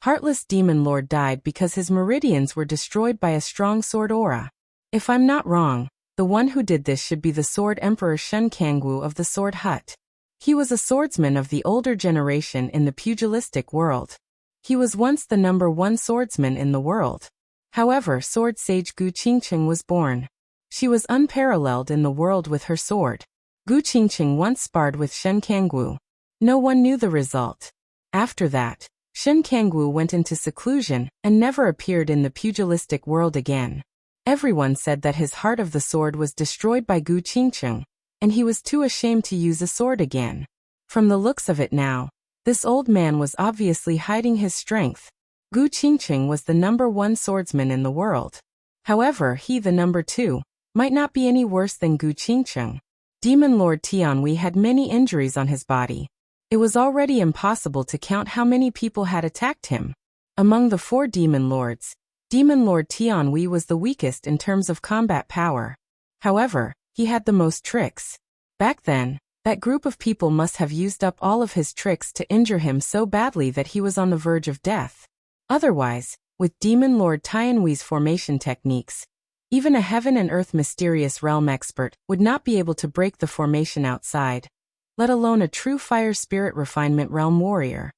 "Heartless demon lord died because his meridians were destroyed by a strong sword aura. If I'm not wrong, the one who did this should be the Sword Emperor Shen Kangwu of the Sword Hut. He was a swordsman of the older generation in the pugilistic world. He was once the number 1 swordsman in the world. However, sword sage Gu Qingqing was born. She was unparalleled in the world with her sword. Gu Qingqing once sparred with Shen Kangwu. No one knew the result. After that, Shen Kangwu went into seclusion and never appeared in the pugilistic world again. Everyone said that his heart of the sword was destroyed by Gu Qingqing, and he was too ashamed to use a sword again. From the looks of it now, this old man was obviously hiding his strength. Gu Qingqing was the number 1 swordsman in the world. However, he, the number 2, might not be any worse than Gu Qingqing. Demon Lord Tianhui had many injuries on his body. It was already impossible to count how many people had attacked him. Among the 4 demon lords, Demon Lord Tianhui was the weakest in terms of combat power. However, he had the most tricks. Back then, that group of people must have used up all of his tricks to injure him so badly that he was on the verge of death. Otherwise, with Demon Lord Tianhui's formation techniques, even a heaven and earth mysterious realm expert would not be able to break the formation outside, let alone a true fire spirit refinement realm warrior.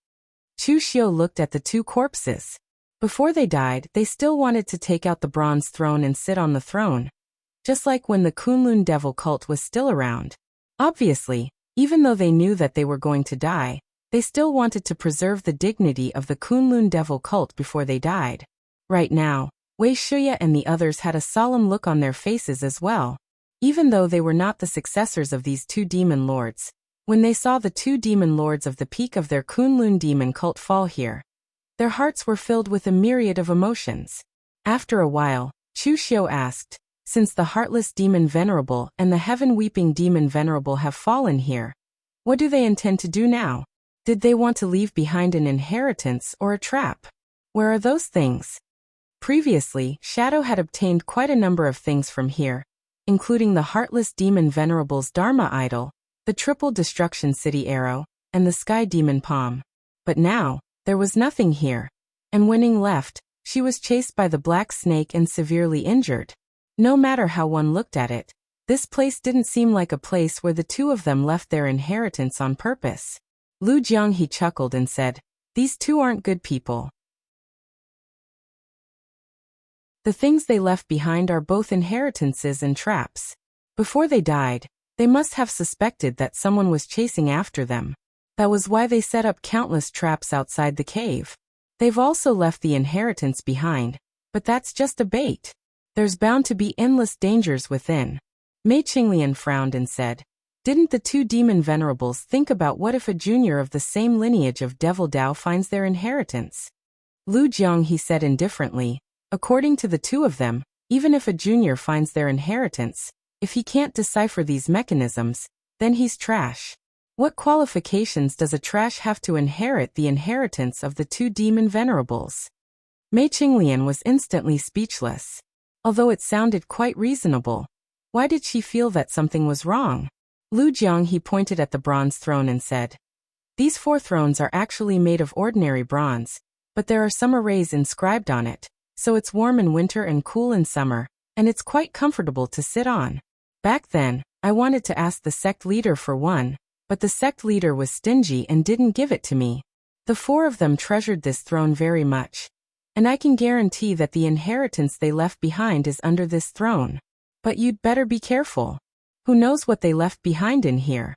Chu Xiu looked at the 2 corpses. Before they died, they still wanted to take out the bronze throne and sit on the throne, just like when the Kunlun devil cult was still around. Obviously, even though they knew that they were going to die, they still wanted to preserve the dignity of the Kunlun devil cult before they died. Right now, Wei Shuya and the others had a solemn look on their faces as well. Even though they were not the successors of these 2 demon lords, when they saw the 2 demon lords of the peak of their Kunlun demon cult fall here, their hearts were filled with a myriad of emotions. After a while, Chu Xiu asked, since the heartless demon venerable and the heaven-weeping demon venerable have fallen here, what do they intend to do now? Did they want to leave behind an inheritance or a trap? Where are those things? Previously, Shadow had obtained quite a number of things from here, including the heartless demon venerable's Dharma idol, the triple destruction city arrow, and the sky demon palm. But now, there was nothing here, and when Ning left, she was chased by the black snake and severely injured. No matter how one looked at it, this place didn't seem like a place where the 2 of them left their inheritance on purpose. Lu Jianghe chuckled and said, these 2 aren't good people. The things they left behind are both inheritances and traps. Before they died, they must have suspected that someone was chasing after them. That was why they set up countless traps outside the cave. They've also left the inheritance behind, but that's just a bait. There's bound to be endless dangers within. Mei Qinglian frowned and said, didn't the 2 demon venerables think about what if a junior of the same lineage of Devil Dao finds their inheritance? Lu Jianghe said indifferently, according to the 2 of them, even if a junior finds their inheritance, if he can't decipher these mechanisms, then he's trash. What qualifications does a trash have to inherit the inheritance of the 2 demon venerables? Mei Qinglian was instantly speechless. Although it sounded quite reasonable, why did she feel that something was wrong? Lu Jianghe pointed at the bronze throne and said, these 4 thrones are actually made of ordinary bronze, but there are some arrays inscribed on it, so it's warm in winter and cool in summer, and it's quite comfortable to sit on. Back then, I wanted to ask the sect leader for one, but the sect leader was stingy and didn't give it to me. The 4 of them treasured this throne very much, and I can guarantee that the inheritance they left behind is under this throne. But you'd better be careful. Who knows what they left behind in here?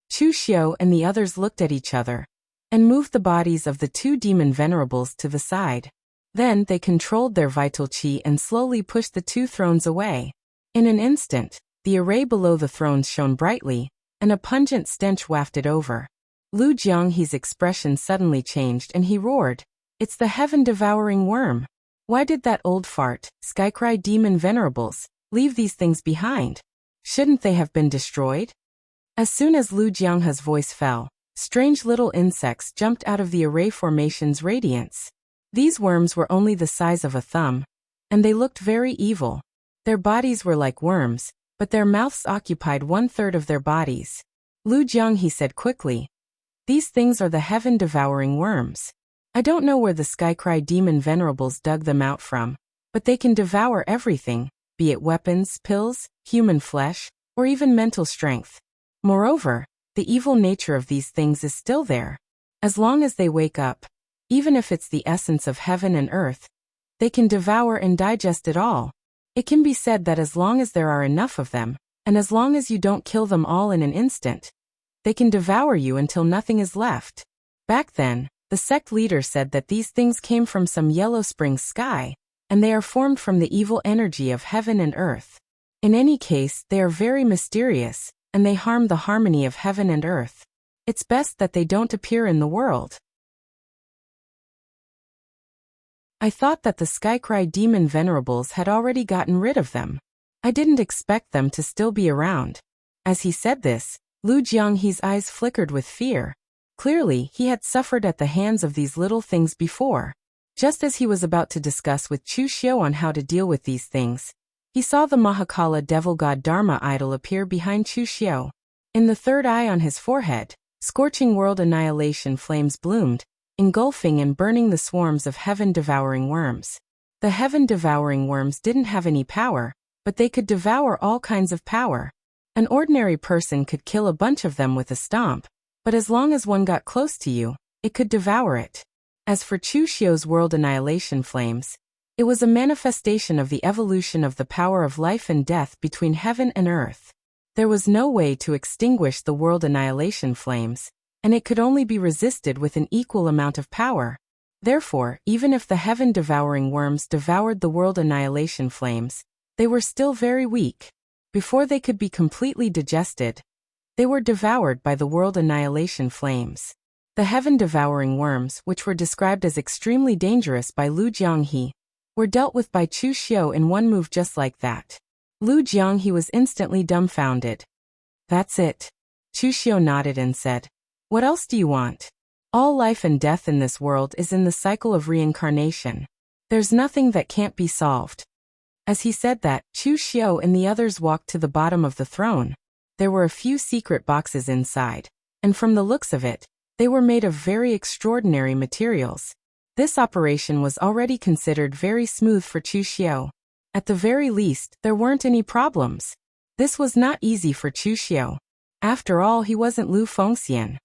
Chu Xiu and the others looked at each other, and moved the bodies of the 2 demon venerables to the side. Then they controlled their vital qi and slowly pushed the 2 thrones away. In an instant, the array below the thrones shone brightly, and a pungent stench wafted over. Lu Jianghe's expression suddenly changed and he roared, it's the heaven-devouring worm. Why did that old fart, Skycry demon venerables, leave these things behind? Shouldn't they have been destroyed? As soon as Lu Jianghe's voice fell, strange little insects jumped out of the array formation's radiance. These worms were only the size of a thumb, and they looked very evil. Their bodies were like worms, but their mouths occupied 1/3 of their bodies. Lu Jianghe said quickly, these things are the heaven-devouring worms. I don't know where the Skycry demon venerables dug them out from, but they can devour everything, be it weapons, pills, human flesh, or even mental strength. Moreover, the evil nature of these things is still there. As long as they wake up, even if it's the essence of heaven and earth, they can devour and digest it all. It can be said that as long as there are enough of them, and as long as you don't kill them all in an instant, they can devour you until nothing is left. Back then, the sect leader said that these things came from some yellow spring sky, and they are formed from the evil energy of heaven and earth. In any case, they are very mysterious, and they harm the harmony of heaven and earth. It's best that they don't appear in the world. I thought that the Skycry demon venerables had already gotten rid of them. I didn't expect them to still be around. As he said this, Lu Jianghe's eyes flickered with fear. Clearly, he had suffered at the hands of these little things before. Just as he was about to discuss with Chu Xiu on how to deal with these things, he saw the Mahakala devil god Dharma idol appear behind Chu Xiu. In the third eye on his forehead, scorching world annihilation flames bloomed, engulfing and burning the swarms of heaven-devouring worms. The heaven-devouring worms didn't have any power, but they could devour all kinds of power. An ordinary person could kill a bunch of them with a stomp, but as long as one got close to you, it could devour it. As for Chu Xiu's world annihilation flames, it was a manifestation of the evolution of the power of life and death between heaven and earth. There was no way to extinguish the world annihilation flames, and it could only be resisted with an equal amount of power. Therefore, even if the heaven-devouring worms devoured the world annihilation flames, they were still very weak. Before they could be completely digested, they were devoured by the world annihilation flames. The heaven-devouring worms, which were described as extremely dangerous by Lu Jianghe, were dealt with by Chu Xiu in one move just like that. Lu Jianghe was instantly dumbfounded. "That's it." Chu Xiu nodded and said, "What else do you want? All life and death in this world is in the cycle of reincarnation. There's nothing that can't be solved." As he said that, Chu Xiu and the others walked to the bottom of the throne. There were a few secret boxes inside, and from the looks of it, they were made of very extraordinary materials. This operation was already considered very smooth for Chu Xiu. At the very least, there weren't any problems. This was not easy for Chu Xiu. After all, he wasn't Lu Fengxian.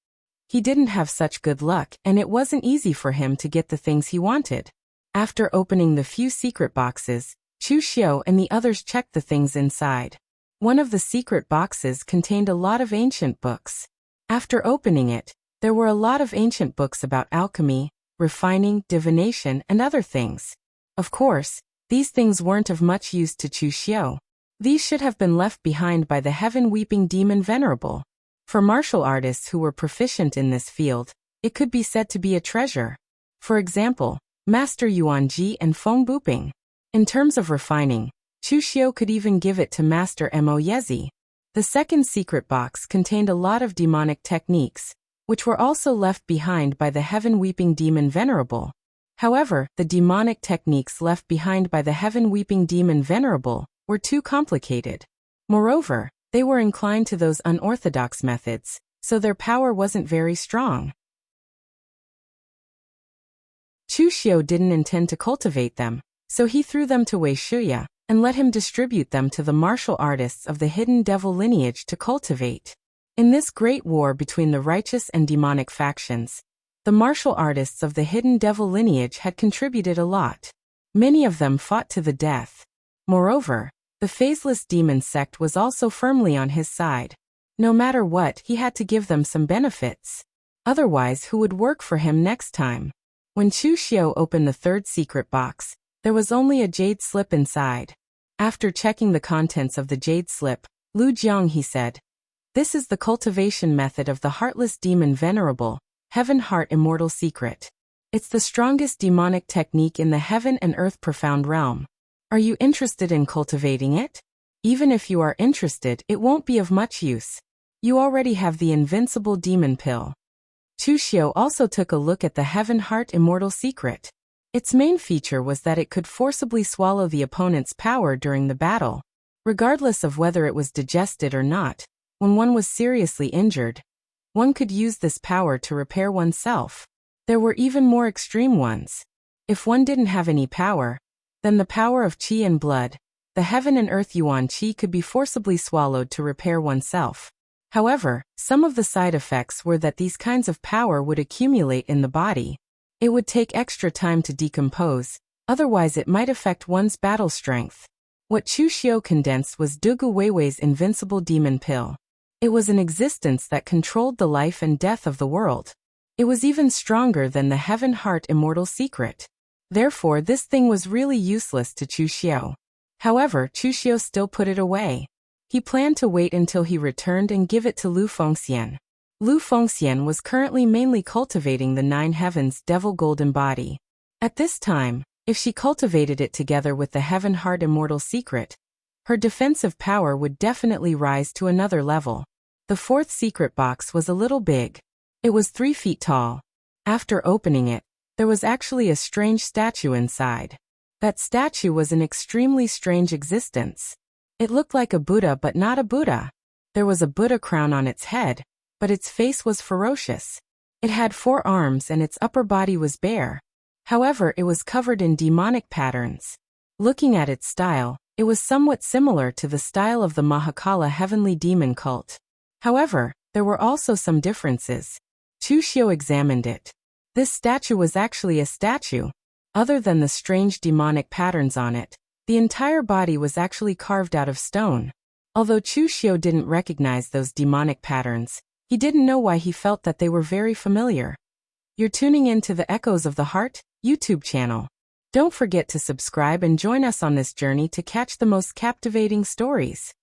He didn't have such good luck, and it wasn't easy for him to get the things he wanted. After opening the few secret boxes, Chu Xiu and the others checked the things inside. One of the secret boxes contained a lot of ancient books. After opening it, there were a lot of ancient books about alchemy, refining, divination, and other things. Of course, these things weren't of much use to Chu Xiu. These should have been left behind by the heaven-weeping demon Venerable. For martial artists who were proficient in this field, it could be said to be a treasure. For example, Master Yuan Ji and Feng Buping. In terms of refining, Chu Xiu could even give it to Master Mo Yezi. The second secret box contained a lot of demonic techniques, which were also left behind by the heaven-weeping demon Venerable. However, the demonic techniques left behind by the heaven-weeping demon Venerable were too complicated. Moreover, they were inclined to those unorthodox methods, so their power wasn't very strong. Chu Xiu didn't intend to cultivate them, so he threw them to Wei Shuya and let him distribute them to the martial artists of the hidden devil lineage to cultivate. In this great war between the righteous and demonic factions, the martial artists of the hidden devil lineage had contributed a lot. Many of them fought to the death. Moreover, the faceless demon sect was also firmly on his side. No matter what, he had to give them some benefits. Otherwise, who would work for him next time? When Chu Xiu opened the third secret box, there was only a jade slip inside. After checking the contents of the jade slip, Lu Jianghe said, "This is the cultivation method of the heartless demon Venerable, Heaven Heart Immortal Secret. It's the strongest demonic technique in the heaven and earth profound realm. Are you interested in cultivating it? Even if you are interested, it won't be of much use. You already have the invincible demon pill." Chu Xiu also took a look at the Heaven Heart Immortal Secret. Its main feature was that it could forcibly swallow the opponent's power during the battle. Regardless of whether it was digested or not, when one was seriously injured, one could use this power to repair oneself. There were even more extreme ones. If one didn't have any power, then the power of qi and blood, the heaven and earth yuan qi, could be forcibly swallowed to repair oneself. However, some of the side effects were that these kinds of power would accumulate in the body. It would take extra time to decompose, otherwise it might affect one's battle strength. What Chu Xiu condensed was Dugu Weiwei's invincible demon pill. It was an existence that controlled the life and death of the world. It was even stronger than the Heaven Heart Immortal Secret. Therefore, this thing was really useless to Chu Xiu. However, Chu Xiu still put it away. He planned to wait until he returned and give it to Lu Fengxian. Lu Fengxian was currently mainly cultivating the Nine Heavens Devil Golden Body. At this time, if she cultivated it together with the Heaven Heart Immortal Secret, Her defensive power would definitely rise to another level. The fourth secret box was a little big. It was 3 feet tall. After opening it, there was actually a strange statue inside. That statue was an extremely strange existence. It looked like a Buddha but not a Buddha. There was a Buddha crown on its head, but its face was ferocious. It had 4 arms and its upper body was bare. However, it was covered in demonic patterns. Looking at its style, it was somewhat similar to the style of the Mahakala heavenly demon cult. However, there were also some differences. Chushio examined it. This statue was actually a statue. Other than the strange demonic patterns on it, the entire body was actually carved out of stone. Although Chushio didn't recognize those demonic patterns, he didn't know why he felt that they were very familiar. You're tuning in to the Echoes of the Heart YouTube channel. Don't forget to subscribe and join us on this journey to catch the most captivating stories.